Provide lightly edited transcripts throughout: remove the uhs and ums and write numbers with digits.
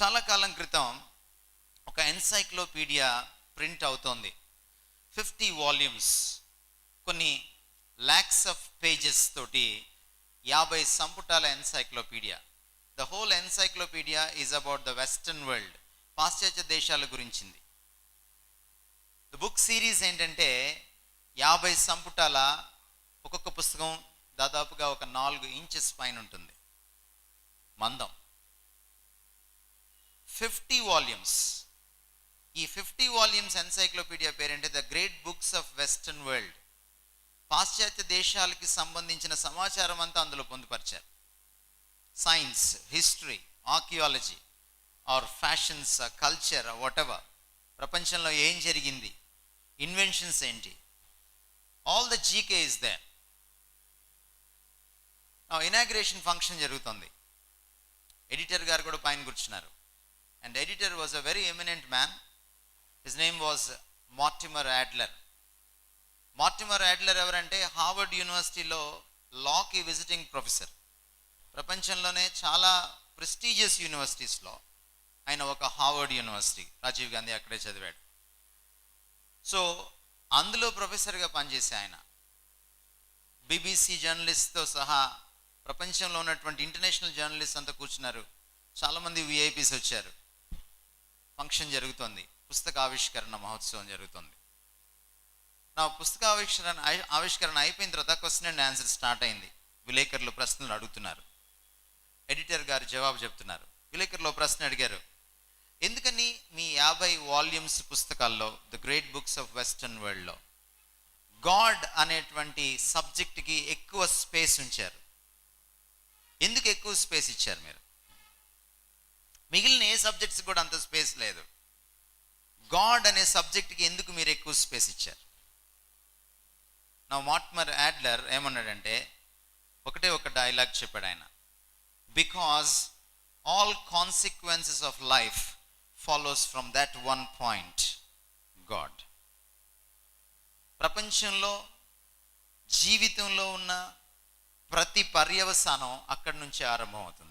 చాలా కాలం క్రితం ఒక ఎన్సైక్లోపీడియా ప్రింట్ అవుతోంది. 50 వాల్యూమ్స్, కొన్ని ల్యాక్స్ ఆఫ్ పేజెస్ తోటి 50 సంపుటాల encyclopedia. The whole encyclopedia is about the western world, పాశ్చాత్య దేశాల గురించింది. ద బుక్ సిరీస్ ఏంటంటే 50 సంపుటాల, ఒక్కొక్క పుస్తకం దాదాపుగా ఒక 4 ఇంచెస్ పైన ఉంటుంది మందం. 50 వాల్యూమ్స్. ఈ 50 వాల్యూమ్స్ ఎన్సైక్లోపీడియా పేరేంటే the great books of western world. పాశ్చాత్య దేశాలకి సంబంధించిన సమాచారం అంతా అందులో పొందుపరిచారు. Science, history, archaeology or fashions, culture, whatever, ప్రపంచంలో ఏం జరిగింది, ఇన్వెన్షన్స్ ఏంటి, all the GK is there. Inauguration function జరుగుతుంది. ఎడిటర్ గారు కూడా పైన కూర్చున్నారు. And editor was a very eminent man. His name was Mortimer Adler. Mortimer Adler ఎవరంటే హార్వర్డ్ యూనివర్సిటీలో లాకి విజిటింగ్ ప్రొఫెసర్. ప్రపంచంలోనే చాలా ప్రెస్టీజియస్ యూనివర్సిటీస్లో ఆయన ఒక హార్వర్డ్ యూనివర్సిటీ, రాజీవ్ గాంధీ అక్కడే చదివాడు. సో అందులో ప్రొఫెసర్గా పనిచేసే ఆయన బీబీసీ జర్నలిస్ట్తో సహా ప్రపంచంలో ఉన్నటువంటి ఇంటర్నేషనల్ జర్నలిస్ట్ అంతా కూర్చున్నారు. చాలామంది విఐపీస్ వచ్చారు. ఫంక్షన్ జరుగుతుంది, పుస్తక ఆవిష్కరణ మహోత్సవం జరుగుతుంది. నా పుస్తక ఆవిష్కరణ అయిపోయిన తర్వాత క్వశ్చన్ అండ్ ఆన్సర్ స్టార్ట్ అయింది. విలేకరులు ప్రశ్నలు అడుగుతున్నారు, ఎడిటర్ గారు జవాబు చెప్తున్నారు. విలేకరులు ప్రశ్న అడిగారు, ఎందుకని మీ 50 వాల్యూమ్స్ పుస్తకాల్లో the great books of western వరల్డ్లో గాడ్ అనేటువంటి సబ్జెక్ట్కి ఎక్కువ స్పేస్ ఉంచారు? ఎందుకు ఎక్కువ స్పేస్ ఇచ్చారు మీరు? మిగిలిన ఏ సబ్జెక్ట్స్ కూడా అంత స్పేస్ లేదు. గాడ్ అనే సబ్జెక్ట్కి ఎందుకు మీరు ఎక్కువ స్పేస్ ఇచ్చారు? నా మార్టిమర్ యాడ్లర్ ఏమన్నాడంటే ఒకటే ఒక డైలాగ్ చెప్పాడు ఆయన. Because all consequences of life follows from that one point, God. ప్రపంచంలో జీవితంలో ఉన్న ప్రతి పర్యవసానం అక్కడి నుంచి ఆరంభం అవుతుంది.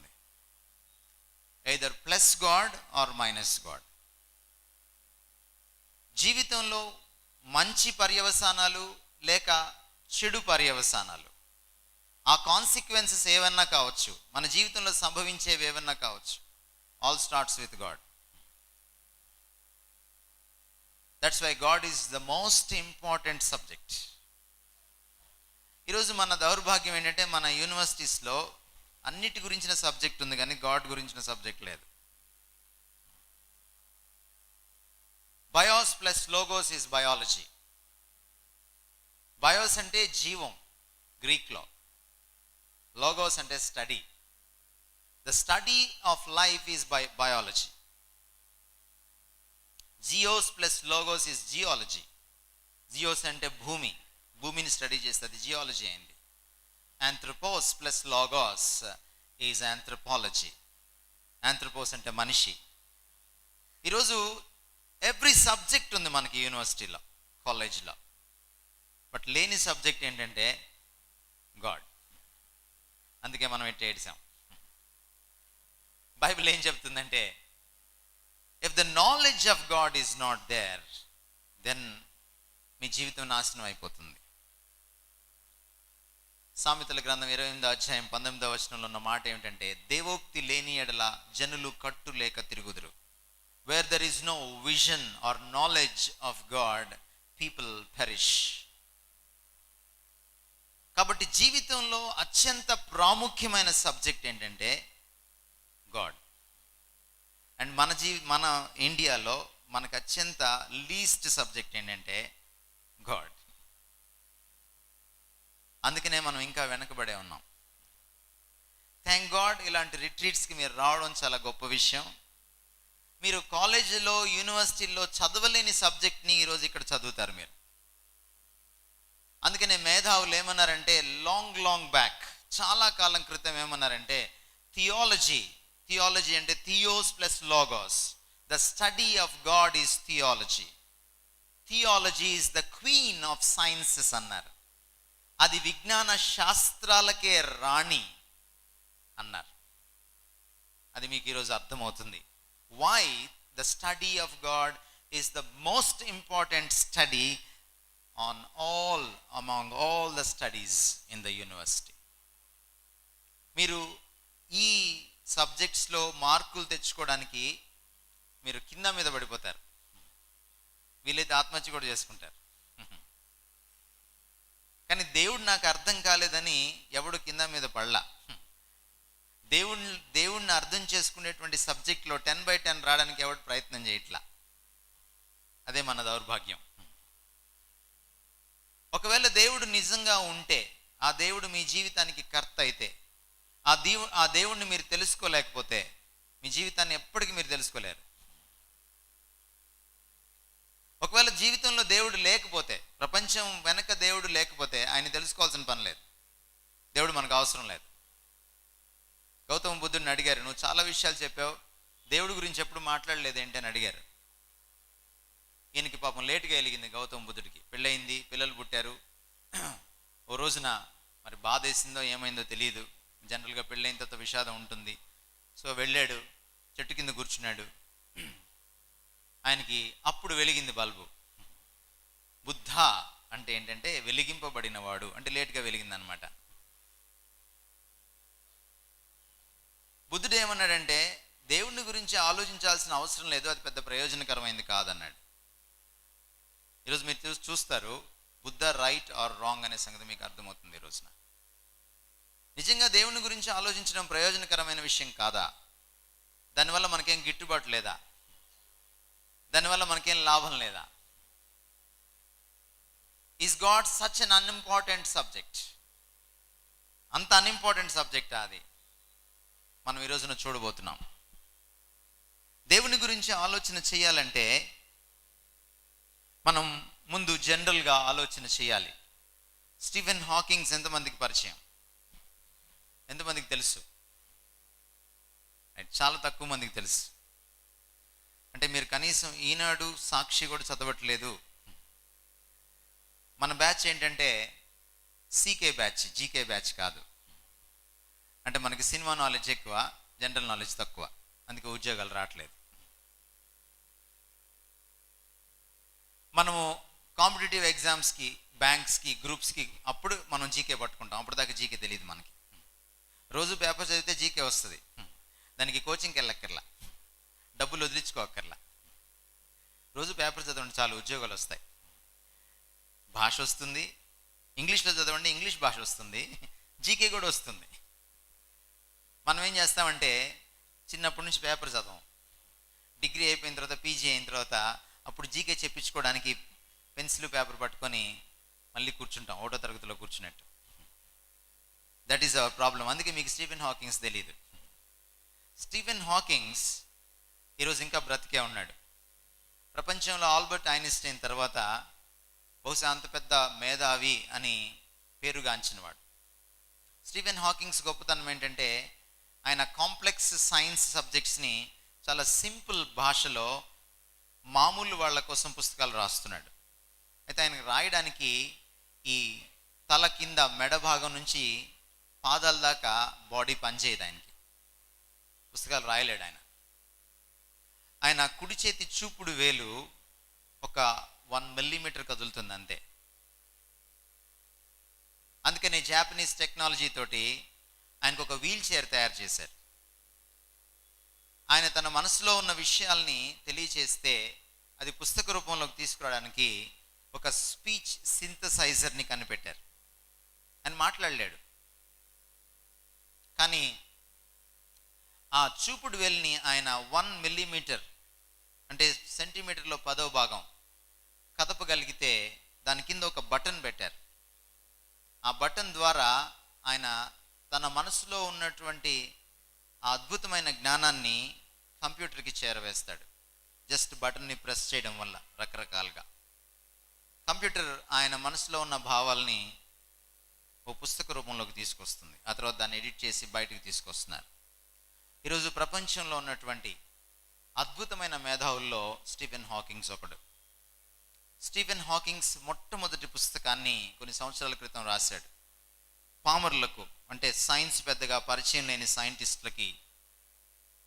Either plus God or minus God. జీవితంలో మంచి పర్యవసానాలు లేక చెడు పర్యవసానాలు, ఆ కాన్సిక్వెన్సెస్ ఏవన్నా కావచ్చు, మన జీవితంలో సంభవించేవి ఏవన్నా కావచ్చు, all starts with God. That's why God is the most important subject. ఈరోజు మన దౌర్భాగ్యం ఏంటంటే మన యూనివర్సిటీస్లో అన్నిటి గురించిన సబ్జెక్ట్ ఉంది కానీ గాడ్ గురించిన సబ్జెక్ట్ లేదు. Bios plus logos is biology. Bios అంటే జీవం గ్రీక్లో, లోగోస్ అంటే study. The study of life is biology. Geos plus logos is geology. Geos అంటే భూమి, భూమిని స్టడీ చేస్తుంది, జియాలజీ అయింది. Anthropos plus logos is anthropology. Anthropos అంటే మనిషి. ఈరోజు ఎవ్రీ సబ్జెక్ట్ ఉంది మనకి యూనివర్సిటీలో, కాలేజ్లో, బట్ లేని సబ్జెక్ట్ ఏంటంటే గాడ్. అందుకే మనం ఎట్లా ఏడిసాం. బైబిల్ ఏం చెప్తుందంటే if the knowledge of God is not there, then మీ జీవితం నాశనం అయిపోతుంది. సామెతల గ్రంథం 28వ అధ్యాయం 19వ వచనంలో ఉన్న మాట ఏమిటంటే దేవోక్తి లేని ఎడల జనులు కట్టు లేక తిరుగుదురు. Where there is no vision or knowledge of God, people perish. కాబట్టి జీవితంలో అత్యంత ప్రాముఖ్యమైన సబ్జెక్ట్ ఏంటంటే గాడ్. అండ్ మన ఇండియాలో మనకు అత్యంత లీస్ట్ సబ్జెక్ట్ ఏంటంటే గాడ్. అందుకనే మనం ఇంకా వెనకబడే ఉన్నాం. థ్యాంక్ గాడ్ ఇలాంటి రిట్రీట్స్కి మీరు రావడం చాలా గొప్ప విషయం. మీరు కాలేజీలో, యూనివర్సిటీల్లో చదవలేని సబ్జెక్ట్ని ఈరోజు ఇక్కడ చదువుతారు మీరు. అందుకనే మేధావులు ఏమన్నారంటే లాంగ్ బ్యాక్, చాలా కాలం క్రితం ఏమన్నారంటే థియాలజీ అంటే theos plus logos, the study of God is theology. Theology is the queen of sciences అన్నారు. అది విజ్ఞాన శాస్త్రాలకే రాణి అన్నారు. అది మీకు ఈరోజు అర్థమవుతుంది. why the study of God is the most important study on all among all the studies in the university. మీరు ఈ సబ్జెక్ట్స్లో మార్కులు తెచ్చుకోవడానికి మీరు కింద మీద పడిపోతారు, వీలైతే ఆత్మహత్య కూడా చేసుకుంటారు. కానీ దేవుడు నాకు అర్థం కాలేదని ఎవడు కింద మీద పడలా. దేవుణ్ణి అర్థం చేసుకునేటువంటి సబ్జెక్ట్లో 10/10 రావడానికి ఎవడు ప్రయత్నం చేయట్లా. అదే మన దౌర్భాగ్యం. ఒకవేళ దేవుడు నిజంగా ఉంటే, ఆ దేవుడు మీ జీవితానికి కర్త అయితే, ఆ దేవుడిని మీరు తెలుసుకోలేకపోతే మీ జీవితాన్ని ఎప్పటికీ మీరు తెలుసుకోలేరు. ఒకవేళ జీవితంలో దేవుడు లేకపోతే, ప్రపంచం వెనక దేవుడు లేకపోతే ఆయన తెలుసుకోవాల్సిన పని లేదు, దేవుడు మనకు అవసరం లేదు. గౌతమ బుద్ధుడిని అడిగారు, నువ్వు చాలా విషయాలు చెప్పావు, దేవుడి గురించి ఎప్పుడు మాట్లాడలేదు ఏంటి అని అడిగారు. ఈయనకి పాపం లేటుగా వెలిగింది గౌతమ బుద్ధుడికి, పెళ్ళయింది, పిల్లలు పుట్టారు. ఓ రోజున మరి బాధ వేసిందో ఏమైందో తెలియదు, జనరల్గా పెళ్ళైన తర్వాత విషాదం ఉంటుంది. సో వెళ్ళాడు, చెట్టు కింద కూర్చున్నాడు. ఆయనకి అప్పుడు వెలిగింది బల్బు. బుద్ధ అంటే ఏంటంటే వెలిగింపబడినవాడు, అంటే లేటుగా వెలిగిందనమాట. బుద్ధుడు ఏమన్నాడంటే, దేవుని గురించి ఆలోచించాల్సిన అవసరం లేదు, అది పెద్ద ప్రయోజనకరమైంది కాదన్నాడు. ఈరోజు మీరు చూస్తారు బుద్ధ రైట్ ఆర్ రాంగ్ అనే సంగతి మీకు అర్థమవుతుంది. ఈ రోజున నిజంగా దేవుని గురించి ఆలోచించడం ప్రయోజనకరమైన విషయం కాదా? దానివల్ల మనకేం గిట్టుబాటు లేదా? దానివల్ల మనకేం లాభం లేదా? Is God such an unimportant subject? అంత అన్ఇంపార్టెంట్ సబ్జెక్ట్ అది మనం ఈ రోజున చూడబోతున్నాం. దేవుని గురించి ఆలోచన చేయాలంటే మనం ముందు జనరల్గా ఆలోచన చేయాలి. స్టీఫెన్ హాకింగ్స్ ఎంతమందికి పరిచయం? ఎంతమందికి తెలుసు? చాలా తక్కువ మందికి తెలుసు. అంటే మీరు కనీసం ఈనాడు, సాక్షి కూడా చదవట్లేదు. మన బ్యాచ్ ఏంటంటే సీకే బ్యాచ్, జీకే బ్యాచ్ కాదు. అంటే మనకి సినిమా నాలెడ్జ్ ఎక్కువ, జనరల్ నాలెడ్జ్ తక్కువ, అందుకే ఉద్యోగాలు రావట్లేదు. మనము కాంపిటేటివ్ ఎగ్జామ్స్కి, బ్యాంక్స్కి, గ్రూప్స్కి అప్పుడు మనం జీకే పట్టుకుంటాం. అప్పుడు దాకా జీకే తెలియదు మనకి. రోజు పేపర్ చదివితే జీకే వస్తుంది, దానికి కోచింగ్కి వెళ్ళక్కర్లా, డబ్బులు వదిలించుకోక్కర్లా. రోజు పేపర్ చదవండి చాలు, ఉద్యోగాలు వస్తాయి. భాష వస్తుంది, ఇంగ్లీష్లో చదవండి, ఇంగ్లీష్ భాష వస్తుంది, జీకే కూడా వస్తుంది. మనం ఏం చేస్తామంటే చిన్నప్పటి నుంచి పేపర్ చదవం, డిగ్రీ అయిపోయిన తర్వాత, పీజీ అయిన తర్వాత అప్పుడు జీకే చెప్పించుకోవడానికి పెన్సిల్ పేపర్ పట్టుకొని మళ్ళీ కూర్చుంటాం, ఒకటో తరగతిలో కూర్చున్నట్టు. That is our problem. అందుకే మీకు స్టీఫెన్ హాకింగ్స్ తెలియదు. స్టీఫెన్ హాకింగ్స్ ఈరోజు ఇంకా బ్రతికే ఉన్నాడు. ప్రపంచంలో ఆల్బర్ట్ ఐన్స్టైన్ తర్వాత బహుశా అంత పెద్ద మేధావి అని పేరుగాంచినవాడు. స్టీఫెన్ హాకింగ్స్ గొప్పతనం ఏంటంటే ఆయన కాంప్లెక్స్ సైన్స్ సబ్జెక్ట్స్ని చాలా సింపుల్ భాషలో మామూలు వాళ్ళ కోసం పుస్తకాలు రాస్తున్నాడు. అయితే ఆయనకు రాయడానికి ఈ తల కింద మెడ భాగం నుంచి పాదాల దాకా బాడీ పనిచేయదు, ఆయనకి పుస్తకాలు రాయలేడు ఆయన. ఆయన కుడి చేతి చూపుడు వేలు ఒక 1 మిల్లీమీటర్ కదులుతుంది అంతే. అందుకని జాపనీస్ టెక్నాలజీ తోటి ఆయనకు ఒక వీల్ చైర్ తయారు చేశారు. ఆయన తన మనసులో ఉన్న విషయాల్ని తెలియచేస్తే అది పుస్తక రూపంలోకి తీసుకురావడానికి ఒక స్పీచ్ సింథసైజర్ని కనిపెట్టారు. ఆయన మాట్లాడలేడు, కానీ ఆ చూపుడు వేలుని ఆయన 1 మిల్లీమీటర్ అంటే సెంటీమీటర్లో 10వ భాగం కదపగలిగితే దాని కింద ఒక బటన్ పెట్టారు. ఆ బటన్ ద్వారా ఆయన తన మనసులో ఉన్నటువంటి ఆ అద్భుతమైన జ్ఞానాన్ని కంప్యూటర్కి చేరవేస్తాడు. జస్ట్ బటన్ని ప్రెస్ చేయడం వల్ల రకరకాలుగా కంప్యూటర్ ఆయన మనసులో ఉన్న భావాల్ని ఓ పుస్తక రూపంలోకి తీసుకొస్తుంది. ఆ తర్వాత దాన్ని ఎడిట్ చేసి బయటకు తీసుకొస్తున్నారు. ఈరోజు ప్రపంచంలో ఉన్నటువంటి అద్భుతమైన మేధావుల్లో స్టీఫెన్ హాకింగ్స్ ఒకడు. స్టీఫెన్ హాకింగ్స్ మొట్టమొదటి పుస్తకాన్ని కొన్ని సంవత్సరాల క్రితం రాశాడు. పామరులకు, అంటే సైన్స్ పెద్దగా పరిచయం లేని సైంటిస్టులకి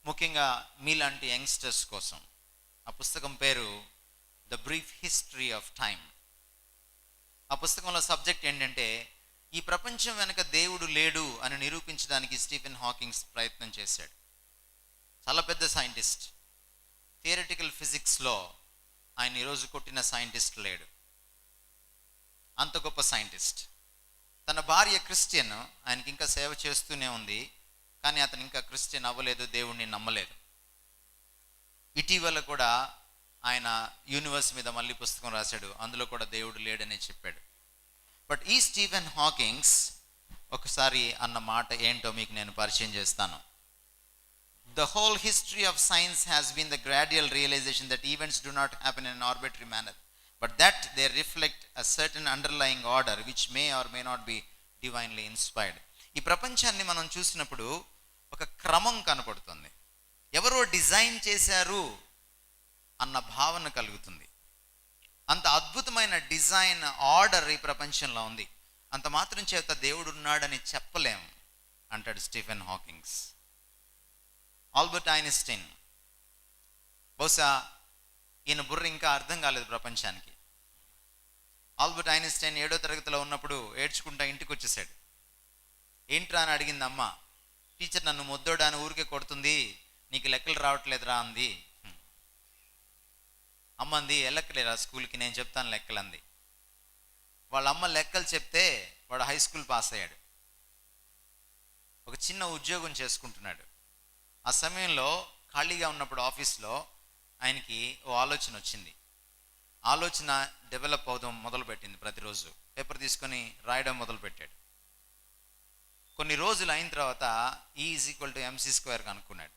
ముఖ్యంగా మీలాంటి యంగ్స్టర్స్ కోసం. ఆ పుస్తకం పేరు the brief history of time. ఆ పుస్తకంలో సబ్జెక్ట్ ఏంటంటే, ఈ ప్రపంచం వెనుక దేవుడు లేడు అని నిరూపించడానికి స్టీఫెన్ హాకింగ్స్ ప్రయత్నం చేశాడు. చాలా పెద్ద సైంటిస్ట్. థియరిటికల్ ఫిజిక్స్లో ఆయన ఈరోజు కొట్టిన సైంటిస్ట్ లేడు. అంత గొప్ప సైంటిస్ట్. తన భార్య క్రిస్టియన్, ఆయనకి ఇంకా సేవ చేస్తూనే ఉంది, కానీ అతను ఇంకా క్రిస్టియన్ అవ్వలేదు, దేవుణ్ణి నమ్మలేదు. ఇటీవల కూడా ఆయన యూనివర్స్ మీద మళ్ళీ పుస్తకం రాశాడు, అందులో కూడా దేవుడు లేడని చెప్పాడు. బట్ ఈ స్టీఫెన్ హాకింగ్స్ ఒకసారి అన్న మాట ఏంటో మీకు నేను పరిచయం చేస్తాను. The whole history of science has been the gradual realization that events do not happen in an arbitrary manner, but that they reflect a certain underlying order which may or may not be divinely inspired. ఈ ప్రపంచాన్ని మనం చూసినప్పుడు ఒక క్రమం కనపడుతుంది. ఎవరో design చేశారు అన్న భావన కలుగుతుంది. అంత అద్భుతమైన డిజైన్ ఆర్డర్ ఈ ప్రపంచంలో ఉంది. అంత మాత్రం చేత దేవుడు ఉన్నాడని చెప్పలేం అంటాడు స్టీఫెన్ హాకింగ్స్. ఆల్బర్ట్ ఐన్స్టీన్, బహుశా ఈయన బుర్ర ఇంకా అర్థం కాలేదు ప్రపంచానికి. ఆల్బర్ట్ ఐన్స్టీన్ 7వ తరగతిలో ఉన్నప్పుడు ఏడ్చుకుంటా ఇంటికి వచ్చేసాడు. ఏంట్రా అని అడిగింది అమ్మ. టీచర్ నన్ను ముద్దోడా అని ఊరికే కొడుతుంది, నీకు లెక్కలు రావట్లేదురా అంది. అమ్మ అంది, వెళ్ళక్కలేరా స్కూల్కి, నేను చెప్తాను లెక్కలు అంది. వాళ్ళ అమ్మ లెక్కలు చెప్తే వాడు హై స్కూల్ పాస్ అయ్యాడు. ఒక చిన్న ఉద్యోగం చేసుకుంటున్నాడు. ఆ సమయంలో ఖాళీగా ఉన్నప్పుడు ఆఫీస్లో ఆయనకి ఓ ఆలోచన వచ్చింది. ఆలోచన డెవలప్ అవడం మొదలుపెట్టింది. ప్రతిరోజు పేపర్ తీసుకొని రాయడం మొదలుపెట్టాడు. కొన్ని రోజులు అయిన తర్వాత E=mc² కనుక్కున్నాడు.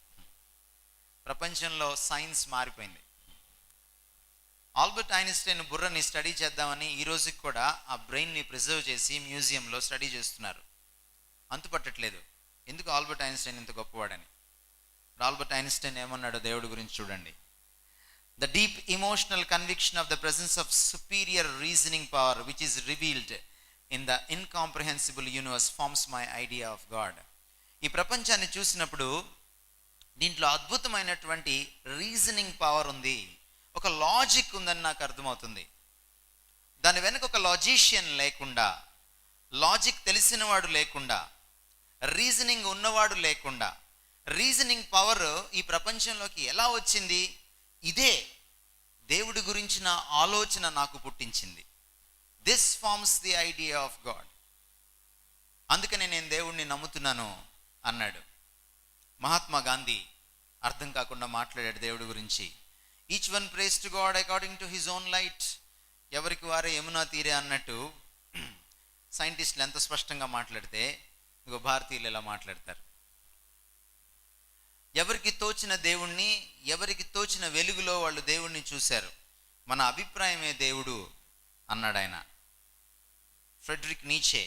ప్రపంచంలో సైన్స్ మారిపోయింది. ఆల్బర్ట్ ఐన్స్టైన్ బుర్రని స్టడీ చేద్దామని ఈ రోజుకి కూడా ఆ బ్రెయిన్ని ప్రిజర్వ్ చేసి మ్యూజియంలో స్టడీ చేస్తున్నారు. అంతుపట్టట్లేదు ఎందుకు ఆల్బర్ట్ ఐన్స్టైన్ ఇంత గొప్పవాడని. ఆల్బర్ట్ ఐన్స్టైన్ ఏమన్నాడో దేవుడి గురించి చూడండి. The deep emotional conviction of the presence of superior reasoning power which is revealed in the incomprehensible universe forms my idea of God. ఈ ప్రపంచాన్ని చూసినప్పుడు దీంట్లో అద్భుతమైనటువంటి రీజనింగ్ పవర్ ఉంది, ఒక లాజిక్ ఉందని నాకు అర్థమవుతుంది. దాని వెనక ఒక లాజిషియన్ లేకుండా, లాజిక్ తెలిసినవాడు లేకుండా, రీజనింగ్ ఉన్నవాడు లేకుండా, రీజనింగ్ పవర్ ఈ ప్రపంచంలోకి ఎలా వచ్చింది? ఇదే దేవుడి గురించిన ఆలోచన నాకు పుట్టించింది. This forms the idea of God. అందుకనే నేను దేవుడిని నమ్ముతున్నాను అన్నాడు. మహాత్మా గాంధీ అర్థం కాకుండా మాట్లాడాడు దేవుడి గురించి. Each one prays to God according to his own light. ఎవరికి వారే యమునా తీరే అన్నట్టు సైంటిస్టులు ఎంత స్పష్టంగా మాట్లాడితే ఇంకో భారతీయులు ఎలా మాట్లాడతారు. ఎవరికి తోచిన దేవుణ్ణి, ఎవరికి తోచిన వెలుగులో వాళ్ళు దేవుణ్ణి చూశారు. మన అభిప్రాయమే దేవుడు అన్నాడు ఆయన. ఫ్రెడరిక్ నీచే,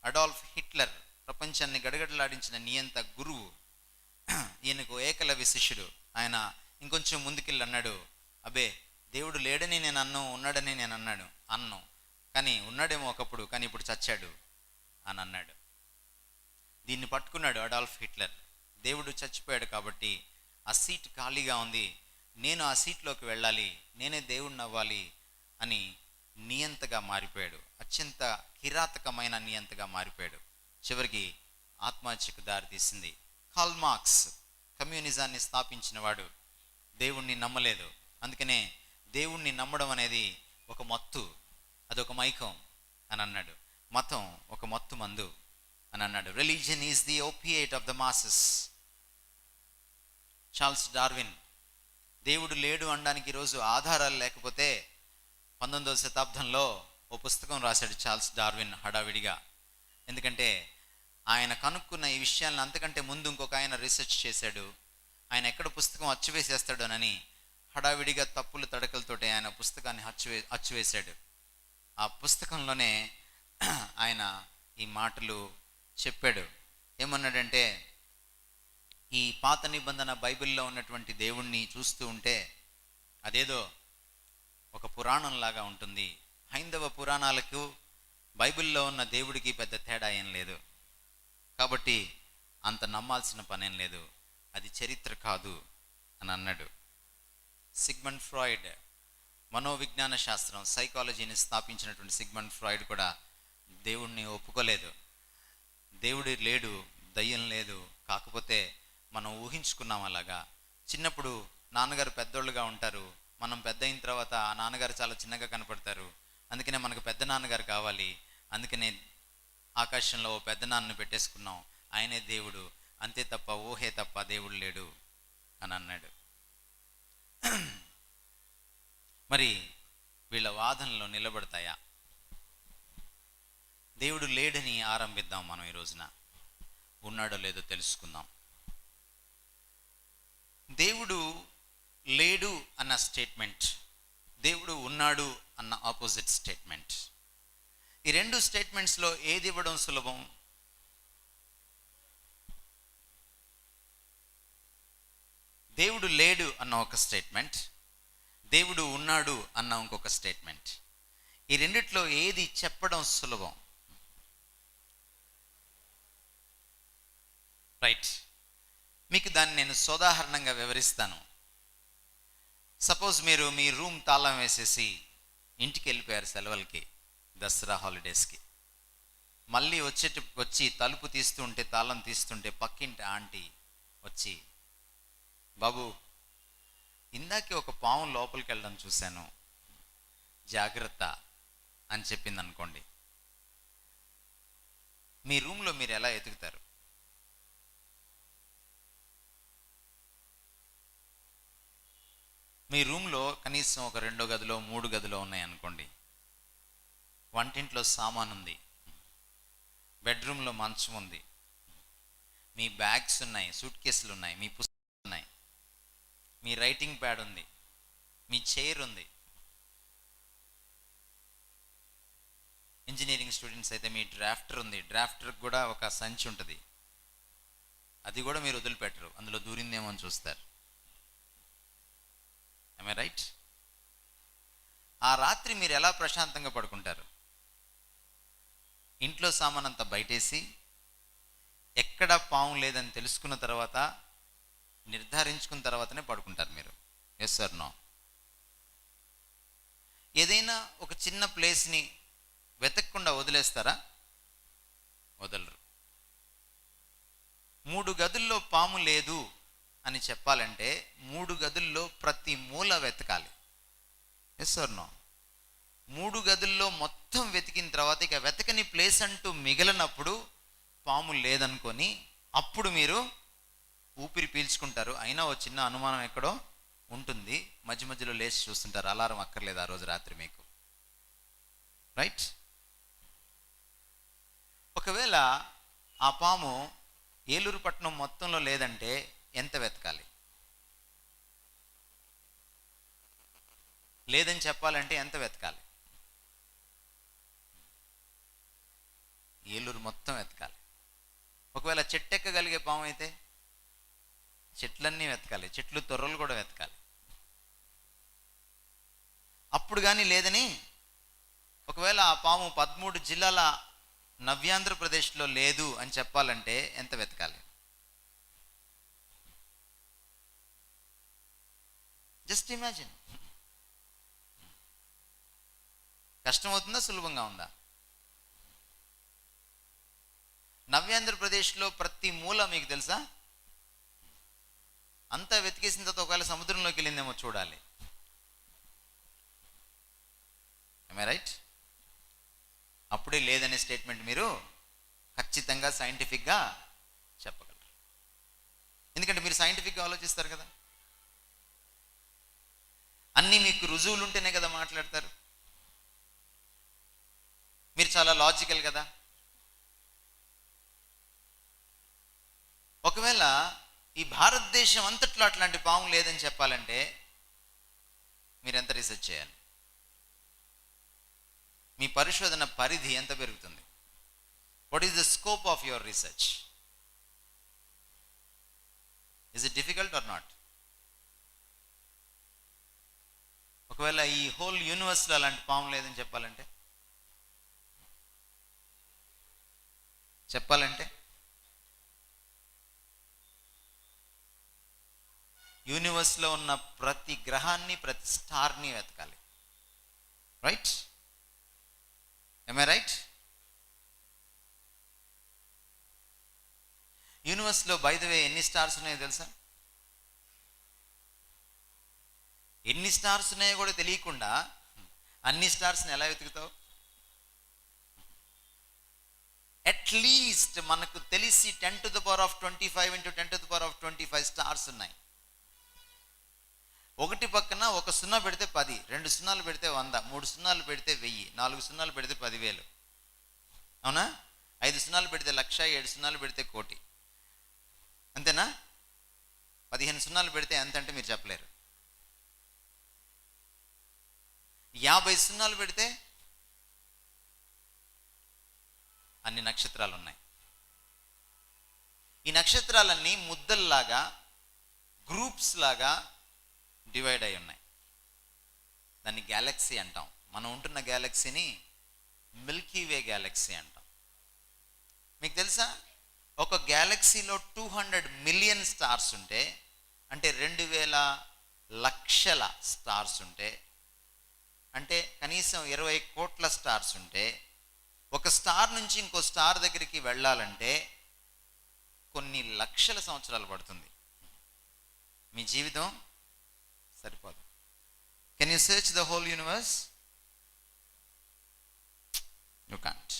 అడాల్ఫ్ హిట్లర్, ప్రపంచాన్ని గడగడలాడించిన నియంత గురువు, ఈయనకు ఏకలవ్య శిష్యుడు. ఆయన ఇంకొంచెం ముందుకెళ్ళి అన్నాడు, అబే దేవుడు లేడని నేను ఉన్నాడని నేను అన్నాను కానీ ఉన్నాడేమో ఒకప్పుడు, కానీ ఇప్పుడు చచ్చాడు అని అన్నాడు. దీన్ని పట్టుకున్నాడు అడాల్ఫ్ హిట్లర్. దేవుడు చచ్చిపోయాడు కాబట్టి ఆ సీట్ ఖాళీగా ఉంది, నేను ఆ సీట్లోకి వెళ్ళాలి, నేనే దేవుడిని అవ్వాలి అని నియంతగా మారిపోయాడు. అత్యంత కిరాతకమైన నియంతగా మారిపోయాడు. చివరికి ఆత్మహత్యకు దారితీసింది. కార్ల్ మార్క్స్, కమ్యూనిజాన్ని స్థాపించిన వాడు, దేవుణ్ణి నమ్మలేదు. అందుకనే దేవుణ్ణి నమ్మడం అనేది ఒక మత్తు, అదొక మైకం అని అన్నాడు. మతం ఒక మత్తు మందు అని అన్నాడు. Religion is the opiate of the masses. Charles Darwin, దేవుడు లేడు అనడానికి ఈరోజు ఆధారాలు లేకపోతే 19వ శతాబ్దంలో ఓ పుస్తకం రాశాడు చార్ల్స్ డార్విన్ హడావిడిగా. ఎందుకంటే ఆయన కనుక్కున్న ఈ విషయాలను అంతకంటే ముందు ఇంకొక ఆయన రీసెర్చ్ చేశాడు. ఆయన ఎక్కడ పుస్తకం అచ్చువేసేస్తాడోనని హడావిడిగా తప్పులు తడకలతోటి ఆయన పుస్తకాన్ని అచ్చువేశాడు. ఆ పుస్తకంలోనే ఆయన ఈ మాటలు చెప్పాడు. ఏమన్నాడంటే, ఈ పాత నిబంధన బైబిల్లో ఉన్నటువంటి దేవుణ్ణి చూస్తూ ఉంటే అదేదో ఒక పురాణంలాగా ఉంటుంది. హైందవ పురాణాలకు బైబిల్లో ఉన్న దేవుడికి పెద్ద తేడా ఏం లేదు, కాబట్టి అంత నమ్మాల్సిన పనేం లేదు. అది చరిత్ర కాదు అని అన్నాడు. సిగ్మండ్ ఫ్రాయిడ్, మనోవిజ్ఞాన శాస్త్రం సైకాలజీని స్థాపించినటువంటి సిగ్మండ్ ఫ్రాయిడ్ కూడా దేవుణ్ణి ఒప్పుకోలేదు. దేవుడు లేడు, దయ్యం లేదు, కాకపోతే మనం ఊహించుకున్నాం అలాగా. చిన్నప్పుడు నాన్నగారు పెద్దోళ్ళుగా ఉంటారు, మనం పెద్ద అయిన తర్వాత ఆ నాన్నగారు చాలా చిన్నగా కనపడతారు, అందుకనే మనకు పెద్ద నాన్నగారు కావాలి, అందుకనే ఆకాశంలో ఓ పెద్ద నాన్నని పెట్టేసుకున్నాం, ఆయనే దేవుడు, అంతే తప్ప ఊహే తప్ప దేవుడు లేడు అని అన్నాడు. మరి వీళ్ళ వాదనలో నిలబడతాయా? దేవుడు లేడని ఆరంభిద్దాం మనం ఈ రోజున. ఉన్నాడో లేదో తెలుసుకుందాం. దేవుడు లేడు అన్న స్టేట్మెంట్, దేవుడు ఉన్నాడు అన్న ఆపోజిట్ స్టేట్మెంట్, ఈ రెండు స్టేట్మెంట్స్లో ఏది ఇవ్వడం సులభం? దేవుడు లేడు అన్న ఒక స్టేట్మెంట్, దేవుడు ఉన్నాడు అన్న ఇంకొక స్టేట్మెంట్, ఈ రెండిట్లో ఏది చెప్పడం సులభం? రైట్, మీకు దాన్ని నేను సోదాహరణంగా వివరిస్తాను. సపోజ్ మీరు మీ రూమ్ తాళం వేసేసి ఇంటికి వెళ్ళిపోయారు సెలవులకి, దసరా హాలిడేస్కి. మళ్ళీ వచ్చి తలుపు తీస్తుంటే, తాళం తీస్తుంటే పక్కింటి ఆంటీ వచ్చి, బాబు ఇందాకే ఒక పాము లోపలికి వెళ్ళడం చూశాను, జాగ్రత్త అని చెప్పింది అనుకోండి. మీ రూమ్లో మీరు ఎలా ఎతుకుతారు? మీ రూమ్లో కనీసం ఒక 2 గదిలో 3 గదిలో ఉన్నాయి అనుకోండి. వంటింట్లో సామాన్ ఉంది, బెడ్రూమ్లో మంచం ఉంది, మీ బ్యాగ్స్ ఉన్నాయి, సూట్ కేసులు ఉన్నాయి, మీ పుస్తకాలు ఉన్నాయి, మీ రైటింగ్ ప్యాడ్ ఉంది, మీ చైర్ ఉంది. ఇంజనీరింగ్ స్టూడెంట్స్ అయితే మీ డ్రాఫ్టర్ ఉంది, డ్రాఫ్టర్కి కూడా ఒక సంచి ఉంటుంది, అది కూడా మీరు వదిలిపెట్టరు, అందులో దూరిందేమో అని చూస్తారు. am I right? ఆ రాత్రి మీరు ఎలా ప్రశాంతంగా పడుకుంటారు? ఇంట్లో సామాన్ అంతా బయటేసి, ఎక్కడ పాము లేదని తెలుసుకున్న తర్వాత, నిర్ధారించుకున్న తర్వాతనే పడుకుంటారు మీరు. Yes or no? ఏదైనా ఒక చిన్న ప్లేస్ని వెతకకుండా వదిలేస్తారా? వదలరు. 3 గదుల్లో పాము లేదు అని చెప్పాలంటే 3 గదుల్లో ప్రతి మూల వెతకాలి. Yes or no? 3 గదుల్లో మొత్తం వెతికిన తర్వాత ఇక వెతకని ప్లేస్ అంటూ మిగిలినప్పుడు పాము లేదనుకొని అప్పుడు మీరు ఊపిరి పీల్చుకుంటారు. అయినా ఓ చిన్న అనుమానం ఎక్కడో ఉంటుంది, మధ్య మధ్యలో లేచి చూస్తుంటారు, అలారం అక్కర్లేదు ఆ రోజు రాత్రి మీకు. రైట్? ఒకవేళ ఆ పాము ఏలూరు పట్టణం మొత్తంలో లేదంటే ఎంత వెతకాలి? లేదని చెప్పాలంటే ఎంత వెతకాలి? ఏలూరు మొత్తం వెతకాలి. ఒకవేళ చెట్టు ఎక్కగలిగే పాము అయితే చెట్లన్నీ వెతకాలి, చెట్లు తొర్రలు కూడా వెతకాలి. అప్పుడు కానీ లేదని, ఒకవేళ ఆ పాము 13 జిల్లాల నవ్యాంధ్రప్రదేశ్లో లేదు అని చెప్పాలంటే ఎంత వెతకాలి? Just imagine. కష్టమవుతుందా, సులభంగా ఉందా? నవ్యాంధ్రప్రదేశ్లో ప్రతి మూల మీకు తెలుసా? అంతా వెతికేసిన తర్వాత ఒకవేళ సముద్రంలోకి వెళ్ళిందేమో చూడాలి. am I right? అప్పుడే లేదనే స్టేట్మెంట్ మీరు ఖచ్చితంగా సైంటిఫిక్గా చెప్పగలరు. ఎందుకంటే మీరు సైంటిఫిక్గా ఆలోచిస్తారు కదా, అన్నీ మీకు రుజువులు ఉంటేనే కదా మాట్లాడతారు. మీరు చాలా లాజికల్ కదా. ఒకవేళ ఈ భారతదేశం అంతట్లో అట్లాంటి పాము లేదని చెప్పాలంటే మీరు ఎంత రీసెర్చ్ చేయాలి? మీ పరిశోధన పరిధి ఎంత పెరుగుతుంది? What is the scope of your research? Is it difficult or not? ఒకవేళ ఈ హోల్ యూనివర్స్లో అలాంటి పాము లేదని చెప్పాలంటే యూనివర్స్లో ఉన్న ప్రతి గ్రహాన్ని, ప్రతి స్టార్ని వెతకాలి. రైట్? am I right? యూనివర్స్లో బై ద వే ఎన్ని స్టార్స్ ఉన్నాయో తెలుసా? ఎన్ని స్టార్స్ ఉన్నాయో కూడా తెలియకుండా అన్ని స్టార్స్ని ఎలా వెతుకుతావు? అట్లీస్ట్ మనకు తెలిసి 10⁻25 × 10⁻25 స్టార్స్ ఉన్నాయి. ఒకటి పక్కన ఒక సున్నా పెడితే 10, 2 సున్నాలు పెడితే 100, 3 సున్నాలు పెడితే 1000, 4 సున్నాలు పెడితే 10,000, అవునా? 5 సున్నాలు పెడితే 1,00,000, 7 సున్నాలు పెడితే 1,00,00,000. అంతేనా? 15 సున్నాలు పెడితే ఎంత అంటే మీరు చెప్పలేరు. 50 సున్నాలు పెడితే అన్ని నక్షత్రాలు ఉన్నాయి. ఈ నక్షత్రాలన్నీ ముద్దల్లాగా, గ్రూప్స్ లాగా డివైడ్ అయి ఉన్నాయి. దాన్ని గ్యాలక్సీ అంటాం. మనం ఉంటున్న గ్యాలక్సీని మిల్కీ వే గ్యాలక్సీ అంటాం. మీకు తెలుసా, ఒక గ్యాలక్సీలో 200 మిలియన్ స్టార్స్ ఉంటే, అంటే 2,000 లక్షల స్టార్స్ ఉంటే, అంటే కనీసం 20 కోట్ల స్టార్స్ ఉంటే, ఒక స్టార్ నుంచి ఇంకో స్టార్ దగ్గరికి వెళ్ళాలంటే కొన్ని లక్షల సంవత్సరాలు పడుతుంది. మీ జీవితం సరిపోదు. Can you search the whole universe? You can't.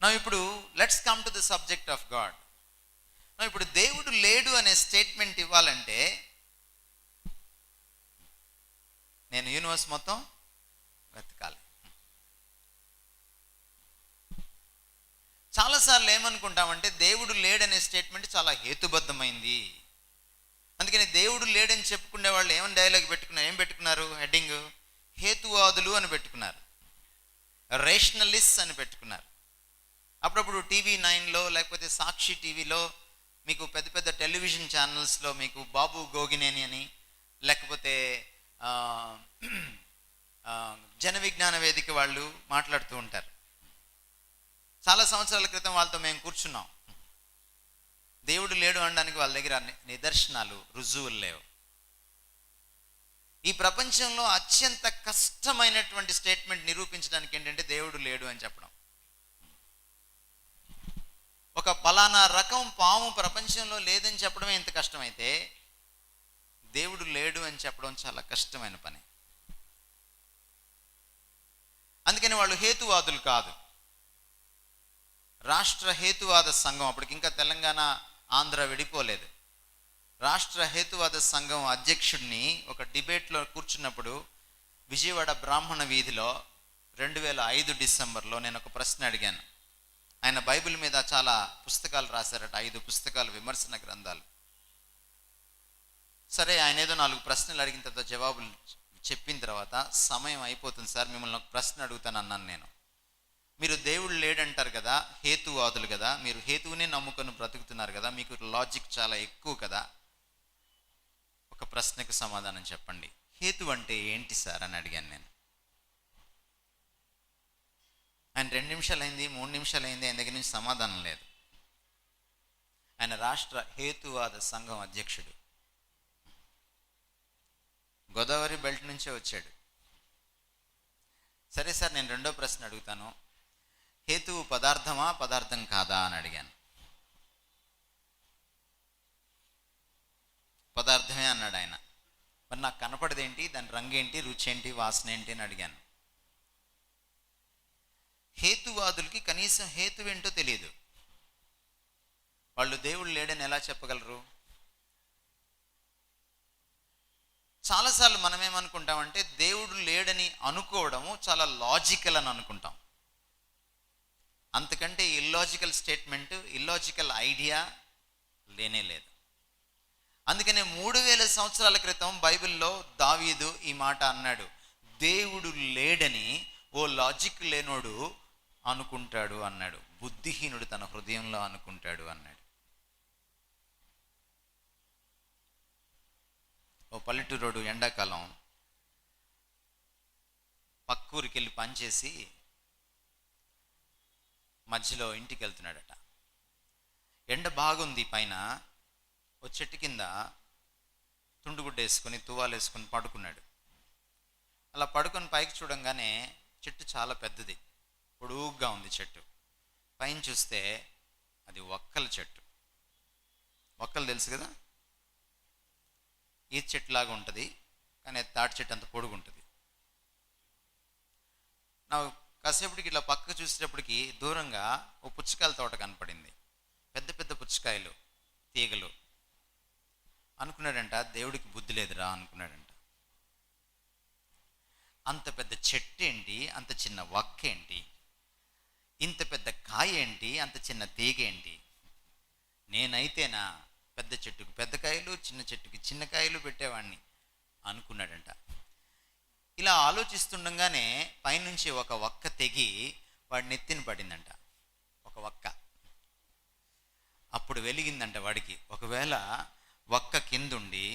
నా ఇప్పుడు let's come to the subject of God. నా ఇప్పుడు దేవుడు లేడు అనే స్టేట్మెంట్ ఇవ్వాలంటే నేను యూనివర్స్ మొత్తం వెతకాలి. చాలాసార్లు ఏమనుకుంటామంటే దేవుడు లేడనే స్టేట్మెంట్ చాలా హేతుబద్ధమైంది. అందుకని దేవుడు లేడని చెప్పుకునే వాళ్ళు ఏమని డైలాగ్ పెట్టుకున్నారు? ఏం పెట్టుకున్నారు? హెడ్డింగ్ హేతువాదులు అని పెట్టుకున్నారు, రేషనలిస్ట్ అని పెట్టుకున్నారు. అప్పుడప్పుడు టీవీ 9లో లేకపోతే సాక్షి టీవీలో మీకు పెద్ద పెద్ద టెలివిజన్ ఛానల్స్లో మీకు బాబు గోగినేని అని, లేకపోతే జన విజ్ఞాన వేదిక వాళ్ళు మాట్లాడుతూ ఉంటారు. చాలా సంవత్సరాల క్రితం వాళ్ళతో మేము కూర్చున్నాం. దేవుడు లేడు అనడానికి వాళ్ళ దగ్గర నిదర్శనాలు, రుజువులు లేవు. ఈ ప్రపంచంలో అత్యంత కష్టమైనటువంటి స్టేట్మెంట్ నిరూపించడానికి ఏంటంటే దేవుడు లేడు అని చెప్పడం. ఒక పలానా రకం పాము ప్రపంచంలో లేదని చెప్పడమే ఎంత కష్టమైతే దేవుడు లేడు అని చెప్పడం చాలా కష్టమైన పని. అందుకని వాళ్ళు హేతువాదులు కాదు. రాష్ట్ర హేతువాద సంఘం, అప్పటికి ఇంకా తెలంగాణ ఆంధ్ర విడిపోలేదు. రాష్ట్ర హేతువాద సంఘం అధ్యక్షుడిని ఒక డిబేట్లో కూర్చున్నప్పుడు విజయవాడ బ్రాహ్మణ వీధిలో 2005 డిసెంబర్లో నేను ఒక ప్రశ్న అడిగాను. ఆయన బైబిల్ మీద చాలా పుస్తకాలు రాశారట, 5 పుస్తకాలు, విమర్శన గ్రంథాలు. సరే, ఆయన ఏదో 4 ప్రశ్నలు అడిగిన తర్వాత జవాబులు చెప్పిన తర్వాత సమయం అయిపోతుంది సార్, మిమ్మల్ని ఒక ప్రశ్న అడుగుతాను అన్నాను నేను. మీరు దేవుడు లేడంటారు కదా, హేతువాదులు కదా, మీరు హేతువునే నమ్ముకొని బ్రతుకుతున్నారు కదా, మీకు లాజిక్ చాలా ఎక్కువ కదా, ఒక ప్రశ్నకు సమాధానం చెప్పండి. హేతు అంటే ఏంటి సార్ అని అడిగాను నేను. ఆయన 2 నిమిషాలు అయింది, 3 నిమిషాలు అయింది, ఆయన దగ్గర నుంచి సమాధానం లేదు. ఆయన రాష్ట్ర హేతువాద సంఘం అధ్యక్షుడు, గోదావరి బెల్ట్ నుంచే వచ్చాడు. సరే సార్, నేను 2వ ప్రశ్న అడుగుతాను, హేతువు పదార్థమా పదార్థం కాదా అని అడిగాను. పదార్థమే అన్నాడు ఆయన. మరి నాకు కనపడదేంటి, దాని రంగు ఏంటి, రుచి ఏంటి, వాసన ఏంటి అని అడిగాను. హేతువాదులకి కనీసం హేతు ఏంటో తెలియదు. వాళ్ళు దేవుడు లేడని ఎలా చెప్పగలరు? చాలాసార్లు మనం ఏమనుకుంటామంటే దేవుడు లేడని అనుకోవడము చాలా లాజికల్ అని అనుకుంటాం. అంతకంటే ఇల్లాజికల్ స్టేట్మెంట్, ఇల్లాజికల్ ఐడియా లేనే లేదు. అందుకనే 3000 సంవత్సరాల క్రితం బైబిల్లో దావీదు ఈ మాట అన్నాడు, దేవుడు లేడని ఓ లాజిక్ లేనోడు అనుకుంటాడు అన్నాడు, బుద్ధిహీనుడు తన హృదయంలో అనుకుంటాడు అన్నాడు. ఓ పల్లెటూరోడు ఎండాకాలం పక్కూరికి వెళ్ళి పనిచేసి మధ్యలో ఇంటికి వెళ్తున్నాడట. ఎండ బాగుంది, పైన ఓ చెట్టు కింద తుండుగుడ్డ వేసుకొని తువాలు వేసుకొని పడుకున్నాడు. అలా పడుకొని పైకి చూడంగానే చెట్టు చాలా పెద్దది, పొడుగ్గా ఉంది చెట్టు. పైన చూస్తే అది ఒక్కల చెట్టు. ఒక్కలు తెలుసు కదా, ఈ చెట్టు లాగా ఉంటుంది, కానీ తాటి చెట్టు అంత పొడుగు ఉంటుంది. నా కాసేపటికి ఇట్లా పక్కకు చూసేటప్పటికి దూరంగా ఓ పుచ్చకాయల తోట కనపడింది, పెద్ద పెద్ద పుచ్చకాయలు, తీగలు. అనుకున్నాడంట, దేవుడికి బుద్ధి లేదురా అనుకున్నాడంట. అంత పెద్ద చెట్టు ఏంటి, అంత చిన్న వక్క ఏంటి, ఇంత పెద్ద కాయ ఏంటి, అంత చిన్న తీగ ఏంటి, నేనైతేనా పెద్ద చెట్టుకు పెద్ద కాయలు, చిన్న చెట్టుకి చిన్న కాయలు పెట్టేవాడిని అనుకున్నాడంట. ఇలా ఆలోచిస్తుండగానే పైనుంచి ఒక వక్క తెగి వాడి నెత్తిన పడిందంట, ఒక వక్క. అప్పుడు వెలిగిందంట వాడికి, ఒకవేళ వక్క కిందుండి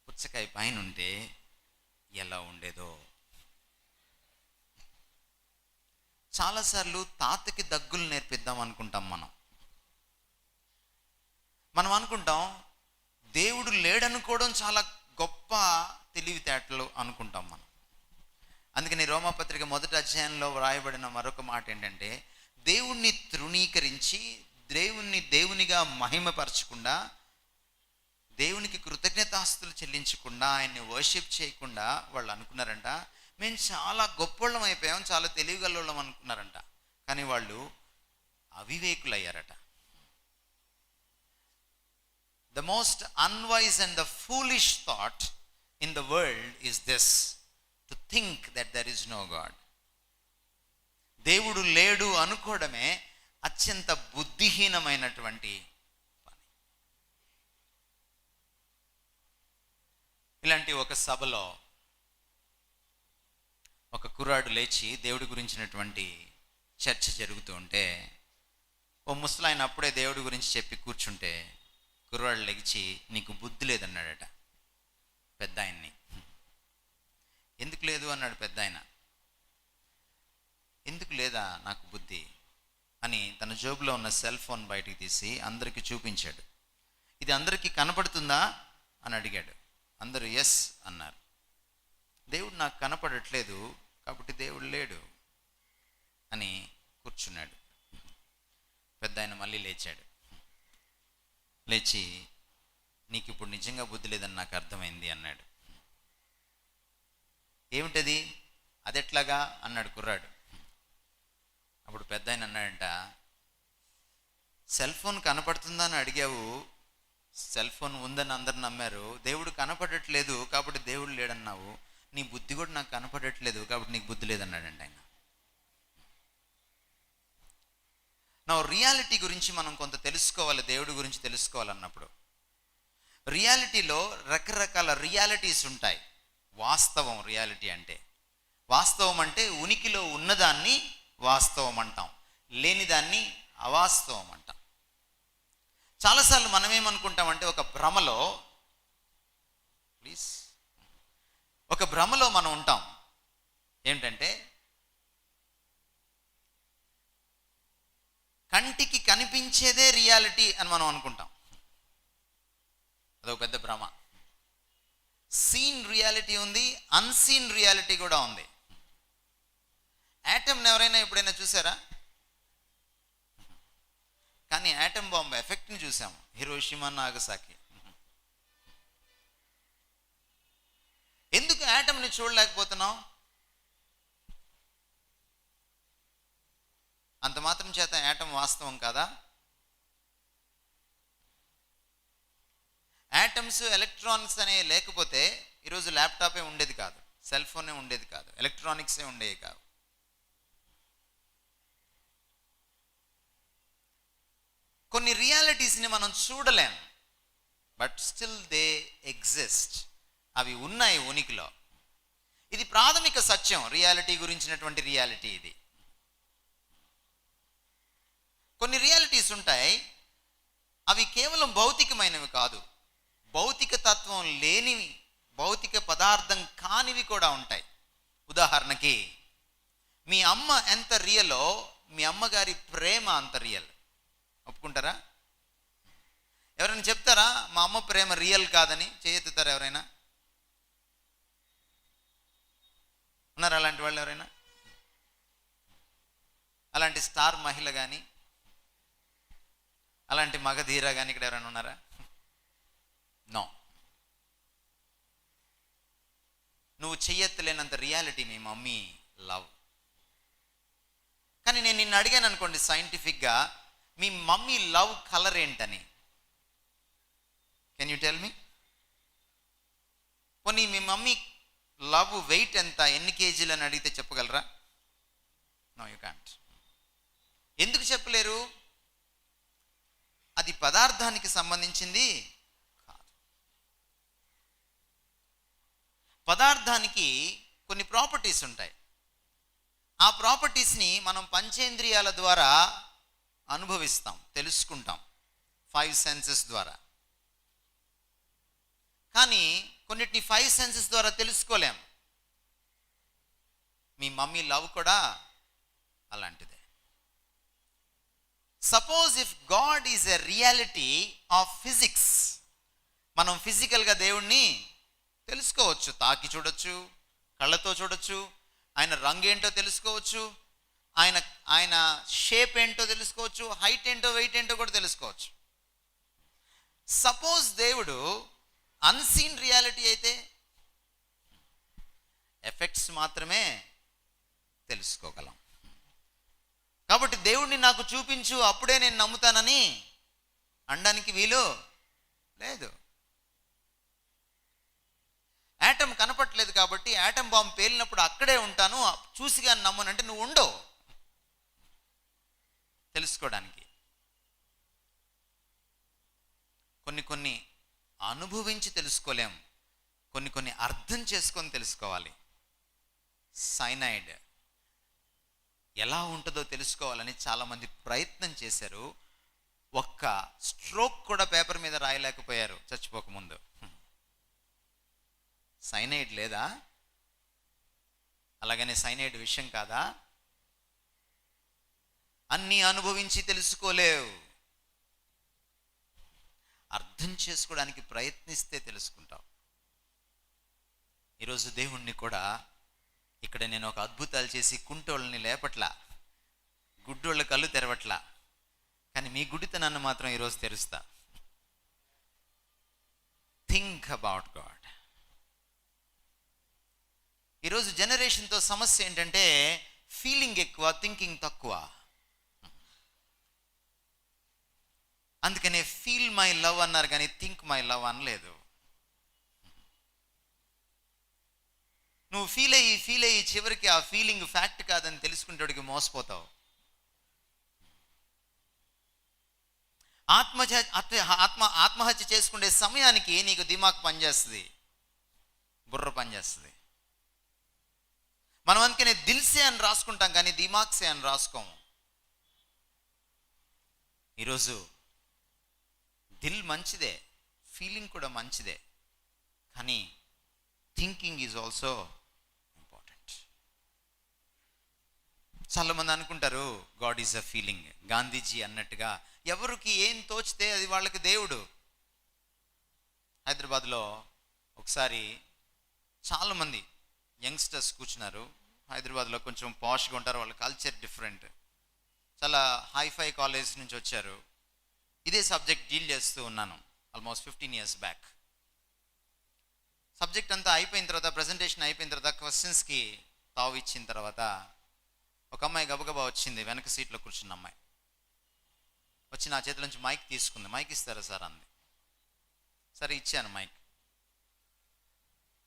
పుచ్చకాయ పైన ఉంటే ఎలా ఉండేదో. చాలాసార్లు తాతకి దగ్గులు నేర్పిద్దాం అనుకుంటాం మనం అనుకుంటాం దేవుడు లేడనుకోవడం చాలా గొప్ప తెలివితేటలు అనుకుంటాం మనం. అందుకని రోమాపత్రిక 1వ అధ్యాయంలో వ్రాయబడిన మరొక మాట ఏంటంటే, దేవుణ్ణి తృణీకరించి దేవునిగా మహిమపరచకుండా, దేవునికి కృతజ్ఞతాస్తులు చెల్లించకుండా, ఆయన్ని వర్షిప్ చేయకుండా వాళ్ళు అనుకున్నారంట మేము చాలా గొప్పోళ్ళం అయిపోయాం, చాలా తెలివిగల్లోళ్ళం అనుకున్నారంట. కానీ వాళ్ళు అవివేకులయ్యారట. The most unwise and the foolish thought in the world is this, to think that there is no God. దేవుడు లేడు అనుకోవడమే అత్యంత బుద్ధిహీనమైనటువంటి పని. ఇలాంటి ఒక సభలో ఒక కుర్రాడు లేచి దేవుడి గురించినటువంటి చర్చ జరుగుతూ ఉంటే, ఓ ముసలాయన అప్పుడే దేవుడి గురించి చెప్పి కూర్చుంటే కుర్రాడు లెగిచి నీకు బుద్ధి లేదన్నాడట పెద్ద ఆయన్ని. ఎందుకు లేదు అన్నాడు పెద్ద ఆయన. ఎందుకు లేదా నాకు బుద్ధి అని తన జోబులో ఉన్న సెల్ ఫోన్ బయటికి తీసి అందరికీ చూపించాడు. ఇది అందరికీ కనపడుతుందా అని అడిగాడు. అందరూ ఎస్ అన్నారు. దేవుడు నాకు కనపడట్లేదు కాబట్టి దేవుడు లేడు అని కూర్చున్నాడు. పెద్ద ఆయన మళ్ళీ లేచాడు. లేచి నీకు ఇప్పుడు నిజంగా బుద్ధి లేదని నాకు అర్థమైంది అన్నాడు. ఏమిటది, అదెట్లాగా అన్నాడు కుర్రాడు. అప్పుడు పెద్ద ఆయన అన్నాడంట, సెల్ ఫోన్ కనపడుతుందా అని అడిగావు, సెల్ ఫోన్ ఉందని అందరు నమ్మారు, దేవుడు కనపడట్లేదు కాబట్టి దేవుడు లేడన్నావు, నీ బుద్ధి కూడా నాకు కనపడట్లేదు కాబట్టి నీకు బుద్ధి లేదన్నాడండి ఆయన. నా రియాలిటీ గురించి మనం కొంత తెలుసుకోవాలి, దేవుడి గురించి తెలుసుకోవాలన్నప్పుడు రియాలిటీలో రకరకాల రియాలిటీస్ ఉంటాయి. వాస్తవం, రియాలిటీ అంటే వాస్తవం అంటే ఉనికిలో ఉన్నదాన్ని వాస్తవం అంటాం, లేనిదాన్ని అవాస్తవం అంటాం. చాలాసార్లు మనం ఏమనుకుంటామంటే ఒక భ్రమలో మనం ఉంటాం. ఏంటంటే కంటికి కనిపించేదే రియాలిటీ అని మనం అనుకుంటాం. అదొక పెద్ద భ్రమ. సీన్ రియాలిటీ ఉంది, అన్సీన్ రియాలిటీ కూడా ఉంది. యాటమ్ని ఎవరైనా ఎప్పుడైనా చూసారా? కానీ యాటమ్ బాంబ్ ఎఫెక్ట్ని చూసాము, హిరోషిమా, నాగసాకి. ఎందుకు యాటమ్ని చూడలేకపోతున్నాం? అంత మాత్రం చేత యాటమ్ వాస్తవం కాదా? యాటమ్స్, ఎలక్ట్రానిక్స్ అనేవి లేకపోతే ఈరోజు ల్యాప్టాపే ఉండేది కాదు, సెల్ ఫోనే ఉండేది కాదు, ఎలక్ట్రానిక్సే ఉండేవి కాదు. కొన్ని రియాలిటీస్ని మనం చూడలేం, బట్ స్టిల్ దే ఎగ్జిస్ట్. అవి ఉన్నాయి ఉనికిలో. ఇది ప్రాథమిక సత్యం, రియాలిటీ గురించినటువంటి రియాలిటీ ఇది. కొన్ని రియాలిటీస్ ఉంటాయి, అవి కేవలం భౌతికమైనవి కాదు, భౌతిక తత్వం లేనివి, భౌతిక పదార్థం కానివి కూడా ఉంటాయి. ఉదాహరణకి మీ అమ్మ ఎంత రియలో మీ అమ్మగారి ప్రేమ అంత రియల్. ఒప్పుకుంటారా? ఎవరైనా చెప్తారా మా అమ్మ ప్రేమ రియల్ కాదని? చేయెత్తుతారా ఎవరైనా? ఉన్నారు అలాంటి వాళ్ళు ఎవరైనా? అలాంటి స్టార్ మహిళ కానీ, అలాంటి మగధీర కానీ ఇక్కడ ఎవరైనా ఉన్నారా? నో. నువ్వు చెయ్యెత్తలేనంత రియాలిటీ మీ మమ్మీ లవ్. కానీ నేను నిన్ను అడిగాను అనుకోండి సైంటిఫిక్గా, మీ మమ్మీ లవ్ కలర్ ఏంటని, కెన్ యూ టెల్ మీ? పోనీ మీ మమ్మీ లవ్ వెయిట్ ఎంత, ఎన్ని కేజీలు అని అడిగితే చెప్పగలరా? No, you can't. ఎందుకు చెప్పలేరు? అది పదార్థానికి సంబంధించింది కాదు. పదార్థానికి కొన్ని ప్రాపర్టీస్ ఉంటాయి. ఆ ప్రాపర్టీస్ని మనం పంచేంద్రియాల ద్వారా అనుభవిస్తాం, తెలుసుకుంటాం, 5 సెన్సెస్ ద్వారా. కానీ కొన్నిటిని 5 సెన్సెస్ ద్వారా తెలుసుకోలేం. మీ మమ్మీ లవ్ కూడా అలాంటిదే. Suppose if God is a reality of physics, మనం ఫిజికల్గా దేవుణ్ణి తెలుసుకోవచ్చు, తాకి చూడొచ్చు, కళ్ళతో చూడొచ్చు, ఆయన రంగు ఏంటో తెలుసుకోవచ్చు, ఆయన షేప్ ఏంటో తెలుసుకోవచ్చు, హైట్ ఏంటో వెయిట్ ఏంటో కూడా తెలుసుకోవచ్చు. సపోజ్ దేవుడు అన్సీన్ రియాలిటీ అయితే ఎఫెక్ట్స్ మాత్రమే తెలుసుకోగలం. కాబట్టి దేవుణ్ణి నాకు చూపించు అప్పుడే నేను నమ్ముతానని అనడానికి వీలు లేదు. యాటమ్ కనపట్లేదు కాబట్టి యాటమ్ బాంబు పేలినప్పుడు అక్కడే ఉంటాను, చూసిగా నమ్మనంటే నువ్వు ఉండవు తెలుసుకోవడానికి. కొన్ని అనుభవించి తెలుసుకోలేం, కొన్ని అర్థం చేసుకొని తెలుసుకోవాలి. సైనైడ్ ఎలా ఉంటుందో తెలుసుకోవాలని చాలామంది ప్రయత్నం చేశారు. ఒక్క స్ట్రోక్ కూడా పేపర్ మీద రాయలేకపోయారు చచ్చిపోకముందు. సైనైడ్ లేదా? అలాగనే సైనైడ్ విషయం కాదా? అన్నీ అనుభవించి తెలుసుకోలేవు, అర్థం చేసుకోవడానికి ప్రయత్నిస్తే తెలుసుకుంటావు. ఈరోజు దేవుణ్ణి కూడా ఇక్కడ నేను ఒక అద్భుతాలు చేసి కుంటోళ్ళని లేపట్లా, గుడ్డోళ్ళ కళ్ళు తెరవట్లా, కానీ మీ గుడితనాన్ని మాత్రం ఈరోజు తెరుస్తా. Think about God. ఈరోజు జనరేషన్తో సమస్య ఏంటంటే ఫీలింగ్ ఎక్కువ, థింకింగ్ తక్కువ. అందుకనే ఫీల్ మై లవ్ అన్నారు కానీ థింక్ మై లవ్ అనలేదు. నువ్వు ఫీల్ అయ్యి చివరికి ఆ ఫీలింగ్ ఫ్యాక్ట్ కాదని తెలుసుకుంటాడికి మోసపోతావు. ఆత్మహత్య చేసుకునే సమయానికి నీకు దిమాగ్ పనిచేస్తుంది, బుర్ర పనిచేస్తుంది. మనం అందుకనే దిల్సే అని రాసుకుంటాం కానీ దిమాగ్సే అని రాసుకోము. ఈరోజు దిల్ మంచిదే, ఫీలింగ్ కూడా మంచిదే, కానీ థింకింగ్ ఈజ్ ఆల్సో ఇంపార్టెంట్. చాలామంది అనుకుంటారు God is a feeling. Gandhiji అన్నట్టుగా ఎవరికి ఏం తోచితే అది వాళ్ళకి దేవుడు. హైదరాబాద్లో ఒకసారి చాలామంది యంగ్స్టర్స్ కూర్చున్నారు. హైదరాబాద్లో కొంచెం పాష్గా ఉంటారు, వాళ్ళ కల్చర్ డిఫరెంట్, చాలా హైఫై కాలేజ్ నుంచి వచ్చారు. ఇదే సబ్జెక్ట్ డీల్ చేస్తూ ఉన్నాను ఆల్మోస్ట్ 15 years బ్యాక్. సబ్జెక్ట్ అంతా అయిపోయిన తర్వాత, ప్రజెంటేషన్ అయిపోయిన తర్వాత, క్వశ్చన్స్కి తావు ఇచ్చిన తర్వాత ఒక అమ్మాయి గబగబా వచ్చింది, వెనక సీట్లో కూర్చున్న అమ్మాయి వచ్చి నా చేతిలో నుంచి మైక్ తీసుకుంది. మైక్ ఇస్తారా సార్ అంది. సరే ఇచ్చాను మైక్.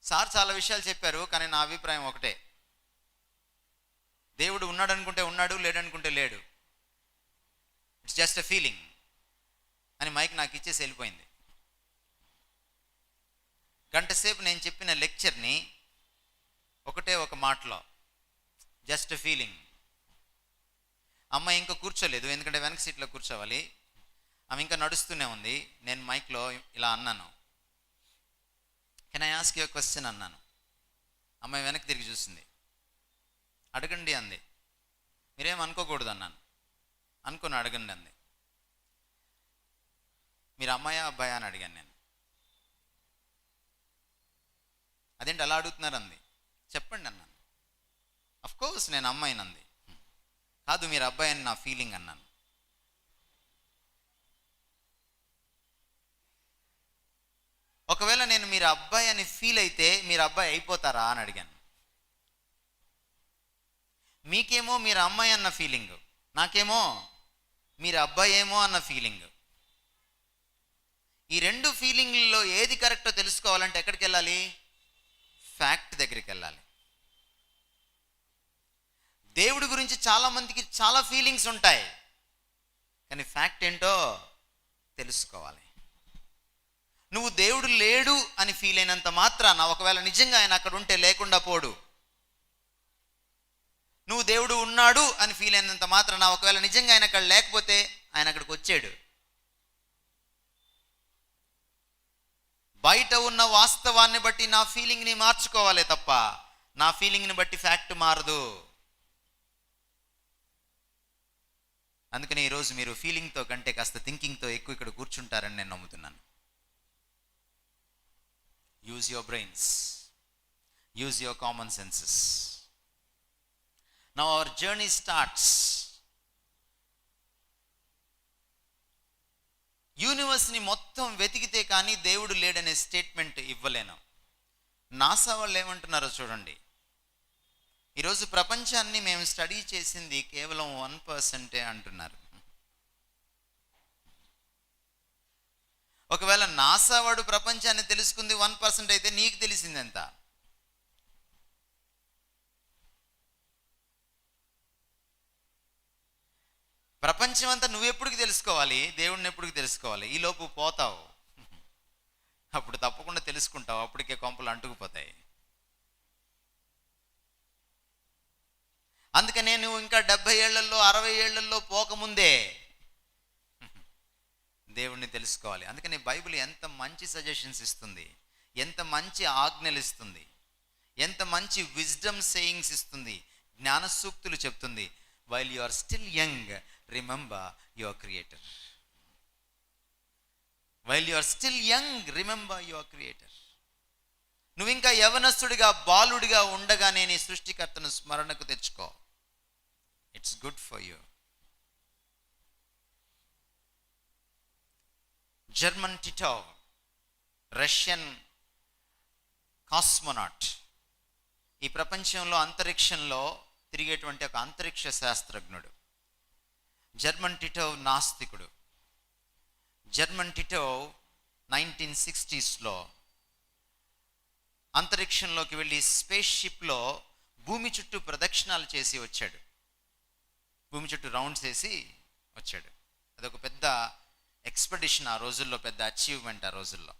సార్ చాలా విషయాలు చెప్పారు, కానీ నా అభిప్రాయం ఒకటే, దేవుడు ఉన్నాడు అనుకుంటే ఉన్నాడు, లేడనుకుంటే లేడు, ఇట్స్ జస్ట్ ఎ ఫీలింగ్ అని మైక్ నాకు ఇచ్చేసి వెళ్ళిపోయింది. గంట సేపు నేను చెప్పిన లెక్చర్ని ఒకటే ఒక మాటలో, జస్ట్ ఫీలింగ్. అమ్మాయి ఇంకా కూర్చోలేదు, ఎందుకంటే వెనక సీట్లో కూర్చోవాలి. ఆమె ఇంకా నడుస్తూనే ఉంది. నేను మైక్లో ఇలా అన్నాను, can I ask you question అన్నాను. అమ్మాయి వెనక్కి తిరిగి చూసింది. అడగండి అంది. మీరేం అనుకోకూడదు అన్నాను. అనుకుని అడగండి అంది. మీరు అమ్మాయా అబ్బాయా అని అడిగాను నేను. అదేంటి అలా అడుగుతున్నారు అంది. చెప్పండి అన్నాను. కోర్స్ నేను అమ్మాయినంది. కాదు మీరు అబ్బాయి అని నా ఫీలింగ్ అన్నాను. ఒకవేళ నేను మీరు అబ్బాయి అని ఫీల్ అయితే మీరు అబ్బాయి అయిపోతారా అని అడిగాను. మీకేమో మీరు అమ్మాయి అన్న ఫీలింగ్, నాకేమో మీరు అబ్బాయి ఏమో అన్న ఫీలింగ్. ఈ రెండు ఫీలింగ్లలో ఏది కరెక్టో తెలుసుకోవాలంటే ఎక్కడికి వెళ్ళాలి? ఫ్యాక్ట్ దగ్గరికి వెళ్ళాలి. దేవుడి గురించి చాలా మందికి చాలా ఫీలింగ్స్ ఉంటాయి, కానీ ఫ్యాక్ట్ ఏంటో తెలుసుకోవాలి. నువ్వు దేవుడు లేడు అని ఫీల్ అయినంత మాత్రాన, ఒకవేళ నిజంగా ఆయన అక్కడ ఉంటే లేకుండా పోడు. నువ్వు దేవుడు ఉన్నాడు అని ఫీల్ అయినంత మాత్రాన, ఒకవేళ నిజంగా ఆయన అక్కడ లేకపోతే ఆయన అక్కడికి వచ్చాడు. బయట ఉన్న వాస్తవాన్ని బట్టి నా ఫీలింగ్ని మార్చుకోవాలే తప్ప నా ఫీలింగ్ని బట్టి ఫ్యాక్ట్ మారదు. అందుకని ఈరోజు మీరు ఫీలింగ్తో కంటే కాస్త థింకింగ్తో ఎక్కువ ఇక్కడ కూర్చుంటారని నేను నమ్ముతున్నాను. Use your brains, use your common senses. Now our journey starts. యూనివర్స్ని మొత్తం వెతికితే కానీ దేవుడు లేడనే స్టేట్మెంట్ ఇవ్వలేను. నాసా వాళ్ళు ఏమంటున్నారో చూడండి. ఈరోజు ప్రపంచాన్ని మేము స్టడీ చేసింది కేవలం 1% అంటున్నారు. ఒకవేళ నాసా వాడు ప్రపంచాన్ని తెలుసుకుంది 1% అయితే నీకు తెలిసింది ఎంత? ప్రపంచం అంతా నువ్వెప్పటికి తెలుసుకోవాలి, దేవుడిని ఎప్పటికి తెలుసుకోవాలి? ఈలోపు పోతావు, అప్పుడు తప్పకుండా తెలుసుకుంటావు, అప్పటికే కొంపలు అంటుకుపోతాయి. అందుకనే నువ్వు ఇంకా 70 ఏళ్లలో 60 ఏళ్లలో పోకముందే దేవుణ్ణి తెలుసుకోవాలి. అందుకని బైబిల్ ఎంత మంచి సజెషన్స్ ఇస్తుంది, ఎంత మంచి ఆజ్ఞలు ఇస్తుంది, ఎంత మంచి విజ్డమ్ సేయింగ్స్ ఇస్తుంది, జ్ఞాన సూక్తులు చెప్తుంది. While you are still young, remember your creator. While you are still young, remember your creator. నువ్వు ఇంకా యవనస్తుడిగా బాలుడిగా ఉండగానే నీ సృష్టికర్తను స్మరణకు తెచ్చుకో. It's good for you. Gherman Titov, Russian cosmonaut, ఈ ప్రపంచంలో అంతరిక్షంలో తిరిగేటువంటి ఒక అంతరిక్ష శాస్త్రజ్ఞుడు. జర్మన్ టిటోవ్ నాస్తికుడు. జర్మన్ టిటోవ్ 1960s అంతరిక్షంలోకి వెళ్ళి స్పేస్ షిప్లో భూమి చుట్టూ ప్రదక్షిణాలు చేసి వచ్చాడు. భూమి చుట్టూ రౌండ్స్ వేసి వచ్చాడు. అదొక పెద్ద ఎక్స్పెడిషన్ ఆ రోజుల్లో, పెద్ద అచీవ్మెంట్ ఆ రోజుల్లో.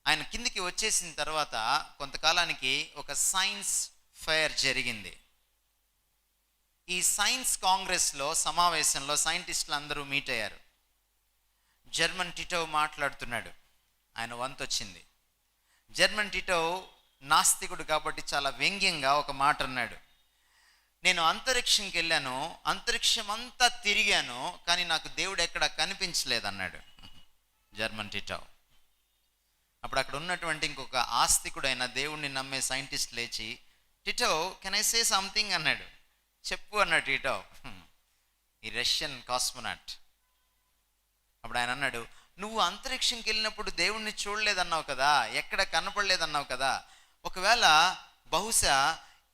ఆయన కిందికి వచ్చేసిన తర్వాత కొంతకాలానికి ఒక సైన్స్ ఫెయిర్ జరిగింది. ఈ సైన్స్ కాంగ్రెస్లో సమావేశంలో సైంటిస్టులు అందరూ మీట్ అయ్యారు. జర్మన్ టిటోవ్ మాట్లాడుతున్నాడు. ఆయన వంతు వచ్చింది. జర్మన్ టిటోవ్ నాస్తికుడు కాబట్టి చాలా వ్యంగ్యంగా ఒక మాట అన్నాడు. నేను అంతరిక్షంకి వెళ్ళాను, అంతరిక్షం అంతా తిరిగాను, కానీ నాకు దేవుడు ఎక్కడ కనిపించలేదన్నాడు జర్మన్ టిటోవ్. అప్పుడు అక్కడ ఉన్నటువంటి ఇంకొక ఆస్తికుడైన దేవుణ్ణి నమ్మే సైంటిస్ట్ లేచి, Titov can I say something అన్నాడు. చెప్పు అన్నాడు టిటోవ్, ఈ రష్యన్ కాస్మోనాట్. అప్పుడు ఆయన అన్నాడు, నువ్వు అంతరిక్షంకి వెళ్ళినప్పుడు దేవుణ్ణి చూడలేదన్నావు కదా, ఎక్కడ కనపడలేదన్నావు కదా, ఒకవేళ బహుశా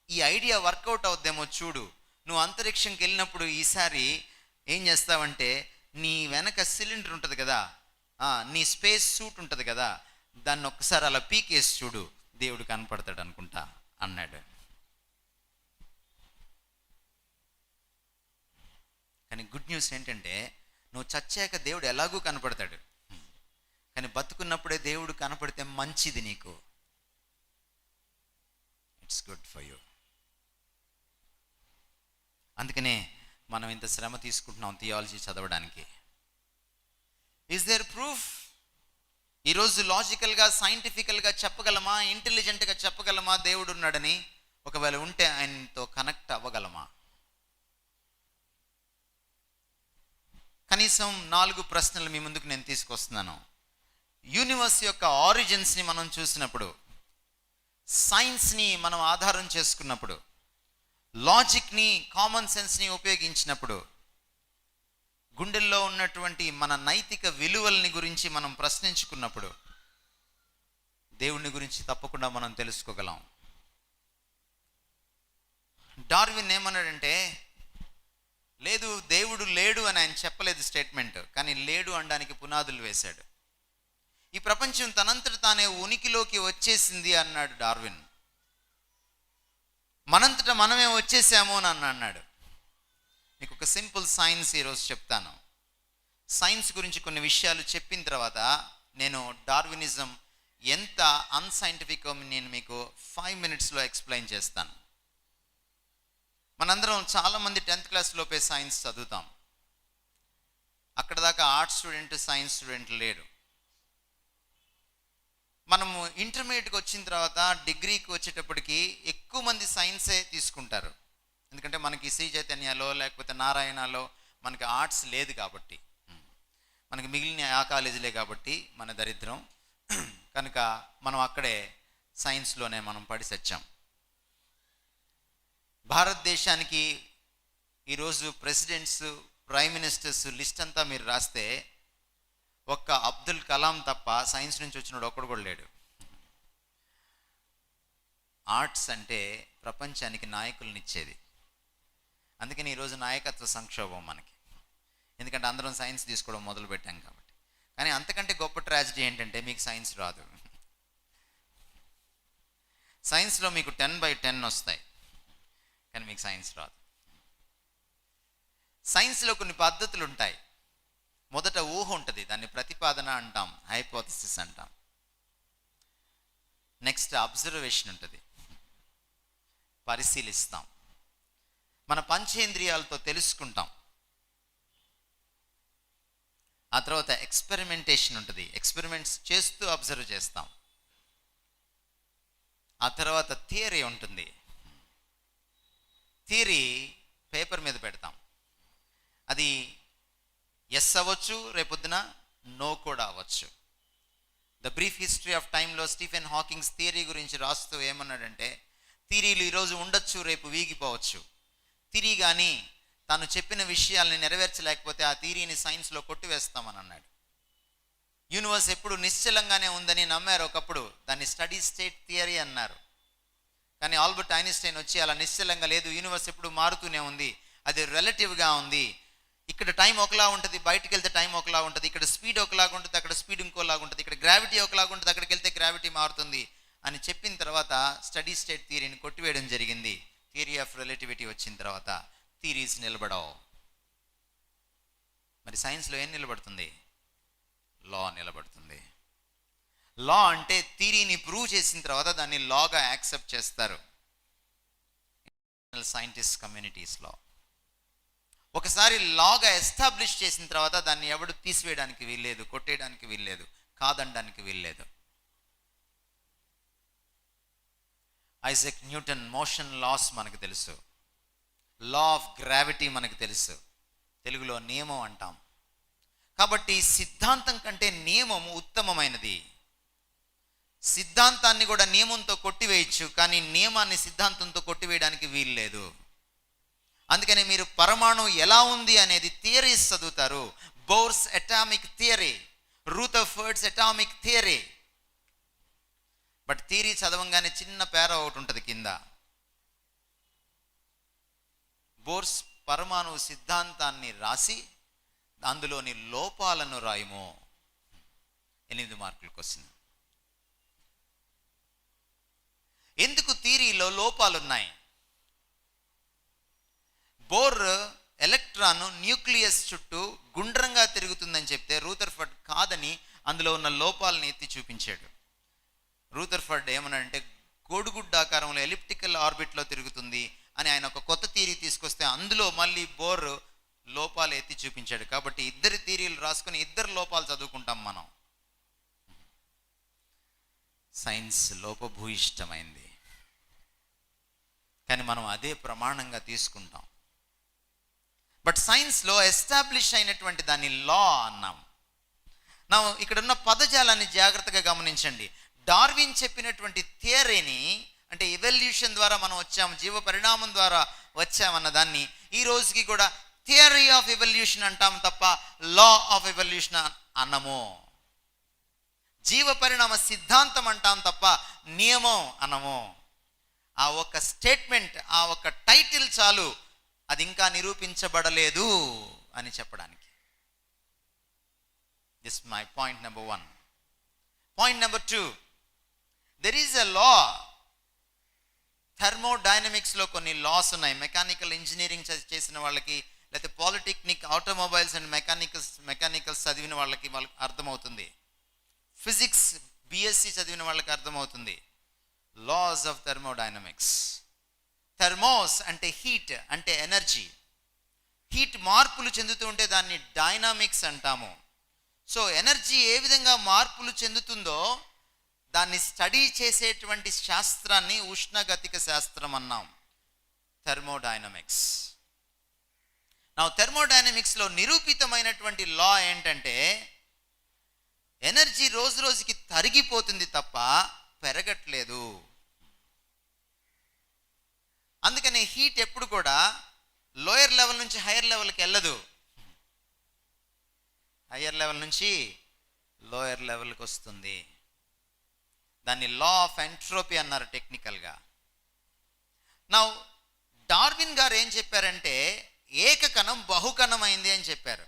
ఈ ఐడియా వర్కౌట్ అవుద్దేమో చూడు. నువ్వు అంతరిక్షంకి వెళ్ళినప్పుడు ఈసారి ఏం చేస్తావంటే, నీ వెనక సిలిండర్ ఉంటుంది కదా, నీ స్పేస్ సూట్ ఉంటుంది కదా, దాన్ని ఒక్కసారి అలా పీకేసి చూడు, దేవుడు కనపడతాడు అనుకుంటా అన్నాడు. కానీ గుడ్ న్యూస్ ఏంటంటే, నువ్వు చచ్చాక దేవుడు ఎలాగూ కనపడతాడు, కానీ బతుకున్నప్పుడే దేవుడు కనపడితే మంచిది నీకు. It's good for you. అందుకనే మనం ఇంత శ్రమ తీసుకుంటున్నాం థియాలజీ చదవడానికి. Is there proof? ఈరోజు లాజికల్గా సైంటిఫికల్గా చెప్పగలమా, ఇంటెలిజెంట్గా చెప్పగలమా దేవుడు ఉన్నాడని? ఒకవేళ ఉంటే ఆయనతో కనెక్ట్ అవ్వగలమా? కనీసం 4 ప్రశ్నలు మీ ముందుకు నేను తీసుకొస్తున్నాను. యూనివర్స్ యొక్క ఆరిజిన్స్ని మనం చూసినప్పుడు, సైన్స్ని మనం ఆధారం చేసుకున్నప్పుడు, లాజిక్ని, కామన్ సెన్స్ని ఉపయోగించినప్పుడు, గుండెల్లో ఉన్నటువంటి మన నైతిక విలువల్ని గురించి మనం ప్రశ్నించుకున్నప్పుడు దేవుని గురించి తప్పకుండా మనం తెలుసుకోగలం. డార్విన్ ఏమన్నాడంటే, లేదు దేవుడు లేడు అని ఆయన చెప్పలేదు స్టేట్మెంట్, కానీ లేడు అనడానికి పునాదులు వేశాడు. ఈ ప్రపంచం తనంతట తానే ఉనికిలోకి వచ్చేసింది అన్నాడు డార్విన్. మనంతట మనమే వచ్చేసాము అని అన్నాడు. మీకు ఒక సింపుల్ సైన్స్ ఈరోజు చెప్తాను. సైన్స్ గురించి కొన్ని విషయాలు చెప్పిన తర్వాత నేను డార్వినిజం ఎంత అన్సైంటిఫిక్ నేను మీకు 5 మినిట్స్లో ఎక్స్ప్లెయిన్ చేస్తాను. మనందరం చాలామంది 10th క్లాస్ లోపే సైన్స్ చదువుతాం. అక్కడ దాకా ఆర్ట్స్ స్టూడెంట్, సైన్స్ స్టూడెంట్ లేడు. మనము ఇంటర్మీడియట్కి వచ్చిన తర్వాత డిగ్రీకి వచ్చేటప్పటికి ఎక్కువ మంది సైన్సే తీసుకుంటారు. ఎందుకంటే మనకి శ్రీ చైతన్యలో లేకపోతే నారాయణలో మనకి ఆర్ట్స్ లేదు కాబట్టి, మనకి మిగిలిన ఆ కాలేజీలే కాబట్టి మన దరిద్రం. కనుక మనం అక్కడే సైన్స్లోనే మనం పడి సచ్చాం. భారతదేశానికి ఈరోజు ప్రెసిడెంట్స్, ప్రైమ్ మినిస్టర్స్ లిస్ట్ అంతా మీరు రాస్తే ఒక్క అబ్దుల్ కలాం తప్ప సైన్స్ నుంచి వచ్చినాడు ఒక్కడు కూడా లేడు. ఆర్ట్స్ అంటే ప్రపంచానికి నాయకులనిచ్చేది. అందుకని ఈరోజు నాయకత్వ సంక్షోభం మనకి, ఎందుకంటే అందరం సైన్స్ తీసుకోవడం మొదలు పెట్టాం కాబట్టి. కానీ అంతకంటే గొప్ప ట్రాజడీ ఏంటంటే మీకు సైన్స్ రాదు. సైన్స్లో మీకు 10/10 వస్తాయి, కానీ మీకు సైన్స్ రాదు. సైన్స్లో కొన్ని పద్ధతులు ఉంటాయి. మొదట ఊహ ఉంటుంది, దాన్ని ప్రతిపాదన అంటాం, హైపోథసిస్ అంటాం. నెక్స్ట్ అబ్జర్వేషన్ ఉంటుంది, పరిశీలిస్తాం. మన పంచేంద్రియాలతో తెలుసుకుంటాం. ఆ తర్వాత ఎక్స్పెరిమెంటేషన్ ఉంటుంది, ఎక్స్పెరిమెంట్స్ చేస్తూ అబ్జర్వ్ చేస్తాం. ఆ తర్వాత థియరీ ఉంటుంది. థియరీ పేపర్ మీద పెడతాం. అది ఎస్ అవ్వచ్చు, రేపొద్దున నో కూడా అవ్వచ్చు. ద బ్రీఫ్ హిస్టరీ ఆఫ్ టైంలో స్టీఫెన్ హాకింగ్స్ థియరీ గురించి రాస్తూ ఏమన్నాడంటే, థియరీలు ఈరోజు ఉండొచ్చు, రేపు వీగిపోవచ్చు. థియరీ కానీ తాను చెప్పిన విషయాల్ని నెరవేర్చలేకపోతే ఆ థియరీని సైన్స్లో కొట్టివేస్తామని అన్నాడు. యూనివర్స్ ఎప్పుడు నిశ్చలంగానే ఉందని నమ్మారు ఒకప్పుడు, దాన్ని స్టడీ స్టేట్ థియరీ అన్నారు. కానీ ఆల్బర్ట్ ఐన్స్టైన్ వచ్చి అలా నిశ్చలంగా లేదు, యూనివర్స్ ఎప్పుడు మారుతూనే ఉంది, అది రిలేటివ్గా ఉంది. ఇక్కడ టైం ఒకలా ఉంటుంది, బయటికి వెళ్తే టైం ఒకలా ఉంటుంది. ఇక్కడ స్పీడ్ ఒకలాగా ఉంటుంది, అక్కడ స్పీడ్ ఇంకోలాగా ఉంటుంది. ఇక్కడ గ్రావిటీ ఒకలాగా ఉంటుంది, అక్కడికి వెళ్తే గ్రావిటీ మారుతుంది అని చెప్పిన తర్వాత స్టడీ స్టేట్ థియరీని కొట్టివేయడం జరిగింది. థియరీ ఆఫ్ రిలేటివిటీ వచ్చిన తర్వాత థియరీస్ నిలబడవు. మరి సైన్స్లో ఏం నిలబడుతుంది? లా నిలబడుతుంది. లా అంటే థియరీని ప్రూవ్ చేసిన తర్వాత దాన్ని లాగా యాక్సెప్ట్ చేస్తారు సైంటిస్ట్ కమ్యూనిటీస్లో. ఒకసారి లాగా ఎస్టాబ్లిష్ చేసిన తర్వాత దాన్ని ఎవడు తీసివేయడానికి వీల్లేదు, కొట్టేయడానికి వీల్లేదు, కాదనడానికి వీల్లేదు. ఐజాక్ న్యూటన్ మోషన్ లాస్ మనకు తెలుసు, లా ఆఫ్ గ్రావిటీ మనకు తెలుసు, తెలుగులో నియమం అంటాం. కాబట్టి సిద్ధాంతం కంటే నియమం ఉత్తమమైనది. సిద్ధాంతాన్ని కూడా నియమంతో కొట్టివేయచ్చు, కానీ నియమాన్ని సిద్ధాంతంతో కొట్టివేయడానికి వీల్లేదు. అందుకని మీరు పరమాణు ఎలా ఉంది అనేది థియరీస్ చదువుతారు. Bohr's atomic theory, Rutherford's atomic theory. But theory చదవంగానే చిన్న పేర ఒకటి ఉంటుంది కింద, బోర్స్ పరమాణు సిద్ధాంతాన్ని రాసి అందులోని లోపాలను రాయము. 8 మార్కులకు వస్తుంది. ఎందుకు థియరీలో లోపాలున్నాయి? బోర్ ఎలక్ట్రాన్ న్యూక్లియస్ చుట్టూ గుండ్రంగా తిరుగుతుందని చెప్తే రూథర్ఫర్డ్ కాదని అందులో ఉన్న లోపాలను ఎత్తి చూపించాడు. రూథర్ఫర్డ్ ఏమన్నాడంటే కోడిగుడ్డాకారంలో ఎలిప్టికల్ ఆర్బిట్లో తిరుగుతుంది అని ఆయన ఒక కొత్త థియరీ తీసుకొస్తే అందులో మళ్ళీ బోర్ లోపాలు ఎత్తి చూపించాడు. కాబట్టి ఇద్దరు థియరీలు రాసుకొని ఇద్దరు లోపాలు చదువుకుంటాం మనం. సైన్స్ లోపభూయిష్టమైంది, కానీ మనం అదే ప్రమాణంగా తీసుకుంటాం. బట్ సైన్స్లో ఎస్టాబ్లిష్ అయినటువంటి దాన్ని లా అన్నాం. నా ఇక్కడ ఉన్న పదజాలాన్ని జాగ్రత్తగా గమనించండి. డార్విన్ చెప్పినటువంటి థియరీని, అంటే ఎవల్యూషన్ ద్వారా మనం వచ్చాము, జీవ పరిణామం ద్వారా వచ్చామన్న దాన్ని ఈ రోజుకి కూడా థియరీ ఆఫ్ ఎవల్యూషన్ అంటాం తప్ప లా ఆఫ్ ఎవల్యూషన్ అన్నము. జీవ పరిణామ సిద్ధాంతం అంటాం తప్ప నియమం అన్నము. ఆ ఒక్క స్టేట్మెంట్, ఆ ఒక్క టైటిల్ చాలు అది ఇంకా నిరూపించబడలేదు అని చెప్పడానికి. This my point number 1. Point number 2, there is a law. థర్మోడైనమిక్స్లో కొన్ని లాస్ ఉన్నాయి. మెకానికల్ ఇంజనీరింగ్ చేసిన వాళ్ళకి, లేకపోతే పాలిటెక్నిక్, ఆటోమొబైల్స్ అండ్ మెకానికల్స్ చదివిన వాళ్ళకి అర్థమవుతుంది. ఫిజిక్స్ బిఎస్సి చదివిన వాళ్ళకి అర్థమవుతుంది. Laws of thermodynamics. థర్మోస్ అంటే హీట్, అంటే ఎనర్జీ. హీట్ మార్పులు చెందుతూ ఉంటే దాన్ని డైనామిక్స్ అంటాము. సో ఎనర్జీ ఏ విధంగా మార్పులు చెందుతుందో దాన్ని స్టడీ చేసేటువంటి శాస్త్రాన్ని ఉష్ణగతిక శాస్త్రం అన్నాం, థర్మోడైనమిక్స్. నా థర్మోడైనమిక్స్లో నిరూపితమైనటువంటి లా ఏంటంటే ఎనర్జీ రోజు రోజుకి తరిగిపోతుంది తప్ప పెరగట్లేదు. అందుకనే హీట్ ఎప్పుడు కూడా లోయర్ లెవెల్ నుంచి హైయర్ లెవెల్కి వెళ్ళదు, హయ్యర్ లెవెల్ నుంచి లోయర్ లెవెల్కి వస్తుంది. దాన్ని లా ఆఫ్ ఎంట్రోపీ అన్నారు టెక్నికల్గా. నా డార్విన్ గారు ఏం చెప్పారంటే ఏకకణం బహుకణం అయింది అని చెప్పారు.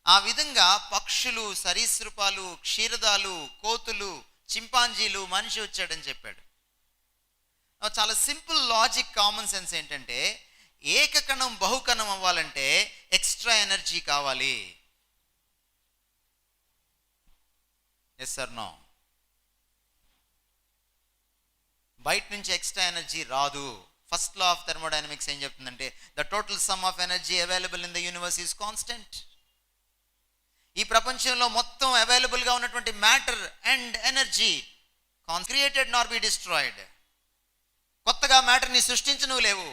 ఆ విధంగా పక్షులు, సరీసృపాలు, క్షీరదాలు, కోతులు, చింపాంజీలు, మనిషి వచ్చాడని చెప్పాడు. చాలా సింపుల్ లాజిక్, కామన్ సెన్స్ ఏంటంటే ఏకకణం బహుకణం అవ్వాలంటే ఎక్స్ట్రా ఎనర్జీ కావాలి. Yes or no? బయట నుంచి ఎక్స్ట్రా ఎనర్జీ రాదు. ఫస్ట్ లా ఆఫ్ థర్మోడైనమిక్స్ ఏం చెప్తుందంటే the total sum of energy available in the universe is constant. ఈ ప్రపంచంలో మొత్తం అవైలబుల్గా ఉన్నటువంటి matter and energy created nor be destroyed. కొత్తగా మ్యాటర్ని సృష్టించను లేవు,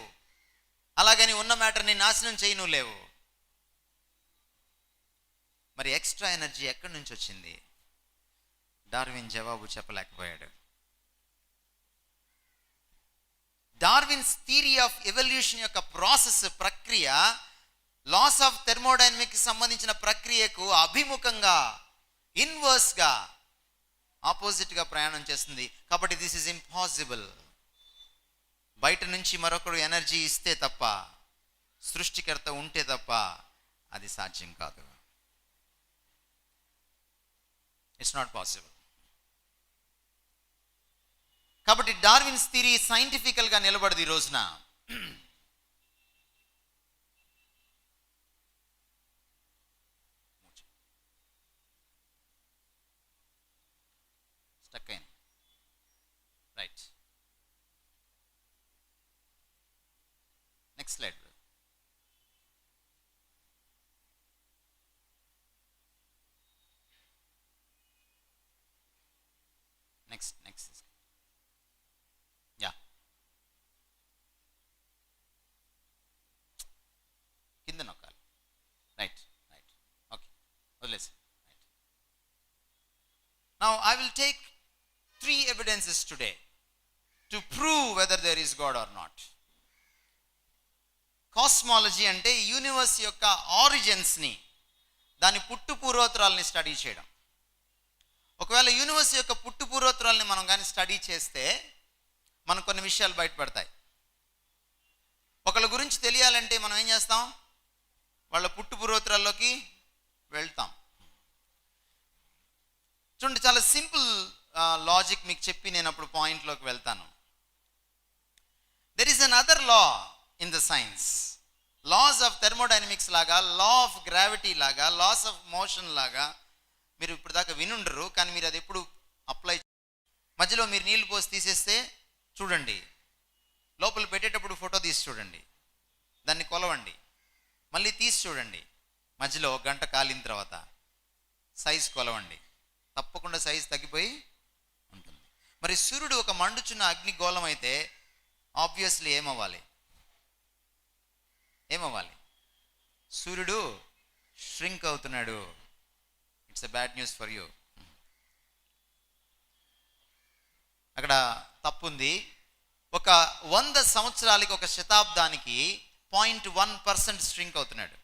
అలాగని ఉన్న మ్యాటర్ని నాశనం చేయను లేవు. మరి ఎక్స్ట్రా ఎనర్జీ ఎక్కడి నుంచి వచ్చింది? డార్విన్ జవాబు చెప్పలేకపోయాడు. డార్విన్స్ థియరీ ఆఫ్ ఎవల్యూషన్ యొక్క ప్రాసెస్, ప్రక్రియ లాస్ ఆఫ్ థర్మోడైనమిక్స్ సంబంధించిన ప్రక్రియకు అభిముఖంగా, ఇన్వర్స్గా, ఆపోజిట్గా ప్రయాణం చేస్తుంది. కాబట్టి దిస్ ఈజ్ ఇంపాసిబుల్. బయట నుంచి మరొకరు ఎనర్జీ ఇస్తే తప్ప, సృష్టికర్త ఉంటే తప్ప అది సాధ్యం కాదు. It's not possible. కాబట్టి డార్విన్స్ థియరీ సైంటిఫికల్గా నిలబడదు ఈ రోజున. స్టక్ అయింది. Right, next slide. Next yeah, కింద నొక్కాలి. రైట్, ఓకే, వదిలేసి. Right, now I will take 3 evidences today to prove whether there is God or not. Cosmology అంటే యూనివర్స్ యొక్క ఆరిజిన్స్ని, దాని పుట్టు పూర్వోత్తరాలని స్టడీ చేయడం. ఒకవేళ యూనివర్స్ యొక్క పుట్టు పూర్వోత్తరాలని మనం కానీ స్టడీ చేస్తే మనకు కొన్ని విషయాలు బయటపడతాయి. ఒకళ్ళ గురించి తెలియాలంటే మనం ఏం చేస్తాం? వాళ్ళ పుట్టు పూర్వోత్తరాల్లోకి వెళ్తాం. చూడండి, చాలా సింపుల్ లాజిక్ మీకు చెప్పి నేను అప్పుడు పాయింట్లోకి వెళ్తాను. There is another law in the science. Laws of thermodynamics లాగా, లా ఆఫ్ గ్రావిటీ లాగా, లాస్ ఆఫ్ మోషన్ లాగా మీరు ఇప్పుడు దాకా వినుండరు, కానీ మీరు అది ఎప్పుడు అప్లై. మధ్యలో మీరు నీళ్లు పోసి తీసేస్తే చూడండి, లోపల పెట్టేటప్పుడు ఫోటో తీసి చూడండి, దాన్ని కొలవండి, మళ్ళీ తీసి చూడండి, మధ్యలో 1 గంట కాలిన తర్వాత సైజు కొలవండి, తప్పకుండా సైజు తగ్గిపోయి ఉంటుంది. మరి సూర్యుడు ఒక మండుచున్న అగ్నిగోళం అయితే ఆబ్వియస్లీ ఏమవ్వాలి? సూర్యుడు ష్రింక్ అవుతున్నాడు. It's a bad news for you. అక్కడ తప్పుంది. ఒక 100 సంవత్సరాలకి, ఒక శతాబ్దానికి 0.1% ష్రింక్ అవుతున్నాడు.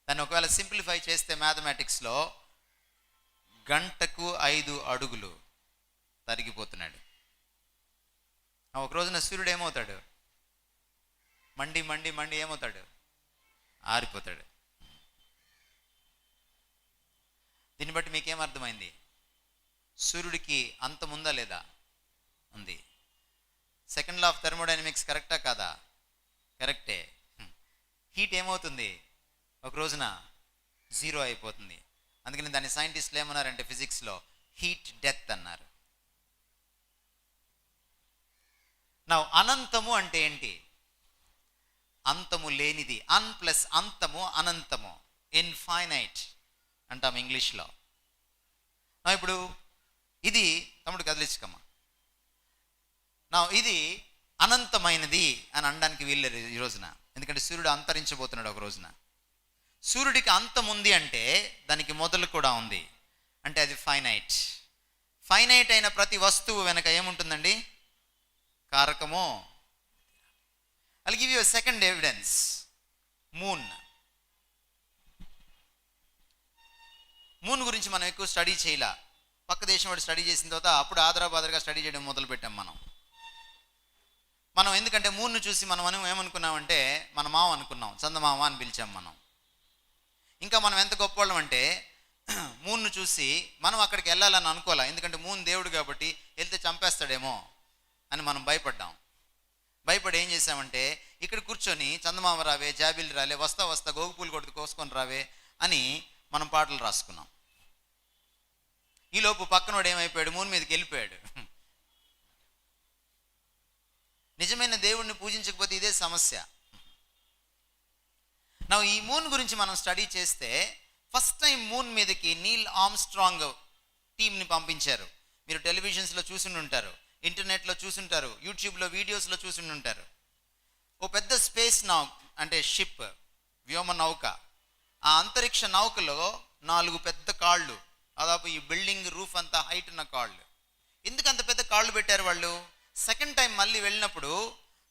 దాన్ని ఒకవేళ సింప్లిఫై చేస్తే మ్యాథమెటిక్స్లో గంటకు 5 అడుగులు తరిగిపోతున్నాడు. ఒక రోజున సూర్యుడు ఏమవుతాడు? మండి మండి మండి ఏమవుతాడు? ఆరిపోతాడు. దీన్ని బట్టి మీకేం అర్థమైంది? సూర్యుడికి అంతముందా లేదా? ఉంది. సెకండ్ లా ఆఫ్ థర్మోడైనమిక్స్ కరెక్టా కాదా? కరెక్టే. హీట్ ఏమవుతుంది? ఒక రోజున జీరో అయిపోతుంది. అందుకని దాన్ని సైంటిస్టులు ఏమన్నారంటే ఫిజిక్స్లో హీట్ డెత్ అన్నారు. నా అనంతము అంటే ఏంటి? అంతము లేనిది. అన్ ప్లస్ అంతము అనంతము, ఇన్ఫైనైట్ అంటాం ఇంగ్లీష్లో. ఇప్పుడు ఇది తమ్ముడు కదిలించుకమ్మా. నా ఇది అనంతమైనది అని అనడానికి వీల్లేదు ఈ రోజున. ఎందుకంటే సూర్యుడు అంతరించబోతున్నాడు ఒక రోజున. సూర్యుడికి అంతం ఉంది అంటే దానికి మొదలు కూడా ఉంది. అంటే అది ఫైనైట్. ఫైనైట్ అయిన ప్రతి వస్తువు వెనక ఏముంటుందండి? కారకము. I'll give you a second evidence. Moon గురించి మనం ఎక్కువ స్టడీ చేయలే. పక్క దేశం వాడు స్టడీ చేసిన తర్వాత అప్పుడు ఆదరాబాదరగా స్టడీ చేయడం మొదలు పెట్టాం మనం. ఎందుకంటే మూన్ను చూసి మనం ఏమనుకున్నామంటే మన మామ అనుకున్నాం, చందమామ అని పిలిచాం మనం. ఇంకా మనం ఎంత గొప్పవాళ్ళం అంటే మూన్ను చూసి మనం అక్కడికి వెళ్ళాలని అనుకోలే. ఎందుకంటే మూన్ దేవుడు కాబట్టి వెళ్తే చంపేస్తాడేమో అని మనం భయపడి ఏం చేసామంటే ఇక్కడ కూర్చొని చందమామ రావే, జాబిల్లి రాలే, వస్తా గోగుపూలు కొడుతూ కోసుకొని రావే అని మనం పాటలు రాసుకున్నాం. ఈలోపు పక్కనోడు ఏమైపోయాడు? మూన్ మీదకి వెళ్ళిపోయాడు. నిజమైన దేవుణ్ణి పూజించకపోతే ఇదే సమస్య. ఈ మూన్ గురించి మనం స్టడీ చేస్తే ఫస్ట్ టైం మూన్ మీదకి నీల్ ఆర్మ్స్ట్రాంగ్ టీంని పంపించారు. మీరు టెలివిజన్స్లో చూసుంటారు, ఇంటర్నెట్లో చూసుంటారు, యూట్యూబ్లో వీడియోస్లో చూసుంటారు. ఓ పెద్ద స్పేస్ అంటే షిప్, వ్యోమ నౌక. ఆ అంతరిక్ష నౌకలో 4 పెద్ద కాళ్ళు, దాదాపు ఈ బిల్డింగ్ రూఫ్ అంతా హైట్ ఉన్న కాళ్ళు. ఎందుకు అంత పెద్ద కాళ్ళు పెట్టారు వాళ్ళు? సెకండ్ టైం మళ్ళీ వెళ్ళినప్పుడు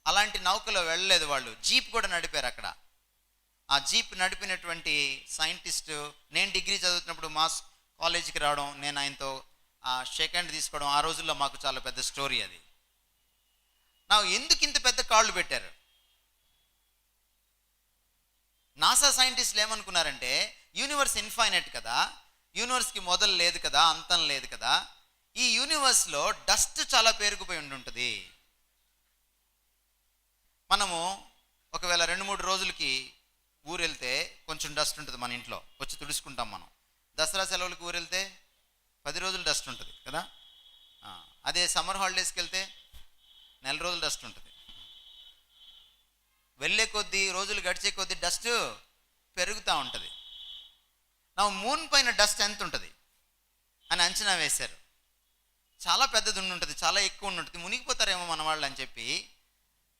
అలాంటి నౌకలో వెళ్ళలేదు వాళ్ళు, జీప్ కూడా నడిపారు అక్కడ. ఆ జీప్ నడిపినటువంటి సైంటిస్ట్, నేను డిగ్రీ చదువుతున్నప్పుడు మా కాలేజీకి రావడం, నేను ఆయనతో షేక్ హ్యాండ్ తీసుకోవడం, ఆ రోజుల్లో మాకు చాలా పెద్ద స్టోరీ అది. ఎందుకు ఇంత పెద్ద కాళ్ళు పెట్టారు? నాసా సైంటిస్టులు ఏమనుకున్నారంటే యూనివర్స్ ఇన్ఫైనైట్ కదా, యూనివర్స్కి మొదలు లేదు కదా, అంతం లేదు కదా, ఈ యూనివర్స్లో డస్ట్ చాలా పేరుకుపోయి ఉంటుంది. మనము ఒకవేళ 2-3 రోజులకి ఊరు వెళ్తే కొంచెం డస్ట్ ఉంటుంది మన ఇంట్లో, వచ్చి తుడుచుకుంటాం మనం. దసరా సెలవులకి ఊరు వెళ్తే 10 రోజులు డస్ట్ ఉంటుంది కదా. అదే సమ్మర్ హాలిడేస్కి వెళ్తే 4 రోజులు డస్ట్ ఉంటుంది. వెళ్ళే కొద్దీ, రోజులు గడిచే కొద్దీ డస్ట్ పెరుగుతూ ఉంటుంది. మూన్ పైన డస్ట్ ఎంత ఉంటుంది అని అంచనా వేశారు. చాలా పెద్దది ఉంటుంది, చాలా ఎక్కువ ఉంటుంది, మునిగిపోతారేమో మన వాళ్ళు అని చెప్పి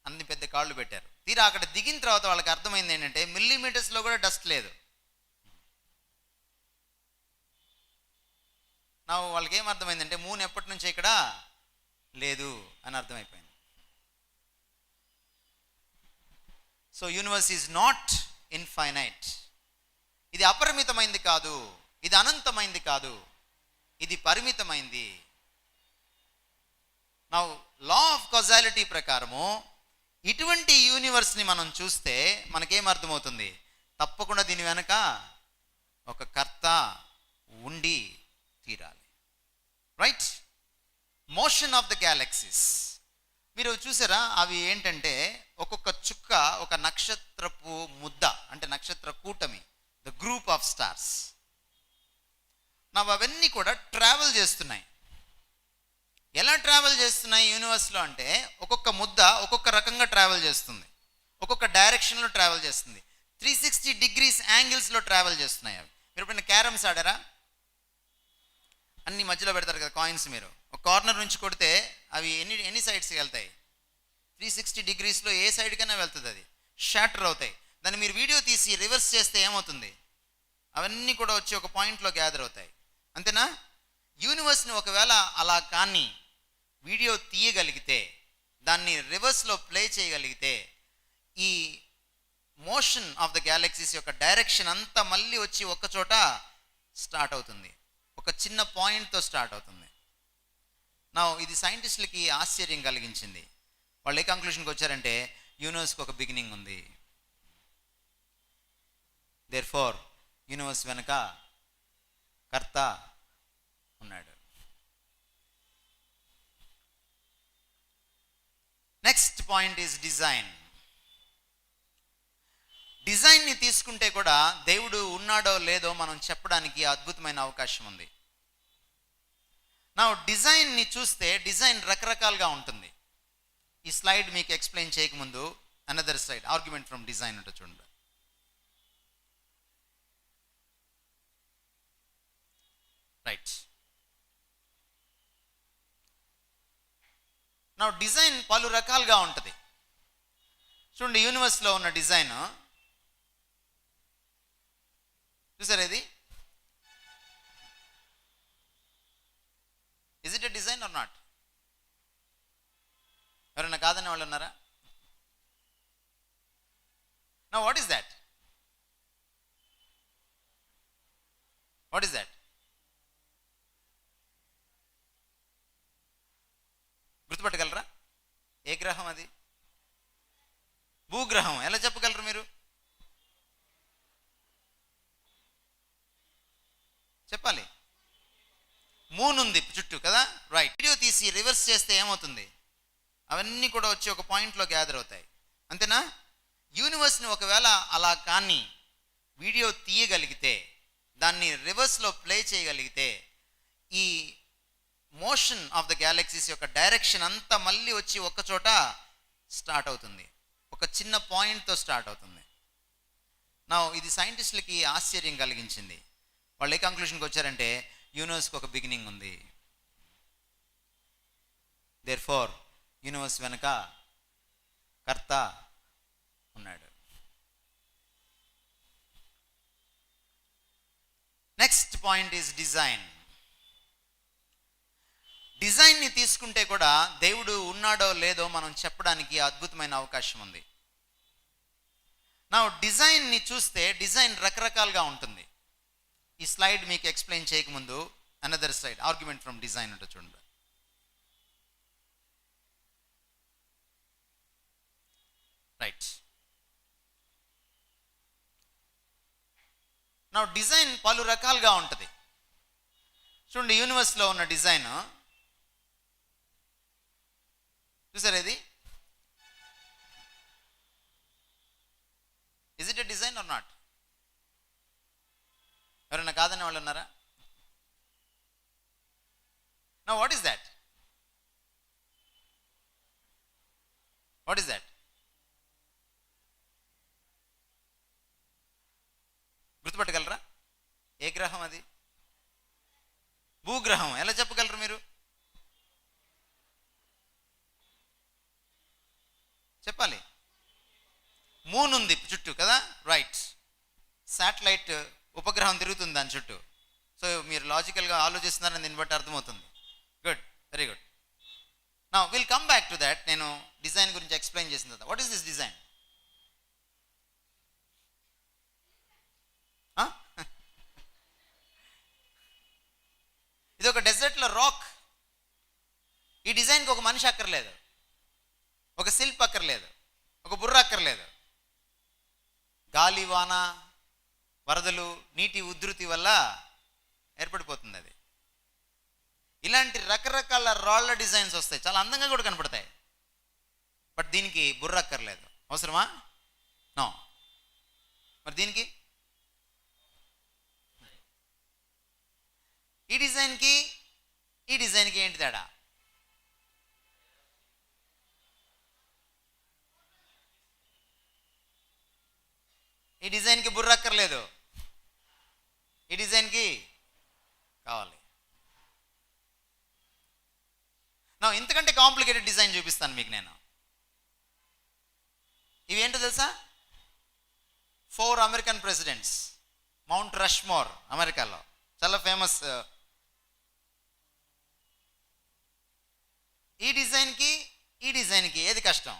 అన్ని పెద్ద కాళ్ళు పెట్టారు. తీరా అక్కడ దిగిన తర్వాత వాళ్ళకి అర్థమైంది ఏంటంటే మిల్లీమీటర్స్లో కూడా డస్ట్ లేదు. వాళ్ళకి ఏం అర్థమైందంటే మూన్ ఎప్పటి నుంచి ఇక్కడ లేదు అని అర్థమైపోయింది. So universe is not infinite. ఇది అపరిమితమైంది కాదు, ఇది అనంతమైంది కాదు, ఇది పరిమితమైంది. లా ఆఫ్ కాజాలిటీ ప్రకారము ఇటువంటి యూనివర్స్ని మనం చూస్తే మనకేం అర్థమవుతుంది? తప్పకుండా దీని వెనక ఒక కర్త ఉండి తీరాలి. Right? Motion of the galaxies మీరు చూసారా? అవి ఏంటంటే ఒక్కొక్క చుక్క ఒక నక్షత్రపు ముద్ద, అంటే నక్షత్ర కూటమి, ద గ్రూప్ ఆఫ్ స్టార్స్. అవన్నీ కూడా ట్రావెల్ చేస్తున్నాయి. ఎలా ట్రావెల్ చేస్తున్నాయి యూనివర్స్లో అంటే ఒక్కొక్క ముద్ద ఒక్కొక్క రకంగా ట్రావెల్ చేస్తుంది, ఒక్కొక్క డైరెక్షన్లో ట్రావెల్ చేస్తుంది, 360 degrees యాంగిల్స్లో ట్రావెల్ చేస్తున్నాయి. అవి మీరు ఎప్పుడైనా క్యారమ్స్ ఆడారా? అన్ని మధ్యలో పెడతారు కదా కాయిన్స్. మీరు ఒక కార్నర్ నుంచి కొడితే అవి ఎన్ని సైడ్స్కి వెళ్తాయి? 360 degreesలో ఏ సైడ్కైనా వెళ్తుంది. అది షాటర్ అవుతాయి. దాన్ని మీరు వీడియో తీసి రివర్స్ చేస్తే ఏమవుతుంది, అవన్నీ కూడా వచ్చి ఒక పాయింట్లో గ్యాదర్ అవుతాయి. అంతేనా? యూనివర్స్ని ఒకవేళ అలా కానీ వీడియో తీయగలిగితే, దాన్ని రివర్స్లో ప్లే చేయగలిగితే, ఈ మోషన్ ఆఫ్ ద గ్యాలక్సీస్ యొక్క డైరెక్షన్ అంతా మళ్ళీ వచ్చి ఒక్క చోట స్టార్ట్ అవుతుంది, ఒక చిన్న పాయింట్తో స్టార్ట్ అవుతుంది. నా ఇది సైంటిస్టులకి ఆశ్చర్యం కలిగించింది. వాళ్ళు ఏ కంక్లూషన్కి వచ్చారంటే, యూనివర్స్కి ఒక బిగినింగ్ ఉంది, దేర్ఫోర్ యూనివర్స్ వెనుక కర్త ఉన్నాడు. Next point is design. డిజైన్ని తీసుకుంటే కూడా దేవుడు ఉన్నాడో లేదో మనం చెప్పడానికి అద్భుతమైన అవకాశం ఉంది. నా డిజైన్ని చూస్తే డిజైన్ రకరకాలుగా ఉంటుంది. ఈ స్లైడ్ మీకు ఎక్స్ప్లెయిన్ చేయకముందు another slide, argument from design అంటే చూడండి. రైట్. నా డిజైన్ పలు రకాలుగా ఉంటుంది. చూడండి, యూనివర్స్లో ఉన్న డిజైన్ చూసారా? ఇది is it a design or not? ఎవరైనా కాదనే వాళ్ళు ఉన్నారా? నా what is that? What is that? గుర్తుపట్టగలరా? ఏ గ్రహం అది? భూగ్రహం. ఎలా చెప్పగలరు మీరు? చెప్పాలి. మూన్ ఉంది చుట్టూ కదా, రైట్. వీడియో తీసి రివర్స్ చేస్తే ఏమవుతుంది, అవన్నీ కూడా వచ్చి ఒక పాయింట్లో గ్యాదర్ అవుతాయి. అంతేనా? యూనివర్స్ని ఒకవేళ అలా కానీ వీడియో తీయగలిగితే, దాన్ని రివర్స్లో ప్లే చేయగలిగితే, ఈ మోషన్ ఆఫ్ ద గ్యాలక్సీస్ యొక్క డైరెక్షన్ అంతా మళ్ళీ వచ్చి ఒక్క చోట స్టార్ట్ అవుతుంది, ఒక చిన్న పాయింట్తో స్టార్ట్ అవుతుంది. నా ఇది సైంటిస్టులకి ఆశ్చర్యం కలిగించింది. వాళ్ళు ఏ కంక్లూషన్కి వచ్చారంటే, యూనివర్స్కి ఒక బిగినింగ్ ఉంది, దేర్ఫోర్ యూనివర్స్ వెనుక కర్త ఉన్నాడు. Next point is design. డిజైన్ని తీసుకుంటే కూడా దేవుడు ఉన్నాడో లేదో మనం చెప్పడానికి అద్భుతమైన అవకాశం ఉంది. నా డిజైన్ని చూస్తే డిజైన్ రకరకాలుగా ఉంటుంది. ఈ స్లైడ్ మీకు ఎక్స్ప్లెయిన్ చేయకముందు another slide, argument from design అంటే చూడండి. రైట్. నా డిజైన్ పలు రకాలుగా ఉంటుంది. చూడండి, యూనివర్స్లో ఉన్న డిజైన్ చూసారా? ఇది is it a design or not? ఎవరైనా కాదనే వాళ్ళు ఉన్నారా? నా what is that? What is that? గుర్తుపట్టగలరా? ఏ గ్రహం అది? భూగ్రహం. ఎలా చెప్పగలరు మీరు? చెప్పాలి. మూన్ ఉంది చుట్టూ కదా, రైట్. శాటిలైట్ ఉపగ్రహం తిరుగుతుంది దాని చుట్టూ. సో మీరు లాజికల్గా ఆలోచిస్తున్నారని దీన్ని బట్టి అర్థమవుతుంది. Good, very good. Now will come back to that. నేను డిజైన్ గురించి ఎక్స్ప్లెయిన్ చేసిన తర్వాత, వాట్ ఈస్ దిస్ డిజైన్? ఇది ఒక డెజర్ట్లో రాక్. ఈ డిజైన్కి ఒక మనిషి అక్కర్లేదు, ఒక శిల్పి అక్కర్లేదు, ఒక బుర్ర అక్కర్లేదు. గాలి, వాన, వరదలు, నీటి ఉధృతి వల్ల ఏర్పడిపోతుంది అది. ఇలాంటి రకరకాల రాళ్ళ డిజైన్స్ వస్తాయి, చాలా అందంగా కూడా కనపడతాయి. బట్ దీనికి బుర్ర అక్కర్లేదు. అవసరమా? నో. మరి దీనికి, ఈ డిజైన్కి ఈ డిజైన్కి ఏంటి తేడా? ఈ డిజైన్కి బుర్ర అక్కర్లేదు, ఈ డిజైన్కి కావాలి. నా ఇంతకంటే కాంప్లికేటెడ్ డిజైన్ చూపిస్తాను మీకు నేను. ఇవి ఏంటో తెలుసా? 4 అమెరికన్ ప్రెసిడెంట్స్. మౌంట్ రష్మోర్ అమెరికాలో చాలా ఫేమస్. ఈ డిజైన్కి ఏది కష్టం?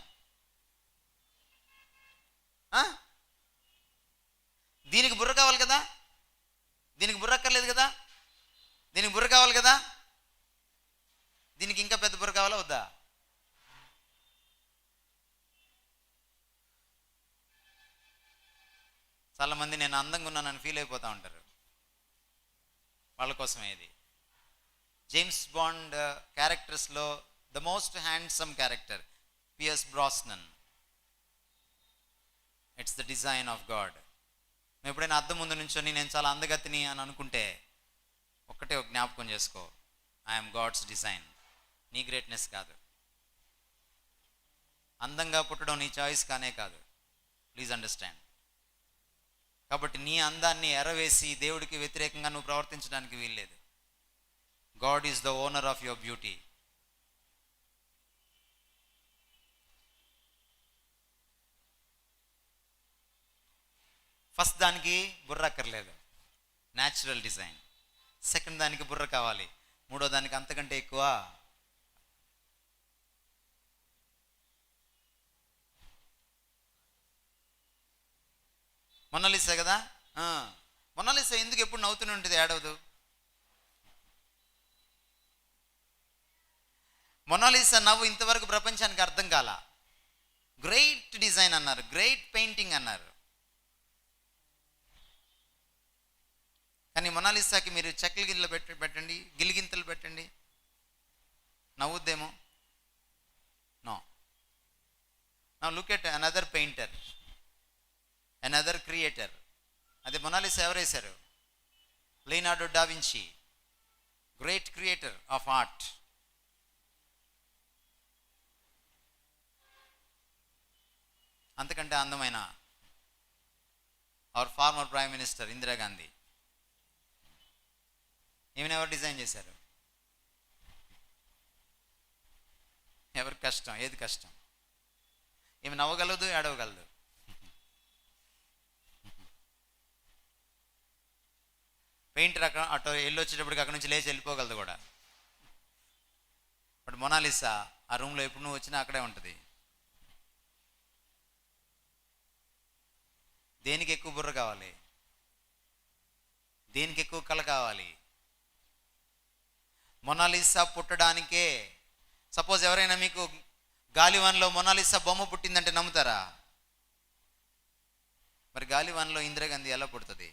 దీనికి బుర్ర కావాలి కదా, దీనికి బుర్ర అక్కర్లేదు కదా, దీనికి బుర్ర కావాలి కదా, దీనికి ఇంకా పెద్ద బుర్ర కావాలా వద్దా? చాలామంది నేను అందంగా ఉన్నానని ఫీల్ అయిపోతూ ఉంటారు. వాళ్ళ కోసమే ఇది. జేమ్స్ బాండ్ క్యారెక్టర్స్లో the most handsome character Pierce Brosnan. It's the design of God. నువ్వు ఎప్పుడైనా అద్దం ముందు నుంచొని నేను చాలా అందగతిని అని అనుకుంటే ఒక్కటే ఒక జ్ఞాపకం చేసుకో, ఐఎమ్ గాడ్స్ డిజైన్. నీ గ్రేట్నెస్ కాదు. అందంగా పుట్టడం నీ చాయిస్ కానే కాదు. Please understand. కాబట్టి నీ అందాన్ని ఎరవేసి దేవుడికి వ్యతిరేకంగా నువ్వు ప్రవర్తించడానికి వీల్లేదు. God is the owner of your beauty. First దానికి బుర్ర అక్కర్లేదు, న్యాచురల్ డిజైన్. సెకండ్ దానికి బుర్ర కావాలి. మూడో దానికి అంతకంటే ఎక్కువ. మొనాలిసా కదా, మొనాలిసా ఎందుకు ఎప్పుడు నవ్వుతూనే ఉంటుంది, ఏడవదు? మొనాలిసా నవ్వు ఇంతవరకు ప్రపంచానికి అర్థం కాల. గ్రేట్ డిజైన్ అన్నారు, గ్రేట్ పెయింటింగ్ అన్నారు. కానీ మొనాలిసాకి మీరు చెక్కల గిన్నెలు పెట్టండి, గిలిగింతలు పెట్టండి, నవ్వుద్దేమో? No. Now look at another painter, another creator. అదే మొనాలిసా ఎవరు వేశారు? లియోనార్డో డా వించి, గ్రేట్ క్రియేటర్ ఆఫ్ ఆర్ట్. అంతకంటే అందమైన hour farmer prime minister Indira Gandhi. ఈమెను ఎవరు డిజైన్ చేశారు? ఎవరు కష్టం? ఏది కష్టం? ఈమె నవ్వగలదు, ఏడవగలదు. పెయింటర్ అటు వెళ్ళొచ్చేటప్పటికి అక్కడ నుంచి లేచి వెళ్ళిపోగలదు కూడా. బట్ మొనాలిసా ఆ రూమ్లో ఎప్పుడు నువ్వు వచ్చినా అక్కడే ఉంటుంది. దేనికి ఎక్కువ బుర్ర కావాలి? దేనికి ఎక్కువ కళ కావాలి? మొనాలిసా పుట్టడానికే. సపోజ్ ఎవరైనా మీకు గాలివాన్లో మొనాలిసా బొమ్మ పుట్టిందంటే నమ్ముతారా? మరి గాలివాన్లో ఇందిరాగాంధీ ఎలా పుడుతుంది?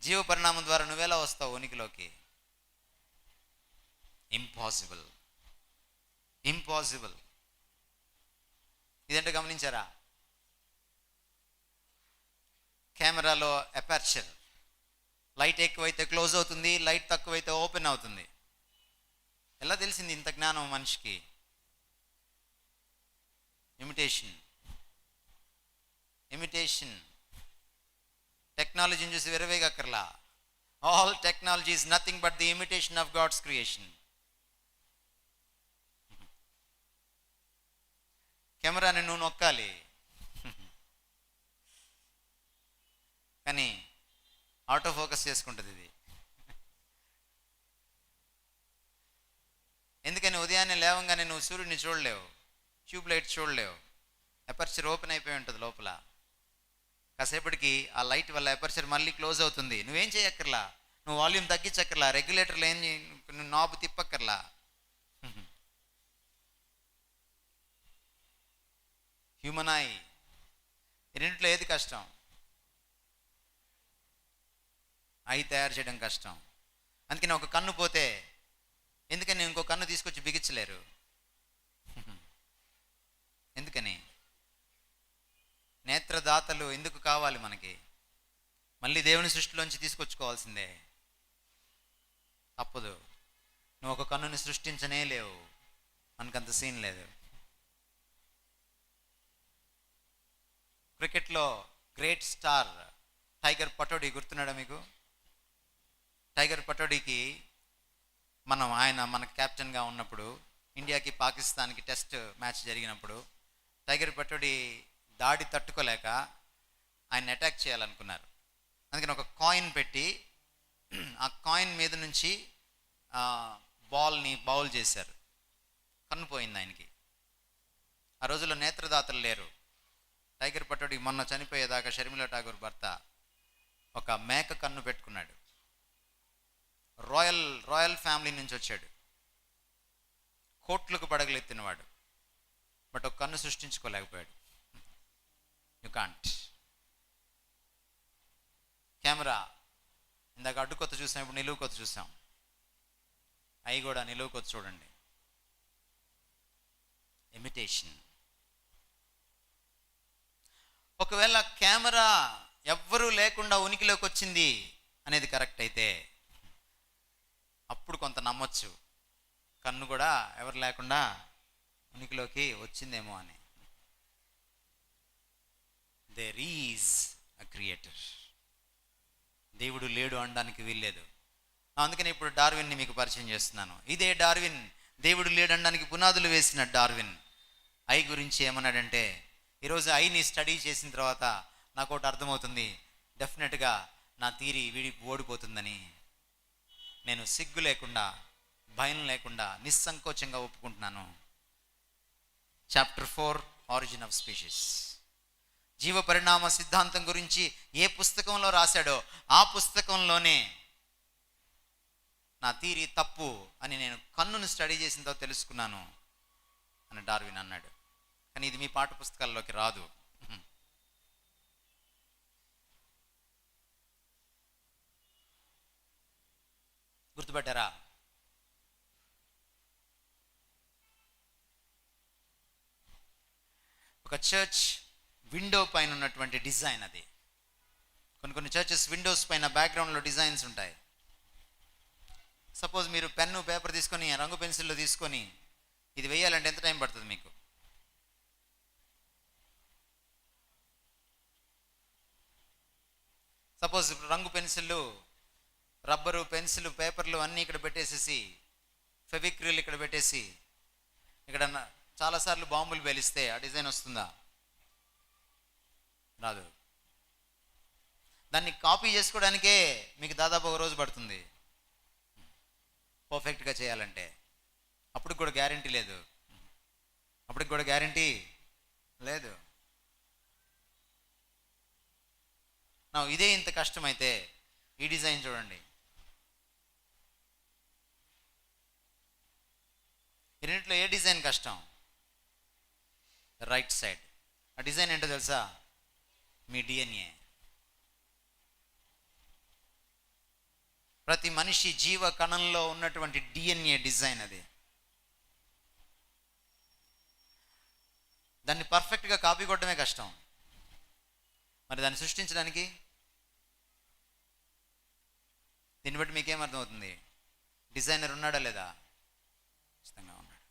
జీవ పరిణామం ద్వారా నువ్వెలా వస్తావు ఉనికిలోకి? Impossible, impossible. ఇదంటే గమనించారా? కెమెరాలో అపర్చర్, లైట్ ఎక్కువైతే క్లోజ్ అవుతుంది, లైట్ తక్కువైతే ఓపెన్ అవుతుంది. ఎలా తెలిసింది ఇంత జ్ఞానం మనిషికి? ఇమిటేషన్. టెక్నాలజీని చూసి విరవేగక్కర్లా. All technology is nothing but the imitation of God's creation. కెమెరాని నువ్వు నొక్కాలి, కానీ ఆటో ఫోకస్ చేసుకుంటుంది ఇది. ఎందుకని? ఉదయాన్నే లేవంగానే నువ్వు సూర్యుడిని చూడలేవు, ట్యూబ్ లైట్ చూడలేవు, అపర్చర్ ఓపెన్ అయిపోయి ఉంటుంది లోపల. కాసేపటికి ఆ లైట్ వల్ల అపర్చర్ మళ్ళీ క్లోజ్ అవుతుంది. నువ్వేం చేయక్కర్లా, నువ్వు వాల్యూమ్ తగ్గించక్కర్లా, రెగ్యులేటర్లు ఏం నువ్వు నాబు తిప్పక్కర్లా. హ్యూమన్ ఐ, ఈ రెండిట్లో ఏది కష్టం? ఐ తయారు చేయడం కష్టం. అందుకని ఒక కన్ను పోతే ఎందుకని ఇంకో కన్ను తీసుకొచ్చి బిగించలేరు? ఎందుకని? నేత్రదాతలు ఎందుకు కావాలి మనకి? మళ్ళీ దేవుని సృష్టిలోంచి తీసుకొచ్చుకోవాల్సిందే, తప్పదు. నువ్వు ఒక కన్నుని సృష్టించనే లేవు, మనకంత సీన్ లేదు. క్రికెట్లో గ్రేట్ స్టార్ టైగర్ పటోడీ గుర్తున్నాడా మీకు? టైగర్ పటోడీకి ఆయన మనకు కెప్టెన్గా ఉన్నప్పుడు, ఇండియాకి పాకిస్తాన్కి టెస్ట్ మ్యాచ్ జరిగినప్పుడు టైగర్ పటోడీ దాడి తట్టుకోలేక ఆయన అటాక్ చేయాలనుకున్నారు. అందుకని ఒక కాయిన్ పెట్టి ఆ కాయిన్ మీద నుంచి బాల్ని బౌల్ చేశారు. కన్ను పోయింది ఆయనకి. ఆ రోజుల్లో నేత్రదాతలు లేరు. టైగర్ పట్టోడికి మొన్న చనిపోయేదాకా షర్మిలా ఠాగూర్ భర్త ఒక మేక కన్ను పెట్టుకున్నాడు. రాయల్ ఫ్యామిలీ నుంచి వచ్చాడు, కోట్లకు పడగలెత్తినవాడు. బట్ ఒక కన్ను సృష్టించుకోలేకపోయాడు. You can't. కెమెరా ఇందాక అడ్డు కొత్త చూసాం, ఇప్పుడు నిలువు కొత్త చూసాం. అవి కూడా నిలువు కొత్త చూడండి. ఇమిటేషన్. ఒకవేళ కెమెరా ఎవ్వరూ లేకుండా ఉనికిలోకి వచ్చింది అనేది కరెక్ట్ అయితే అప్పుడు కొంత నమ్మొచ్చు, కన్ను కూడా ఎవరు లేకుండా ఉనికిలోకి వచ్చిందేమో అని. There is a creator. దేవుడు లేడు అనడానికి వీల్లేదు. అందుకని ఇప్పుడు డార్విన్ని మీకు పరిచయం చేస్తున్నాను. ఇదే డార్విన్, దేవుడు లేడు అనడానికి పునాదులు వేసిన డార్విన్. ఐ గురించి ఏమన్నాడంటే, ఈరోజు ఐని స్టడీ చేసిన తర్వాత నాకు ఒకటి అర్థమవుతుంది, డెఫినెట్గా నా థియరీ వీడికి ఓడిపోతుందని. నేను సిగ్గు లేకుండా, భయం లేకుండా, నిస్సంకోచంగా ఒప్పుకుంటున్నాను. Chapter 4, origin of species. జీవ పరిణామ సిద్ధాంతం గురించి ఏ పుస్తకంలో రాశాడో ఆ పుస్తకంలోనే నా థియరీ తప్పు అని నేను కన్నును స్టడీ చేసిన తర్వాత తెలుసుకున్నాను అని డార్విన్ అన్నాడు. కానీ ఇది మీ పాఠ్య పుస్తకాల్లోకి రాదు. గుర్తుపట్టారా? ఒక చర్చ్ విండో పైన ఉన్నటువంటి డిజైన్ అది. కొన్ని చర్చెస్ విండోస్ పైన బ్యాక్గ్రౌండ్లో డిజైన్స్ ఉంటాయి. సపోజ్ మీరు పెన్ను పేపర్ తీసుకొని, రంగు పెన్సిల్లో తీసుకొని ఇది వేయాలంటే ఎంత టైం పడుతుంది మీకు? సపోజ్ రంగు పెన్సిళ్ళు, రబ్బరు, పెన్సిల్, పేపర్లు అన్నీ ఇక్కడ పెట్టేసేసి, ఫెవిక్రిల్ ఇక్కడ పెట్టేసి, ఇక్కడ చాలాసార్లు బాంబులు పేలిస్తే ఆ డిజైన్ వస్తుందా? రాదు. దాన్ని కాపీ చేసుకోవడానికే మీకు దాదాపు ఒక రోజు పడుతుంది పర్ఫెక్ట్గా చేయాలంటే. అప్పటికి కూడా గ్యారంటీ లేదు. లేదు. ఇదే ఇంత కష్టమైతే ఈ డిజైన్ చూడండి. ఈ రెండిట్లో ఏ డిజైన్ కష్టం? Right side. ఆ డిజైన్ ఏంటో తెలుసా? మీ డిఎన్ఏ. ప్రతి మనిషి జీవ కణంలో ఉన్నటువంటి డిఎన్ఏ డిజైన్ అది. దాన్ని పర్ఫెక్ట్గా కాపీ కొట్టడమే కష్టం. మరి దాన్ని సృష్టించడానికి, దీన్ని బట్టి మీకేం అర్థమవుతుంది? డిజైనర్ ఉన్నాడా లేదా? ఖచ్చితంగా ఉన్నాడు.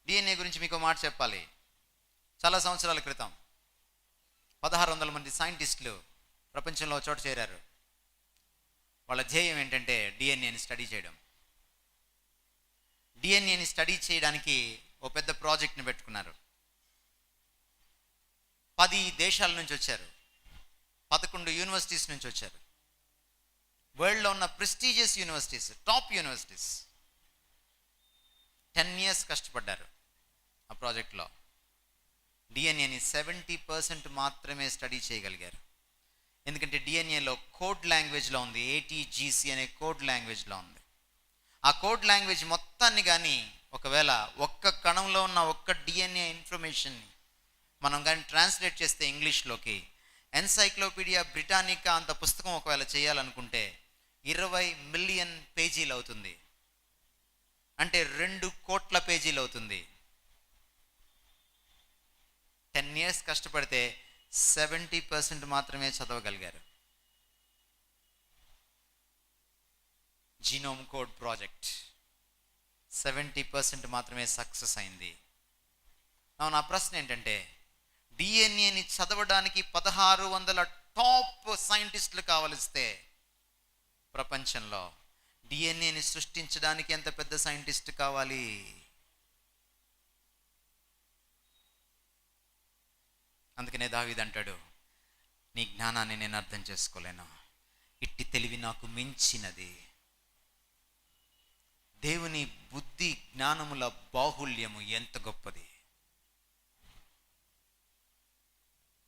డిఎన్ఏ గురించి మీకు మాట చెప్పాలి. చాలా సంవత్సరాల క్రితం 1600 మంది సైంటిస్టులు ప్రపంచంలో చోట చేరారు. వాళ్ళ ధ్యేయం ఏంటంటే డిఎన్ఏని స్టడీ చేయడం. డిఎన్ఏని స్టడీ చేయడానికి ఓ పెద్ద ప్రాజెక్ట్ని పెట్టుకున్నారు. 10 దేశాల నుంచి వచ్చారు, 11 యూనివర్సిటీస్ నుంచి వచ్చారు. వరల్డ్లో ఉన్న prestigious universities, top universities. 10 years కష్టపడ్డారు ఆ ప్రాజెక్ట్లో. డిఎన్ఏని 70% మాత్రమే స్టడీ చేయగలిగారు. ఎందుకంటే డిఎన్ఏలో కోడ్ లాంగ్వేజ్లో ఉంది, ATGC అనే కోడ్ లాంగ్వేజ్లో ఉంది. ఆ కోడ్ లాంగ్వేజ్ మొత్తాన్ని కానీ ఒకవేళ ఒక్క కణంలో ఉన్న ఒక్క డిఎన్ఏ ఇన్ఫర్మేషన్ని మనం కానీ ట్రాన్స్లేట్ చేస్తే ఇంగ్లీష్లోకి, ఎన్సైక్లోపీడియా బ్రిటానికా అంత పుస్తకం ఒకవేళ చేయాలనుకుంటే 20 మిలియన్ పేజీలు అవుతుంది. అంటే 2 కోట్ల పేజీలు అవుతుంది. 10 years కష్టపడితే 70% మాత్రమే చదవగలిగారు. జీనోమ్ కోడ్ ప్రాజెక్ట్ 70% మాత్రమే సక్సెస్ అయింది. నా ప్రశ్న ఏంటంటే, డిఎన్ఏని చదవడానికి 1600 టాప్ సైంటిస్టులు కావలిస్తే ప్రపంచంలో డిఎన్ఏని సృష్టించడానికి ఎంత పెద్ద సైంటిస్ట్ కావాలి? అందుకనే దావీదు అంటాడు, నీ జ్ఞానాన్ని నేను అర్థం చేసుకోలేను, ఇట్టి తెలివి నాకు మించినది. దేవుని బుద్ధి జ్ఞానముల బాహుల్యము ఎంత గొప్పది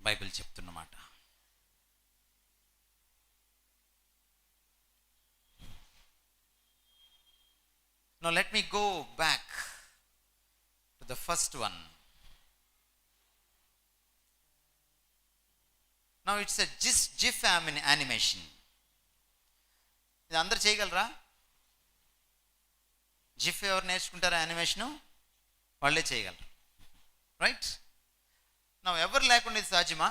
Bible చెప్తున్నమాట. Now let me go back to the first one. Now it's a GIF animation. ఇది అందరు చేయగలరా? జిఫ్ ఎవరు నేర్చుకుంటారా యానిమేషను? వాళ్ళే చేయగలరు, రైట్? నా ఎవరు లేకుండా ఇది సాధ్యమా?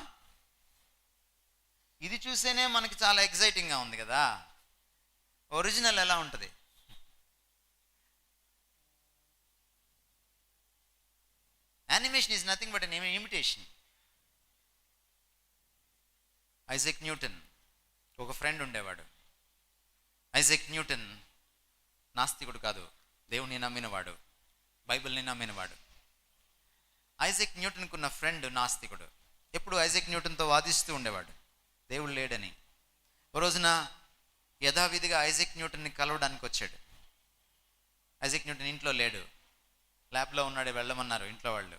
ఇది చూసేనే మనకి చాలా ఎక్సైటింగ్గా ఉంది కదా. ఒరిజినల్ ఎలా ఉంటుంది? Animation is nothing but an imitation. Isaac Newton ఒక ఫ్రెండ్ ఉండేవాడు. ఐజాక్ న్యూటన్ నాస్తికుడు కాదు, దేవుని నమ్మినవాడు, బైబిల్ని నమ్మినవాడు. ఐజాక్ న్యూటన్కు ఉన్న ఫ్రెండ్ నాస్తికుడు. ఎప్పుడు ఐజాక్ న్యూటన్తో వాదిస్తూ ఉండేవాడు దేవుడు లేడని. ఓ రోజున యథావిధిగా ఐజాక్ న్యూటన్ని కలవడానికి వచ్చాడు. ఐజాక్ న్యూటన్ ఇంట్లో లేడు, ల్యాబ్లో ఉన్నాడు, వెళ్ళమన్నారు ఇంట్లో వాళ్ళు.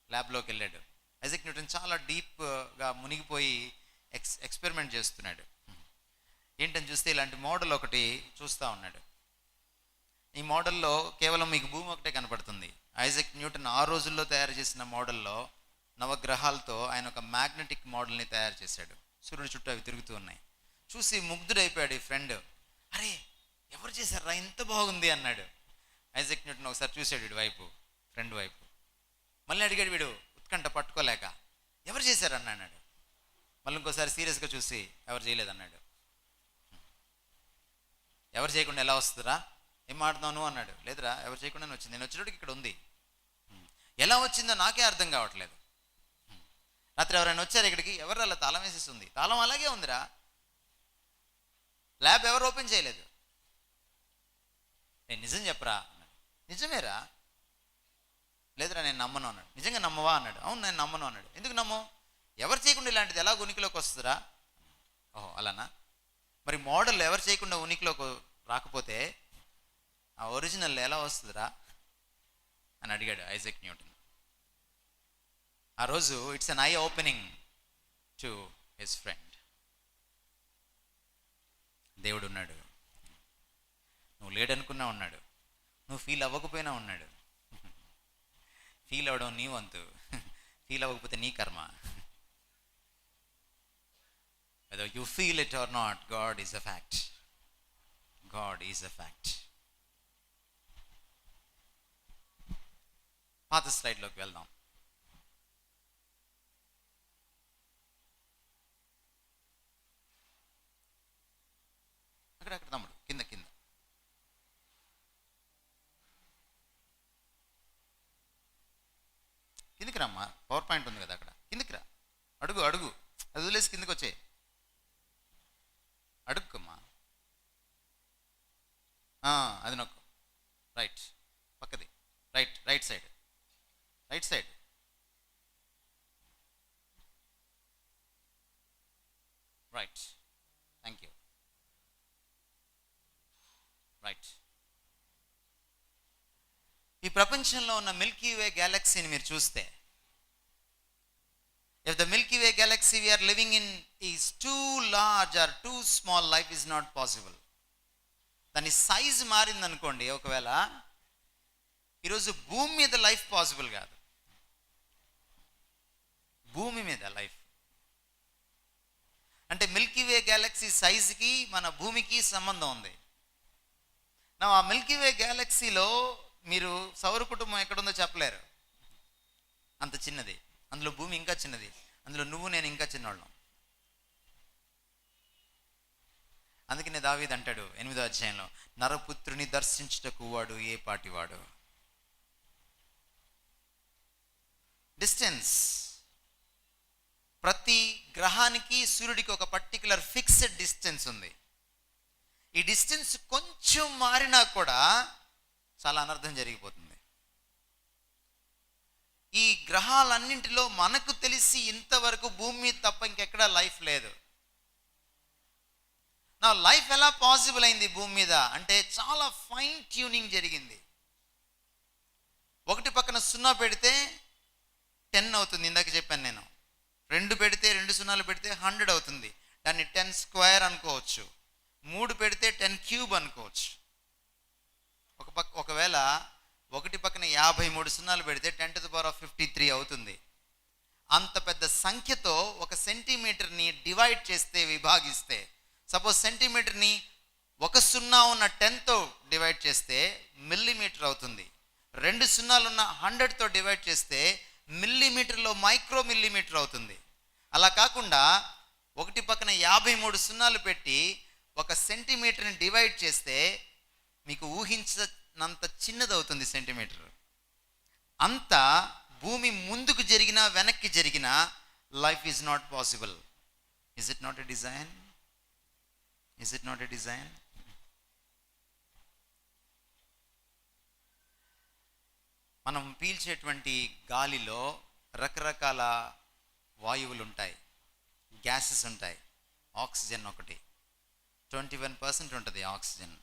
ల్యాబ్లోకి వెళ్ళాడు. ఐజాక్ న్యూటన్ చాలా డీప్గా మునిగిపోయి ఎక్స్పెరిమెంట్ చేస్తున్నాడు. ఏంటని చూస్తే ఇలాంటి మోడల్ ఒకటి చూస్తూ ఉన్నాడు. ఈ మోడల్లో కేవలం మీకు భూమి ఒకటే కనపడుతుంది. ఐజాక్ న్యూటన్ ఆ రోజుల్లో తయారు చేసిన మోడల్లో నవగ్రహాలతో ఆయన ఒక మ్యాగ్నెటిక్ మోడల్ని తయారు చేశాడు. సూర్యుడు చుట్టూ అవి తిరుగుతూ ఉన్నాయి. చూసి ముగ్ధుడైపోయాడు ఈ ఫ్రెండ్. అరే ఎవరు చేశారా, ఇంత బాగుంది అన్నాడు. ఐజాక్ న్యూటన్ ఒకసారి చూశాడు వీడి వైపు, ఫ్రెండ్ వైపు. మళ్ళీ అడిగాడు వీడు ఉత్కంఠ పట్టుకోలేక, ఎవరు చేశారని అన్నాడు. మళ్ళీ ఇంకోసారి సీరియస్గా చూసి ఎవరు చేయలేదన్నాడు. ఎవరు చేయకుండా ఎలా వస్తుందిరా, ఏం ఆడుతున్నావు అన్నాడు. లేదురా ఎవరు చేయకుండానే వచ్చింది, నేను వచ్చేటోడికి ఇక్కడ ఉంది. ఎలా వచ్చిందో నాకే అర్థం కావట్లేదు. రాత్రి ఎవరైనా వచ్చారు ఇక్కడికి, ఎవరు అలా తాళం వేసేస్తుంది, తాళం అలాగే ఉందిరా, ల్యాబ్ ఎవరు ఓపెన్ చేయలేదు. నేను నిజం చెప్పరా అన్నాడు. నిజమేరా. లేదురా నేను నమ్మను అన్నాడు. నిజంగా నమ్మవా అన్నాడు. అవును నేను నమ్మను అన్నాడు. ఎందుకు నమ్ము, ఎవరు చేయకుండా ఇలాంటిది ఎలా ఉనికిలోకి వస్తుందిరా? ఓహో అలానా, మరి మోడల్ ఎవరు చేయకుండా ఉనికిలోకి రాకపోతే ఆ ఒరిజినల్ ఎలా వస్తుందిరా అని అడిగాడు ఐజాక్ న్యూటన్. ఆ రోజు it's an eye opening to his friend. దేవుడు ఉన్నాడు, నువ్వు లేడనుకున్నా ఉన్నాడు, నువ్వు ఫీల్ అవ్వకపోయినా ఉన్నాడు. ఫీల్ అవ్వడం నీ వంతు, ఫీల్ అవ్వకపోతే నీ కర్మ. Whether you feel it or not, God is a fact. God is a fact. పాత స్లైడ్లోకి వెళ్దాం. అక్కడ తమ్ముడు కింద కిందకి రమ్మా. పవర్ పాయింట్ ఉంది కదా అక్కడ, కిందకి రా. అడుగు అది వదిలేసి కిందకి వచ్చే, అడుక్కమ్మా. అది నొక్కు. రైట్ పక్కది, right side. Right, thank you. Right. ఈ ప్రపంచంలో ఉన్న మిల్కీ వే గ్యాలక్సీని మీరు చూస్తే, if the Milky Way galaxy we are living in is too large or too small, life is not possible. దాని సైజ్ మారిందనుకోండి, ఒకవేళ ఈరోజు భూమి మీద లైఫ్ పాసిబుల్ కాదు. భూమి మీద లైఫ్ అంటే మిల్కీ వే గ్యాలక్సీ సైజుకి మన భూమికి సంబంధం ఉంది. ఆ మిల్కీ వే గ్యాలక్సీలో మీరు సౌర కుటుంబం ఎక్కడుందో చెప్పలేరు, అంత చిన్నది. అందులో భూమి ఇంకా చిన్నది, అందులో నువ్వు నేను ఇంకా చిన్నవాళ్ళం. అందుకనే దావీదు అంటాడు 8వ అధ్యాయంలో, నరపుత్రుని దర్శించుటకు వాడు ఏ పాటివాడు. డిస్టెన్స్, ప్రతి గ్రహానికి సూర్యుడికి ఒక పర్టికులర్ ఫిక్స్డ్ డిస్టెన్స్ ఉంది. ఈ డిస్టెన్స్ కొంచెం మారినా కూడా చాలా అనర్థం జరిగిపోతుంది. ఈ గ్రహాలన్నింటిలో మనకు తెలిసి ఇంతవరకు భూమి మీద తప్ప ఇంకెక్కడా లైఫ్ లేదు. నా లైఫ్ ఎలా పాసిబుల్ అయింది భూమి మీద అంటే చాలా ఫైన్ ట్యూనింగ్ జరిగింది. ఒకటి పక్కన 0 పెడితే 10 అవుతుంది, ఇందాక చెప్పాను నేను. 2 పెడితే 2 సున్నాలు పెడితే 100 అవుతుంది, దాన్ని 10 స్క్వేర్ అనుకోవచ్చు. 3 పెడితే 10 క్యూబ్ అనుకోవచ్చు. ఒకవేళ ఒకటి పక్కన 53 సున్నాలు పెడితే 10⁻53 అవుతుంది. అంత పెద్ద సంఖ్యతో ఒక సెంటీమీటర్ని డివైడ్ చేస్తే, విభాగిస్తే, సపోజ్ సెంటీమీటర్ని 1 సున్నా ఉన్న 10తో డివైడ్ చేస్తే మిల్లీమీటర్ అవుతుంది. 2 సున్నాలు ఉన్న 100తో డివైడ్ చేస్తే మిల్లీమీటర్లో మైక్రో మిల్లీమీటర్ అవుతుంది. అలా కాకుండా ఒకటి పక్కన 53 సున్నాలు పెట్టి ఒక సెంటీమీటర్ని డివైడ్ చేస్తే మీకు ఊహించినంత చిన్నది అవుతుంది సెంటీమీటర్. అంత భూమి ముందుకు జరిగినా వెనక్కి జరిగినా life is not possible. Is it not a design? Is it not a design? మనం పీల్చేటువంటి గాలిలో రకరకాల వాయువులు ఉంటాయి, గ్యాసెస్ ఉంటాయి. ఆక్సిజన్ ఒకటి 21% ఉంటుంది ఆక్సిజన్.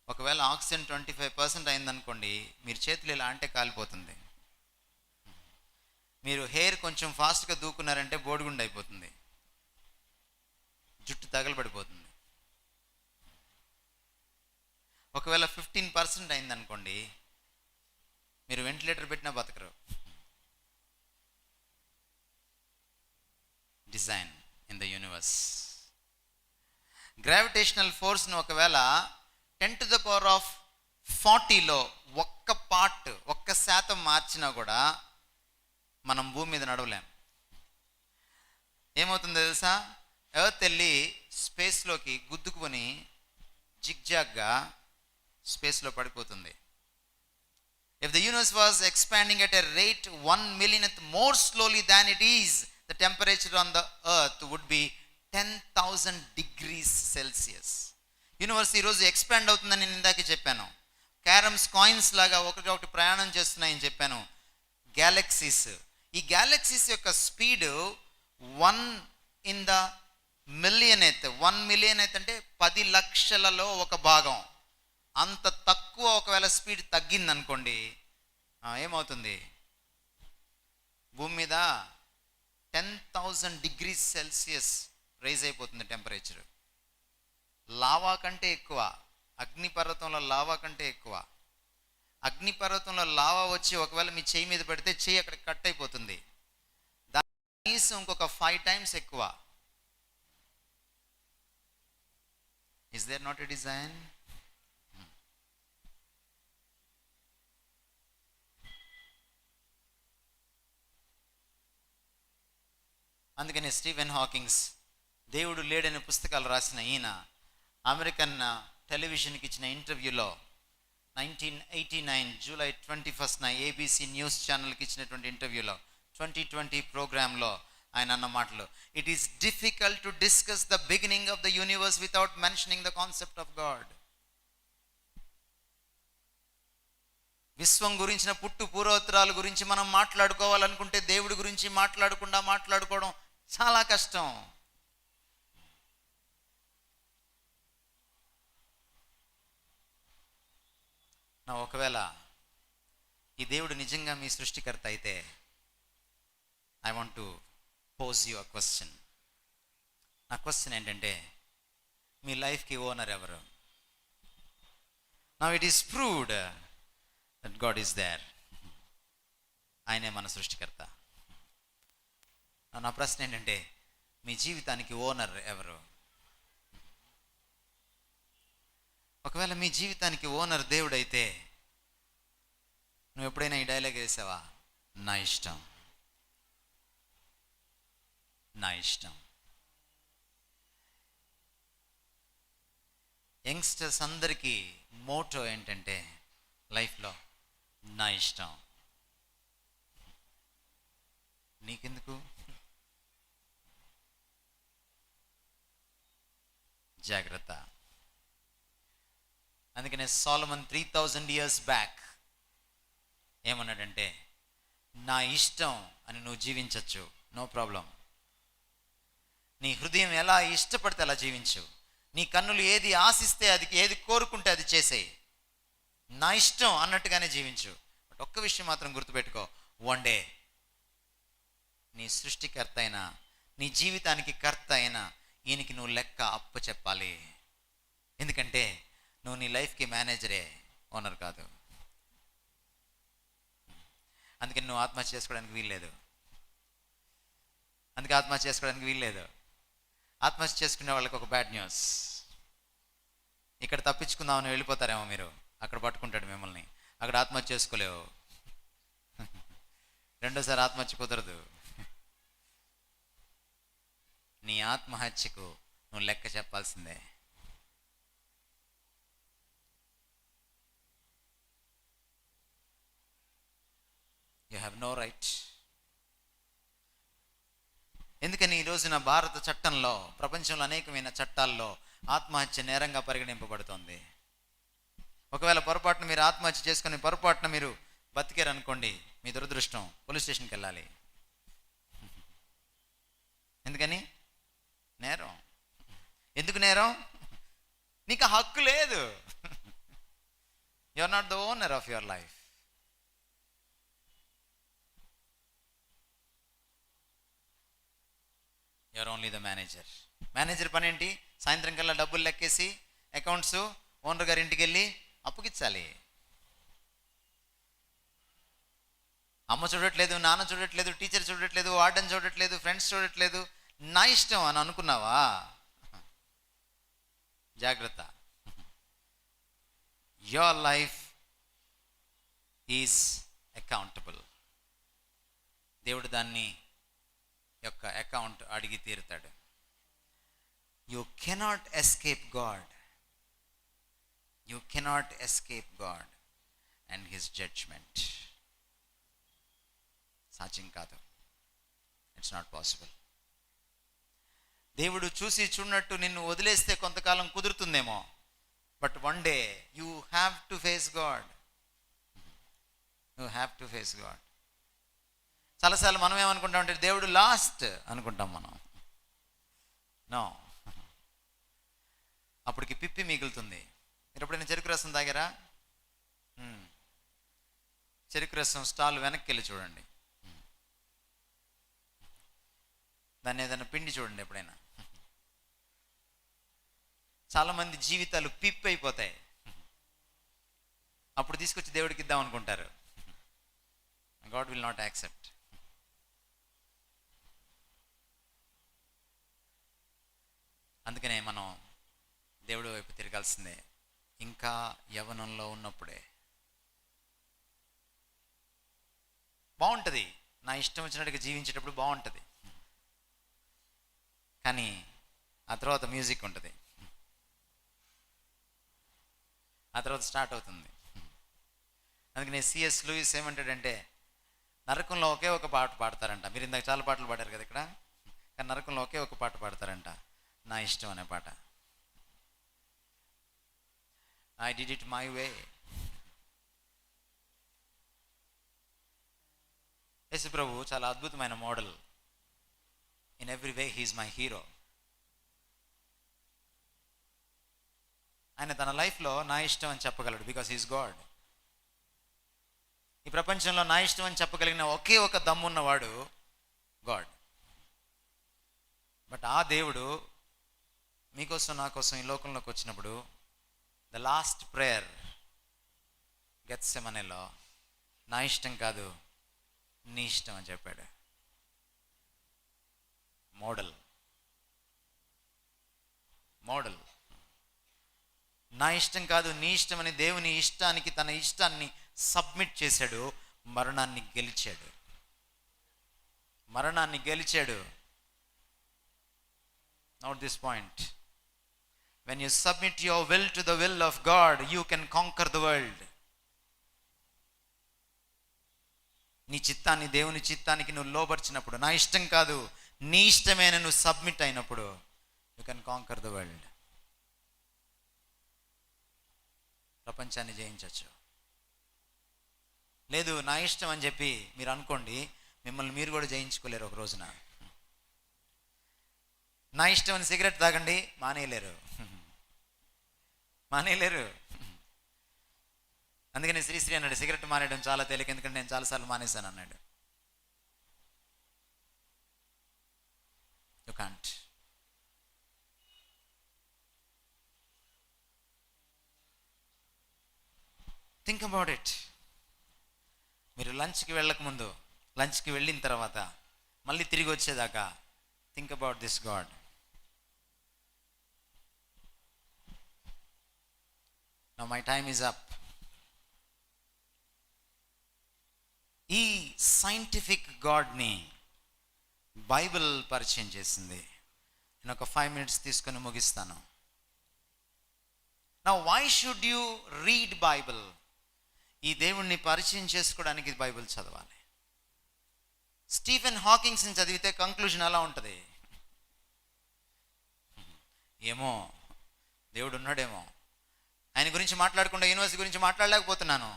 ఒకవేళ ఆక్సిజన్ 25% అయిందనుకోండి, మీరు చేతులు ఇలా అంటే కాలిపోతుంది. మీరు హెయిర్ కొంచెం ఫాస్ట్గా దూకున్నారంటే బోడిగుండు అయిపోతుంది, జుట్టు తగలబడిపోతుంది. ఒకవేళ 15% అయిందనుకోండి, మీరు వెంటిలేటర్ పెట్టినా బతకరు. Design in the universe. Gravitational ఫోర్స్ను ఒకవేళ 10⁻40లో ఒక్క పార్ట్, 1% మార్చినా కూడా మనం భూమి మీద నడవలేం. ఏమవుతుందో తెలుసా? ఎర్త్ వెళ్ళి స్పేస్లోకి గుద్దుకుని జిగ్జాగ్గా స్పేస్లో పడిపోతుంది. If the universe was expanding at a rate 1 millionth more slowly than it is, the temperature on the earth would be 10,000 degrees Celsius. Universe ఈరోజు ఎక్స్పాండ్ అవుతుందని నేను ఇందాక చెప్పాను. క్యారమ్స్ కాయిన్స్ లాగా ఒకటి ప్రయాణం చేస్తున్నాయని చెప్పాను. గ్యాలక్సీస్, ఈ గ్యాలక్సీస్ యొక్క speed 1 in the millionth. 1 millionth అంటే 10 లక్షలలో 1 భాగం. అంత తక్కువ ఒకవేళ స్పీడ్ తగ్గిందనుకోండి, ఏమవుతుంది? భూమి మీద 10,000 degrees Celsius రైజ్ అయిపోతుంది టెంపరేచర్. లావా కంటే ఎక్కువ, అగ్నిపర్వతంలో లావా కంటే ఎక్కువ. అగ్నిపర్వతంలో లావా వచ్చి ఒకవేళ మీ చేయి మీద పెడితే చేయి అక్కడ కట్ అయిపోతుంది. దాని కనీసం ఇంకొక 5 times ఎక్కువ. Is there not a design? అందుకని స్టీవెన్ హాకింగ్స్ దేవుడు లేడని పుస్తకాలు రాసిన ఈయన అమెరికన్ టెలివిజన్కి ఇచ్చిన ఇంటర్వ్యూలో 1989 జూలై 21st ఏబీసీ న్యూస్ ఛానల్కి ఇచ్చినటువంటి ఇంటర్వ్యూలో 2020 ప్రోగ్రాంలో ఆయన అన్న మాటలు, it is difficult to discuss the beginning of the universe without mentioning the concept of God. విశ్వం గురించిన పుట్టు పూర్వోత్తరాల గురించి మనం మాట్లాడుకోవాలనుకుంటే దేవుడి గురించి మాట్లాడుకోవడం చాలా కష్టం. నా ఒకవేళ ఈ దేవుడు నిజంగా మీ సృష్టికర్త అయితే, I want to pose you a question. నా క్వశ్చన్ ఏంటంటే, మీ లైఫ్కి ఓనర్ ఎవరు? Now it is proved that God is there. ఆయనే మన సృష్టికర్త. నా ప్రశ్న ఏంటంటే, మీ జీవితానికి ఓనర్ ఎవరు? ఒకవేళ మీ జీవితానికి ఓనర్ దేవుడైతే, నువ్వు ఎప్పుడైనా ఈ డైలాగ్ వేసావా? నా ఇష్టం, నా ఇష్టం. యంగ్స్టర్స్ అందరికీ మోటో ఏంటంటే లైఫ్లో, నా ఇష్టం. నీకెందుకు? జాగ్రత్త. అందుకనే సోలమన్ 3000 years బ్యాక్ ఏమన్నాడంటే, నా ఇష్టం అని నువ్వు జీవించవచ్చు, నో ప్రాబ్లం. నీ హృదయం ఎలా ఇష్టపడితే అలా జీవించు. నీ కన్నులు ఏది ఆశిస్తే అది, ఏది కోరుకుంటే అది చేసేయి. నా ఇష్టం అన్నట్టుగానే జీవించు. బట్ ఒక్క విషయం మాత్రం గుర్తుపెట్టుకో, వన్ డే నీ సృష్టికర్త అయినా, నీ జీవితానికి కర్త అయినా ఈయనకి నువ్వు లెక్క అప్పు చెప్పాలి. ఎందుకంటే నువ్వు నీ లైఫ్కి మేనేజరే, ఓనర్ కాదు. అందుకని నువ్వు ఆత్మహత్య చేసుకోవడానికి వీల్లేదు. ఆత్మహత్య చేసుకునే వాళ్ళకి ఒక బ్యాడ్ న్యూస్. ఇక్కడ తప్పించుకుందామని వెళ్ళిపోతారేమో మీరు, అక్కడ పట్టుకుంటాడు మిమ్మల్ని. అక్కడ ఆత్మహత్య చేసుకోలేవు, రెండోసారి ఆత్మహత్య కుదరదు. నీ ఆత్మహత్యకు నువ్వు లెక్క చెప్పాల్సిందే. You have no right. ఎందుకని ఈ రోజున భారత చట్టంలో, ప్రపంచంలో అనేకమైన చట్టాల్లో ఆత్మహత్య నేరంగా పరిగణింపబడుతోంది. ఒకవేళ పొరపాటున మీరు ఆత్మహత్య చేసుకుని పొరపాటున మీరు బతికారనుకోండి, మీ దురదృష్టం, పోలీస్ స్టేషన్కి వెళ్ళాలి. ఎందుకని? నేరం. ఎందుకు నేరం? నీకు హక్కు లేదు. You are not the owner of your life. You are only the manager. Manager పని ఏంటి? సాయంత్రం కల్లా డబ్బులు లెక్కేసి అకౌంట్స్ ఓనర్ గారి ఇంటికి వెళ్ళి అప్పుకిచ్చాలి. అమ్మ చూడట్లేదు, నాన్న చూడట్లేదు, టీచర్ చూడట్లేదు, వార్డెన్ చూడట్లేదు, ఫ్రెండ్స్ చూడట్లేదు, నా ఇష్టం అని అనుకున్నావా? జాగ్రత్త. Your life is accountable. దేవుడు దాన్ని యొక్క అకౌంట్ అడిగి తీరుతాడు. You cannot escape God. You cannot escape God and his judgment. సాధ్యం కాదు. It's not possible. దేవుడు చూసి చూడనట్టు నిన్ను వదిలేస్తే కొంతకాలం కుదురుతుందేమో, but one day you have to face God. You have to face God. చాలాసార్లు మనం ఏమనుకుంటాం అంటే దేవుడు లాస్ట్ అనుకుంటాం మనం. నో, అప్పటికి పిప్పి మిగులుతుంది. మీరు ఎప్పుడైనా చెరుకు రసం తాగారా? చెరుకు రసం స్టాల్ వెనక్కి వెళ్ళి చూడండి, దాన్ని ఏదైనా పిండి చూడండి ఎప్పుడైనా. చాలామంది జీవితాలు పిప్పి అయిపోతాయి. అప్పుడు తీసుకొచ్చి దేవుడికి ఇద్దాం అనుకుంటారు. God will not accept. అందుకనే మనం దేవుడి వైపు తిరగాల్సిందే, ఇంకా యవ్వనంలో ఉన్నప్పుడే. బాగుంటుంది, నా ఇష్టం వచ్చినట్టుగా జీవించేటప్పుడు బాగుంటుంది, కానీ ఆ తర్వాత మ్యూజిక్ ఉంటుంది, ఆ తర్వాత స్టార్ట్ అవుతుంది. అందుకని సిఎస్ లూయిస్ ఏమంటాడంటే, నరకంలో ఒకే ఒక పాట పాడతారంట. మీరు ఇందాక చాలా పాటలు పాడారు కదా ఇక్కడ, కానీ నరకంలో ఒకే ఒక పాట పాడతారంట, నా ఇష్టం అనే పాట. I did it my way. Yesu ప్రభు చాలా అద్భుతమైన model. In every way he's my hero. ఆయన తన లైఫ్లో నా ఇష్టం అని చెప్పగలడు, బికాస్ హీఈస్ గాడ్. ఈ ప్రపంచంలో నా ఇష్టం అని చెప్పగలిగిన ఒకే ఒక దమ్మున్నవాడు గాడ్. బట్ ఆ దేవుడు మీకోసం నా కోసం ఈ లోకంలోకి వచ్చినప్పుడు, ద లాస్ట్ ప్రేయర్ గెత్సెమనేలో, నా ఇష్టం కాదు నీ ఇష్టం అని చెప్పాడు. మోడల్. నా ఇష్టం కాదు నీ ఇష్టం అని దేవుని ఇష్టానికి, తన ఇష్టాన్ని సబ్మిట్ చేశాడు. మరణాన్ని గెలిచాడు. Note this point. When you submit your will to the will of God, you can conquer the world. నీ చిత్తాన్ని దేవుని చిత్తానికి నువ్వు లోబర్చినప్పుడు, నా ఇష్టం కాదు నీ ఇష్టమైన నువ్వు సబ్మిట్ అయినప్పుడు, you can conquer the world. ప్రపంచాన్ని జయించవచ్చు. లేదు నా ఇష్టం అని చెప్పి మీరు అనుకోండి, మిమ్మల్ని మీరు కూడా జయించుకోలేరు ఒక రోజున. నా ఇష్టం అని సిగరెట్ తాగండి, మానేయలేరు. అందుకని శ్రీశ్రీ అన్నాడు, సిగరెట్ మానేయడం చాలా తేలిక, ఎందుకంటే నేను చాలాసార్లు మానేశాను అన్నాడు. You can't. Think about it. మీరు లంచ్కి వెళ్ళకముందు, లంచ్కి వెళ్ళిన తర్వాత, మళ్ళీ తిరిగి వచ్చేదాకా think about this God. Now my time is up. ఈ సైంటిఫిక్ గాడ్ని బైబిల్ పరిచయం చేసింది. నేను ఒక 5 minutes తీసుకొని ముగిస్తాను. Now why should you read Bible? ఈ దేవుణ్ణి పరిచయం చేసుకోవడానికి బైబిల్ చదవాలి. స్టీఫెన్ హాకింగ్స్ని చదివితే కంక్లూజన్ ఎలా ఉంటుంది? ఏమో దేవుడు ఉన్నాడేమో, ఆయన గురించి మాట్లాడకుండా యూనివర్సిటీ గురించి మాట్లాడలేకపోతున్నాను.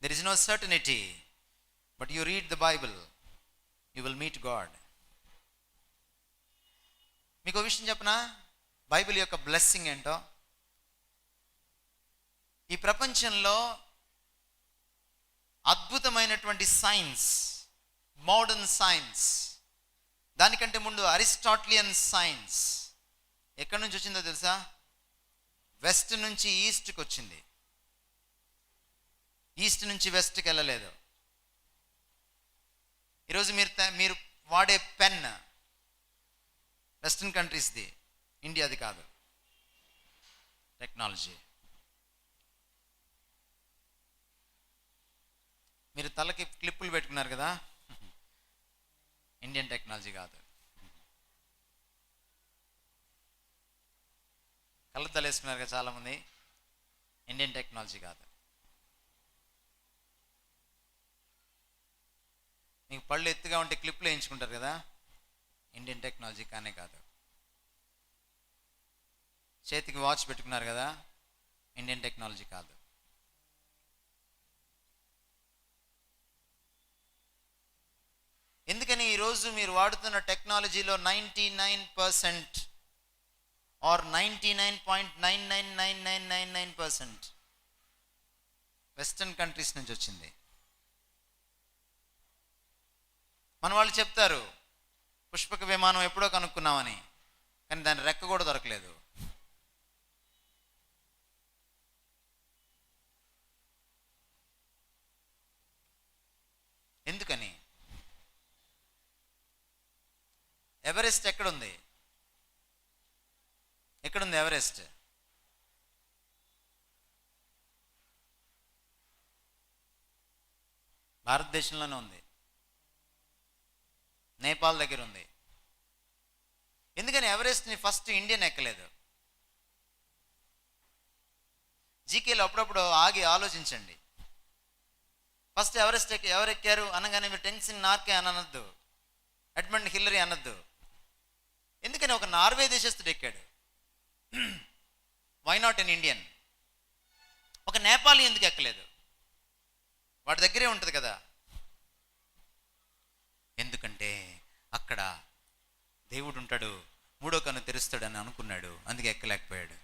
There is no certainty. But you read the Bible, you will meet God. మీకు ఒక విషయం చెప్పనా, బైబిల్ యొక్క బ్లెస్సింగ్ ఏంటో. ఈ ప్రపంచంలో అద్భుతమైనటువంటి సైన్స్, మోడర్న్ సైన్స్, దానికంటే ముందు అరిస్టాటిలియన్ సైన్స్ ఎక్కడి నుంచి వచ్చిందో తెలుసా? వెస్ట్ నుంచి ఈస్ట్కి వచ్చింది. ఈస్ట్ నుంచి వెస్ట్కి వెళ్ళలేదు. ఈరోజు మీరు వాడే పెన్ వెస్ట్రన్ కంట్రీస్ది, ఇండియాది కాదు. టెక్నాలజీ. మీరు తలకి క్లిప్పులు పెట్టుకున్నారు కదా, ఇండియన్ టెక్నాలజీ కాదు. కళ్ళద్దాలు వేసుకున్నారు కదా చాలామంది, ఇండియన్ టెక్నాలజీ కాదు. మీకు పళ్ళు ఎత్తుగా ఉంటే క్లిప్లు వేయించుకుంటారు కదా, ఇండియన్ టెక్నాలజీ కానే కాదు. చేతికి వాచ్ పెట్టుకున్నారు కదా, ఇండియన్ టెక్నాలజీ కాదు. ఎందుకని ఈరోజు మీరు వాడుతున్న టెక్నాలజీలో 99% ఆర్ 99.999999% వెస్టర్న్ కంట్రీస్ నుంచి వచ్చింది. మన వాళ్ళు చెప్తారు పుష్పక విమానం ఎప్పుడో కనుక్కున్నామని, కానీ దాని రెక్క కూడా దొరకలేదు. ఎందుకని? ఎవరెస్ట్ ఎక్కడుంది? ఎక్కడుంది ఎవరెస్ట్? భారతదేశంలోనే ఉంది, నేపాల్ దగ్గర ఉంది. ఎందుకని ఎవరెస్ట్ని ఫస్ట్ ఇండియన్ ఎక్కలేదు? జీకేలో అప్పుడప్పుడు ఆగి ఆలోచించండి. ఫస్ట్ ఎవరెస్ట్ ఎవరు ఎక్కారు అనగానే మీరు టెన్సిన్ నార్కే అని అనొద్దు, ఎడ్మండ్ హిల్లరీ అనొద్దు. ఎందుకని ఒక నార్వే దేశస్తుడు ఎక్కాడు? Why not an Indian? ఒక నేపాలీ ఎందుకు ఎక్కలేదు? వాడి దగ్గరే ఉంటుంది కదా. ఎందుకంటే అక్కడ దేవుడు ఉంటాడు, మూడో కన్ను తెరుస్తాడని అనుకున్నాడు, అందుకే ఎక్కలేకపోయాడు.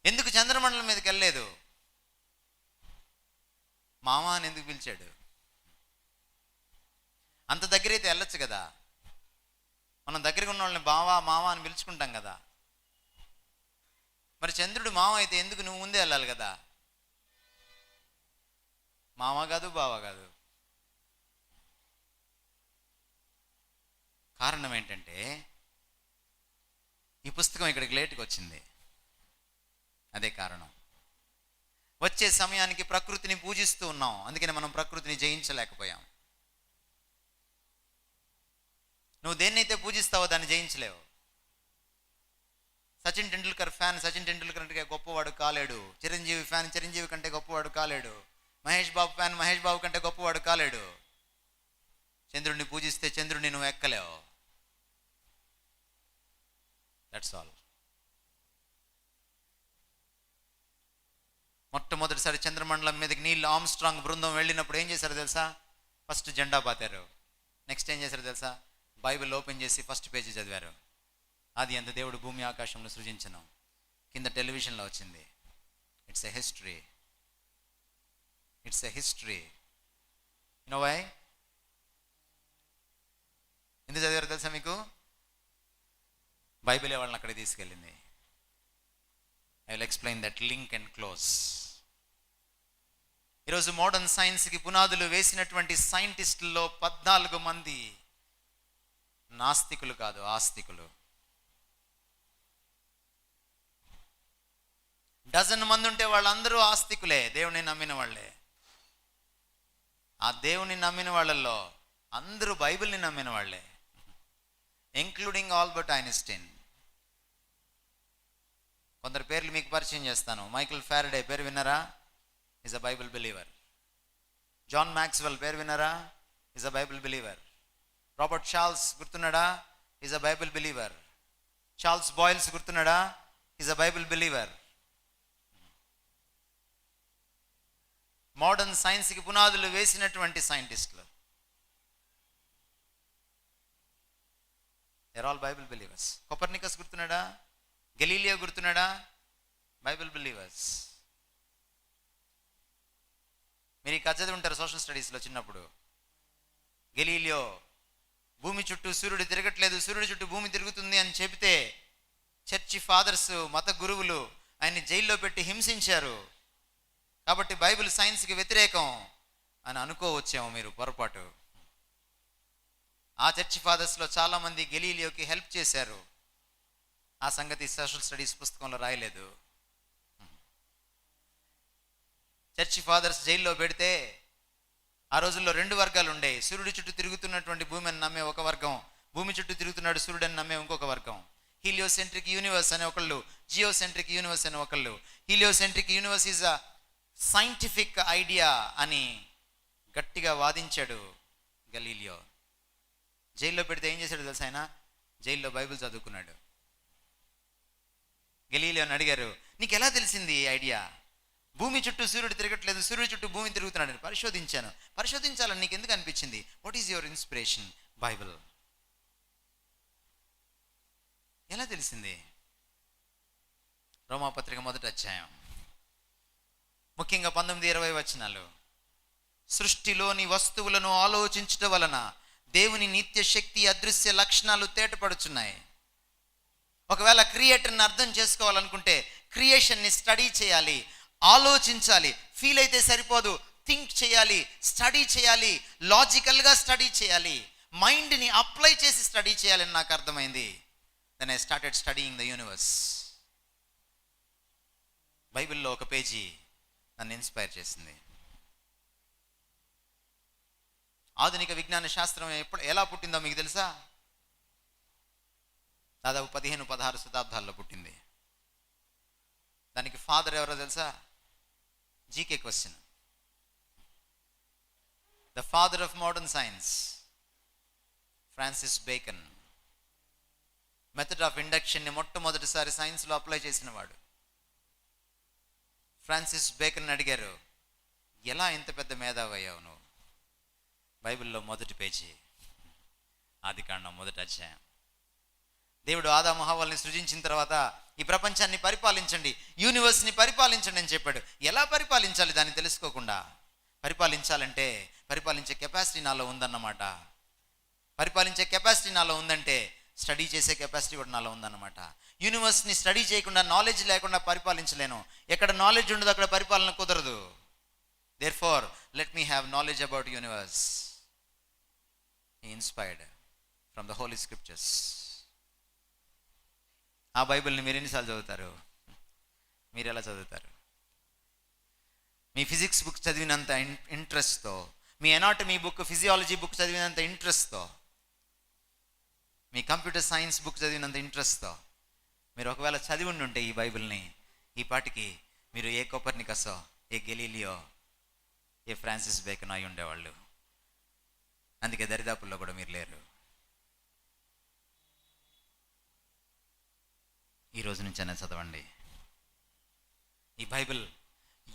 ఎందుకు చంద్రమండలం మీదకి వెళ్ళలేదు? మామా అని ఎందుకు పిలిచాడు? అంత దగ్గర అయితే వెళ్ళొచ్చు కదా. మనం దగ్గరగా ఉన్న వాళ్ళని బావా మామ అని పిలుచుకుంటాం కదా. మరి చంద్రుడు మామ అయితే ఎందుకు నువ్వు ముందే వెళ్ళాలి కదా? మామ కాదు బావ కాదు. కారణం ఏంటంటే ఈ పుస్తకం ఇక్కడికి లేట్గా వచ్చింది. అదే కారణం. వచ్చే సమయానికి ప్రకృతిని పూజిస్తూ ఉన్నాం, అందుకని మనం ప్రకృతిని జయించలేకపోయాం. నువ్వు దేన్నైతే పూజిస్తావో దాన్ని జయించలేవు. సచిన్ టెండూల్కర్ ఫ్యాన్ సచిన్ టెండూల్కర్ కంటే గొప్పవాడు కాలేడు. చిరంజీవి ఫ్యాన్ చిరంజీవి కంటే గొప్పవాడు కాలేడు. మహేష్ బాబు ఫ్యాన్ మహేష్ బాబు కంటే గొప్పవాడు కాలేడు. చంద్రుడిని పూజిస్తే చంద్రుడిని నువ్వు ఎక్కలేవు. That's all. మొట్టమొదటిసారి చంద్రమండలం మీదకి నీళ్ళు ఆర్మ్స్ట్రాంగ్ బృందం వెళ్ళినప్పుడు ఏం చేశారో తెలుసా? ఫస్ట్ జెండా పాతారు. నెక్స్ట్ ఏం చేశారో తెలుసా? బైబిల్ ఓపెన్ చేసి ఫస్ట్ పేజీ చదివారు. అది ఎంత దేవుడు భూమి ఆకాశంలో సృజించను. కింద టెలివిజన్లో వచ్చింది. It's a history. It's a history. You know why? ఎందుకు చదివారు తెలుసా మీకు? బైబిలే వాళ్ళని అక్కడ తీసుకెళ్ళింది. I will explain that link and close. ఈరోజు మోడర్న్ సైన్స్కి పునాదులు వేసినటువంటి సైంటిస్టుల్లో 14 మంది నాస్తికులు కాదు, ఆస్తికులు. డజన్ మంది ఉంటే వాళ్ళందరూ ఆస్తికులే, దేవుని నమ్మిన వాళ్ళే. ఆ దేవుని నమ్మిన వాళ్ళల్లో అందరూ బైబిల్ని నమ్మిన వాళ్ళే, ఇంక్లూడింగ్ ఆల్బర్ట్ ఐన్స్టీన్. కొందరు పేర్లు మీకు పరిచయం చేస్తాను. మైకిల్ ఫారడే పేరు విన్నారా? Is a Bible believer. John Maxwell పేరు విన్నారా? Is a Bible believer. Robert Charles గుర్తున్నాడా? Is a Bible believer. Charles Boyles గుర్తున్నాడా? Is a Bible believer. Modern సైన్స్కి పునాదులు వేసినటువంటి సైంటిస్టులు, they are all Bible believers. Copernicus గుర్తున్నాడా? గెలీలియో గుర్తున్నాడా? Bible believers. మీరు ఈ కథ చదివి ఉంటారు సోషల్ స్టడీస్లో చిన్నప్పుడు. గెలీలియో భూమి చుట్టూ సూర్యుడు తిరగట్లేదు, సూర్యుడి చుట్టూ భూమి తిరుగుతుంది అని చెబితే చర్చి ఫాదర్స్, మత గురువులు ఆయన్ని జైల్లో పెట్టి హింసించారు. కాబట్టి బైబిల్ సైన్స్కి వ్యతిరేకం అని అనుకోవచ్చేమో మీరు, పొరపాటు. ఆ చర్చి ఫాదర్స్లో చాలామంది గెలీలియోకి హెల్ప్ చేశారు. ఆ సంగతి సోషల్ స్టడీస్ పుస్తకంలో రాయలేదు. చర్చి ఫాదర్స్ జైల్లో పెడితే ఆ రోజుల్లో 2 వర్గాలు ఉండేవి. సూర్యుడి చుట్టూ తిరుగుతున్నటువంటి భూమిని నమ్మే ఒక వర్గం, భూమి చుట్టూ తిరుగుతున్నాడు సూర్యుడని నమ్మే ఇంకొక వర్గం. హీలియోసెంట్రిక్ యూనివర్స్ అనే ఒకళ్ళు, జియోసెంట్రిక్ యూనివర్స్ అనే ఒకళ్ళు. Heliocentric universe is a scientific idea అని గట్టిగా వాదించాడు గలీలియో. జైల్లో పెడితే ఏం చేశాడు తెలుసా? ఆయన జైల్లో బైబిల్ చదువుకున్నాడు. గలీలియోని అడిగారు, నీకు ఎలా తెలిసింది ఈ ఐడియా? భూమి చుట్టూ సూర్యుడు తిరగట్లేదు, సూర్యుడి చుట్టూ భూమి తిరుగుతున్నాడు. పరిశోధించాను. పరిశోధించాలని నీకు ఎందుకు అనిపించింది? What is your inspiration? Bible. ఎలా తెలిసింది? రోమాపత్రిక 1వ అధ్యాయం, ముఖ్యంగా 19-20 వచనాలు. సృష్టిలోని వస్తువులను ఆలోచించటం వలన దేవుని నిత్య శక్తి, అదృశ్య లక్షణాలు తేటపడుచున్నాయి. ఒకవేళ క్రియేటర్ని అర్థం చేసుకోవాలనుకుంటే క్రియేషన్ని స్టడీ చేయాలి, ఆలోచించాలి. ఫీల్ అయితే సరిపోదు, థింక్ చేయాలి, స్టడీ చేయాలి, లాజికల్గా స్టడీ చేయాలి, మైండ్ని అప్లై చేసి స్టడీ చేయాలని నాకు అర్థమైంది. Then I started studying the universe. బైబిల్లో ఒక పేజీ నన్ను ఇన్స్పైర్ చేసింది. ఆధునిక విజ్ఞాన శాస్త్రం ఎలా పుట్టిందో మీకు తెలుసా? దాదాపు 15-16 శతాబ్దాల్లో పుట్టింది. దానికి ఫాదర్ ఎవరో తెలుసా? GK question. The father of modern science, Francis Bacon. Method of ఇండక్షన్ని మొట్టమొదటిసారి సైన్స్లో అప్లై చేసిన వాడు. ఫ్రాన్సిస్ బేకన్ అడిగారు, ఎలా ఇంత పెద్ద మేధావి అయ్యావు నువ్వు? బైబిల్లో మొదటి పేజీ, ఆదికాండం 1వ అధ్యాయం. దేవుడు ఆదాము హవ్వల్ని సృజించిన తర్వాత ఈ ప్రపంచాన్ని పరిపాలించండి, యూనివర్స్ని పరిపాలించండి అని చెప్పాడు. ఎలా పరిపాలించాలి దాన్ని తెలుసుకోకుండా? పరిపాలించాలంటే పరిపాలించే కెపాసిటీ నాలో ఉందన్నమాట. పరిపాలించే కెపాసిటీ నాలో ఉందంటే స్టడీ చేసే కెపాసిటీ కూడా నాలో ఉందన్నమాట. యూనివర్స్ని స్టడీ చేయకుండా, నాలెడ్జ్ లేకుండా పరిపాలించలేను. ఎక్కడ నాలెడ్జ్ ఉండదు అక్కడ పరిపాలన కుదరదు. Therefore let me have knowledge about universe. Inspired from the holy scriptures. ఆ బైబిల్ని మీరు ఎన్నిసార్లు చదువుతారు? మీరు ఎలా చదువుతారు? మీ ఫిజిక్స్ బుక్ చదివినంత ఇంట్రెస్ట్తో, మీ ఎనాటమీ బుక్, ఫిజియాలజీ బుక్ చదివినంత ఇంట్రెస్ట్తో, మీ కంప్యూటర్ సైన్స్ బుక్ చదివినంత ఇంట్రెస్ట్తో మీరు ఒకవేళ చదివి ఉంటే ఈ బైబిల్ని, ఈ పాటికి మీరు ఏ కోపర్నికసో, ఏ గెలీలియో, ఏ ఫ్రాన్సిస్ బేకన్ అయి ఉండేవాళ్ళు. అందుకే దరిదాపుల్లో కూడా మీరు లేరు. ఈ రోజు నుంచైనా చదవండి. ఈ బైబిల్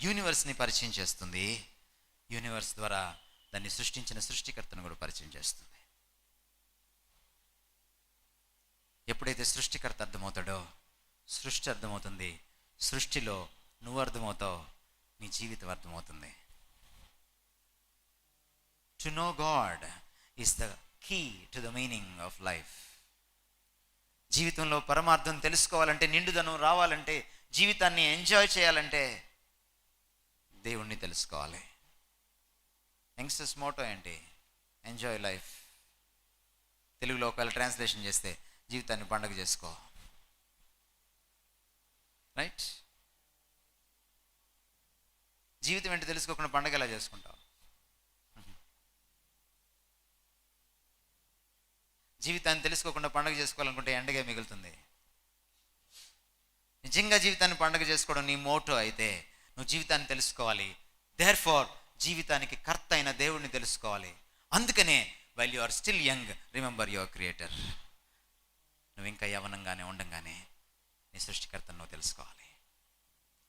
యూనివర్స్ని పరిచయం చేస్తుంది. యూనివర్స్ ద్వారా దాన్ని సృష్టించిన సృష్టికర్తను కూడా పరిచయం చేస్తుంది. ఎప్పుడైతే సృష్టికర్త అర్థమవుతాడో సృష్టి అర్థమవుతుంది. సృష్టిలో నువ్వు అర్థమవుతావు, నీ జీవితం అర్థమవుతుంది. To know God is the key to the meaning of life. జీవితంలో పరమార్థం తెలుసుకోవాలంటే, నిండుదనం రావాలంటే, జీవితాన్ని ఎంజాయ్ చేయాలంటే దేవుణ్ణి తెలుసుకోవాలి. యంగ్స్టర్స్ మోటో ఏంటి? Enjoy life. తెలుగులో ఒకవేళ ట్రాన్స్లేషన్ చేస్తే జీవితాన్ని పండగ చేసుకో. రైట్? జీవితం ఏంటి తెలుసుకోకుండా పండగ ఎలా చేసుకుంటావు? జీవితాన్ని తెలుసుకోకుండా పండుగ చేసుకోవాలనుకుంటే ఎండగా మిగులుతుంది. నిజంగా జీవితాన్ని పండుగ చేసుకోవడం నీ మోటో అయితే నువ్వు జీవితాన్ని తెలుసుకోవాలి. దేర్ఫోర్ జీవితానికి కర్త అయిన దేవుడిని తెలుసుకోవాలి. అందుకనే while you are still young remember your creator. నువ్వు ఇంకా యవనంగానే ఉండంగానే నీ సృష్టికర్తను నువ్వు తెలుసుకోవాలి.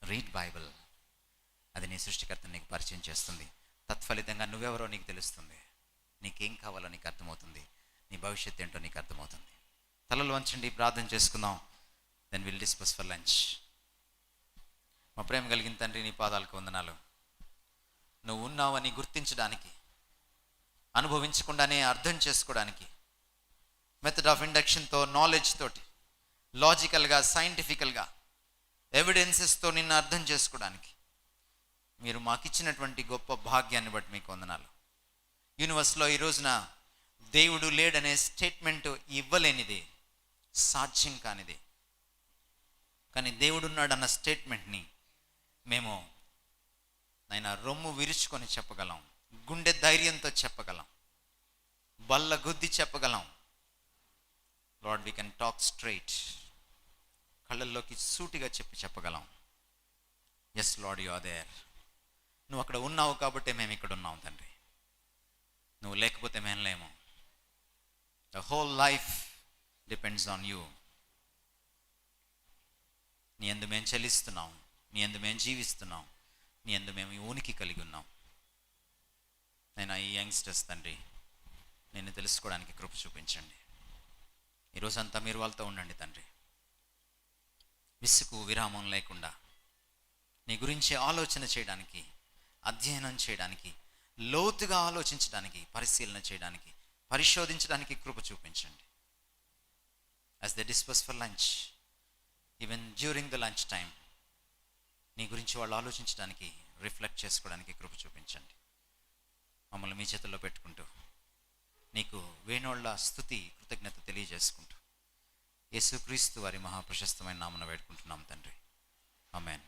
Read Bible. అది నీ సృష్టికర్తను నీకు పరిచయం చేస్తుంది. తత్ఫలితంగా నువ్వెవరో నీకు తెలుస్తుంది. నీకేం కావాలో నీకు అర్థమవుతుంది. నీ భవిష్యత్తు ఏంటో నీకు అర్థమవుతుంది. తలలు వంచండి, ప్రార్థన చేసుకుందాం. Then will discuss for lunch. మా ప్రేమ కలిగిన తండ్రి, నీ పాదాలకు వందనాలు. నువ్వు ఉన్నావని గుర్తించడానికి, అనుభవించకుండానే అర్థం చేసుకోవడానికి, మెథడ్ ఆఫ్ ఇండక్షన్తో, నాలెడ్జ్ తోటి, లాజికల్గా, సైంటిఫికల్గా, ఎవిడెన్సెస్తో నిన్ను అర్థం చేసుకోవడానికి మీరు మాకు ఇచ్చినటువంటి గొప్ప భాగ్యాన్ని బట్టి మీకు వందనాలు. యూనివర్స్లో ఈ రోజున దేవుడు లేడనే స్టేట్మెంట్ ఇవ్వలేనిది, సాధ్యం కానిది. కానీ దేవుడు ఉన్నాడన్న స్టేట్మెంట్ని మేము నాయన రొమ్ము విరుచుకొని చెప్పగలం, గుండె ధైర్యంతో చెప్పగలం, బల్ల గుద్ది చెప్పగలం. Lord, we can talk straight. కళ్ళల్లోకి సూటిగా చెప్పగలం. Yes Lord, you are there. నువ్వు అక్కడ ఉన్నావు కాబట్టి మేము ఇక్కడ ఉన్నాం తండ్రి. నువ్వు లేకపోతే మేము లేము. The whole life depends on you. నీ యందు మేము చెల్లిస్తున్నాం, నీ యందు మేము జీవిస్తున్నాం, నీ యందు మేము ఉనికి కలిగి ఉన్నాం. నేను ఈ యంగ్స్టర్స్ తండ్రి, నేను తెలుసుకోవడానికి కృప చూపించండి. ఈరోజంతా మీరు వాళ్ళతో ఉండండి తండ్రి. విసుగు విరామం లేకుండా నీ గురించి ఆలోచన చేయడానికి, అధ్యయనం చేయడానికి, లోతుగా ఆలోచించడానికి, పరిశీలన చేయడానికి, పరిశోధించడానికి కృప చూపించండి. As they discuss for lunch, even during the lunch time, నీ గురించి వాళ్ళు ఆలోచించడానికి, రిఫ్లెక్ట్ చేసుకోవడానికి కృప చూపించండి. మమ్మల్ని మీ చేతుల్లో పెట్టుకుంటూ నీకు వేణోళ్ళ స్తుతి, కృతజ్ఞత తెలియజేసుకుంటూ యేసుక్రీస్తు వారి మహాప్రశస్తమైన నామమున వేడుకుంటున్నాం తండ్రి. ఆమేన్.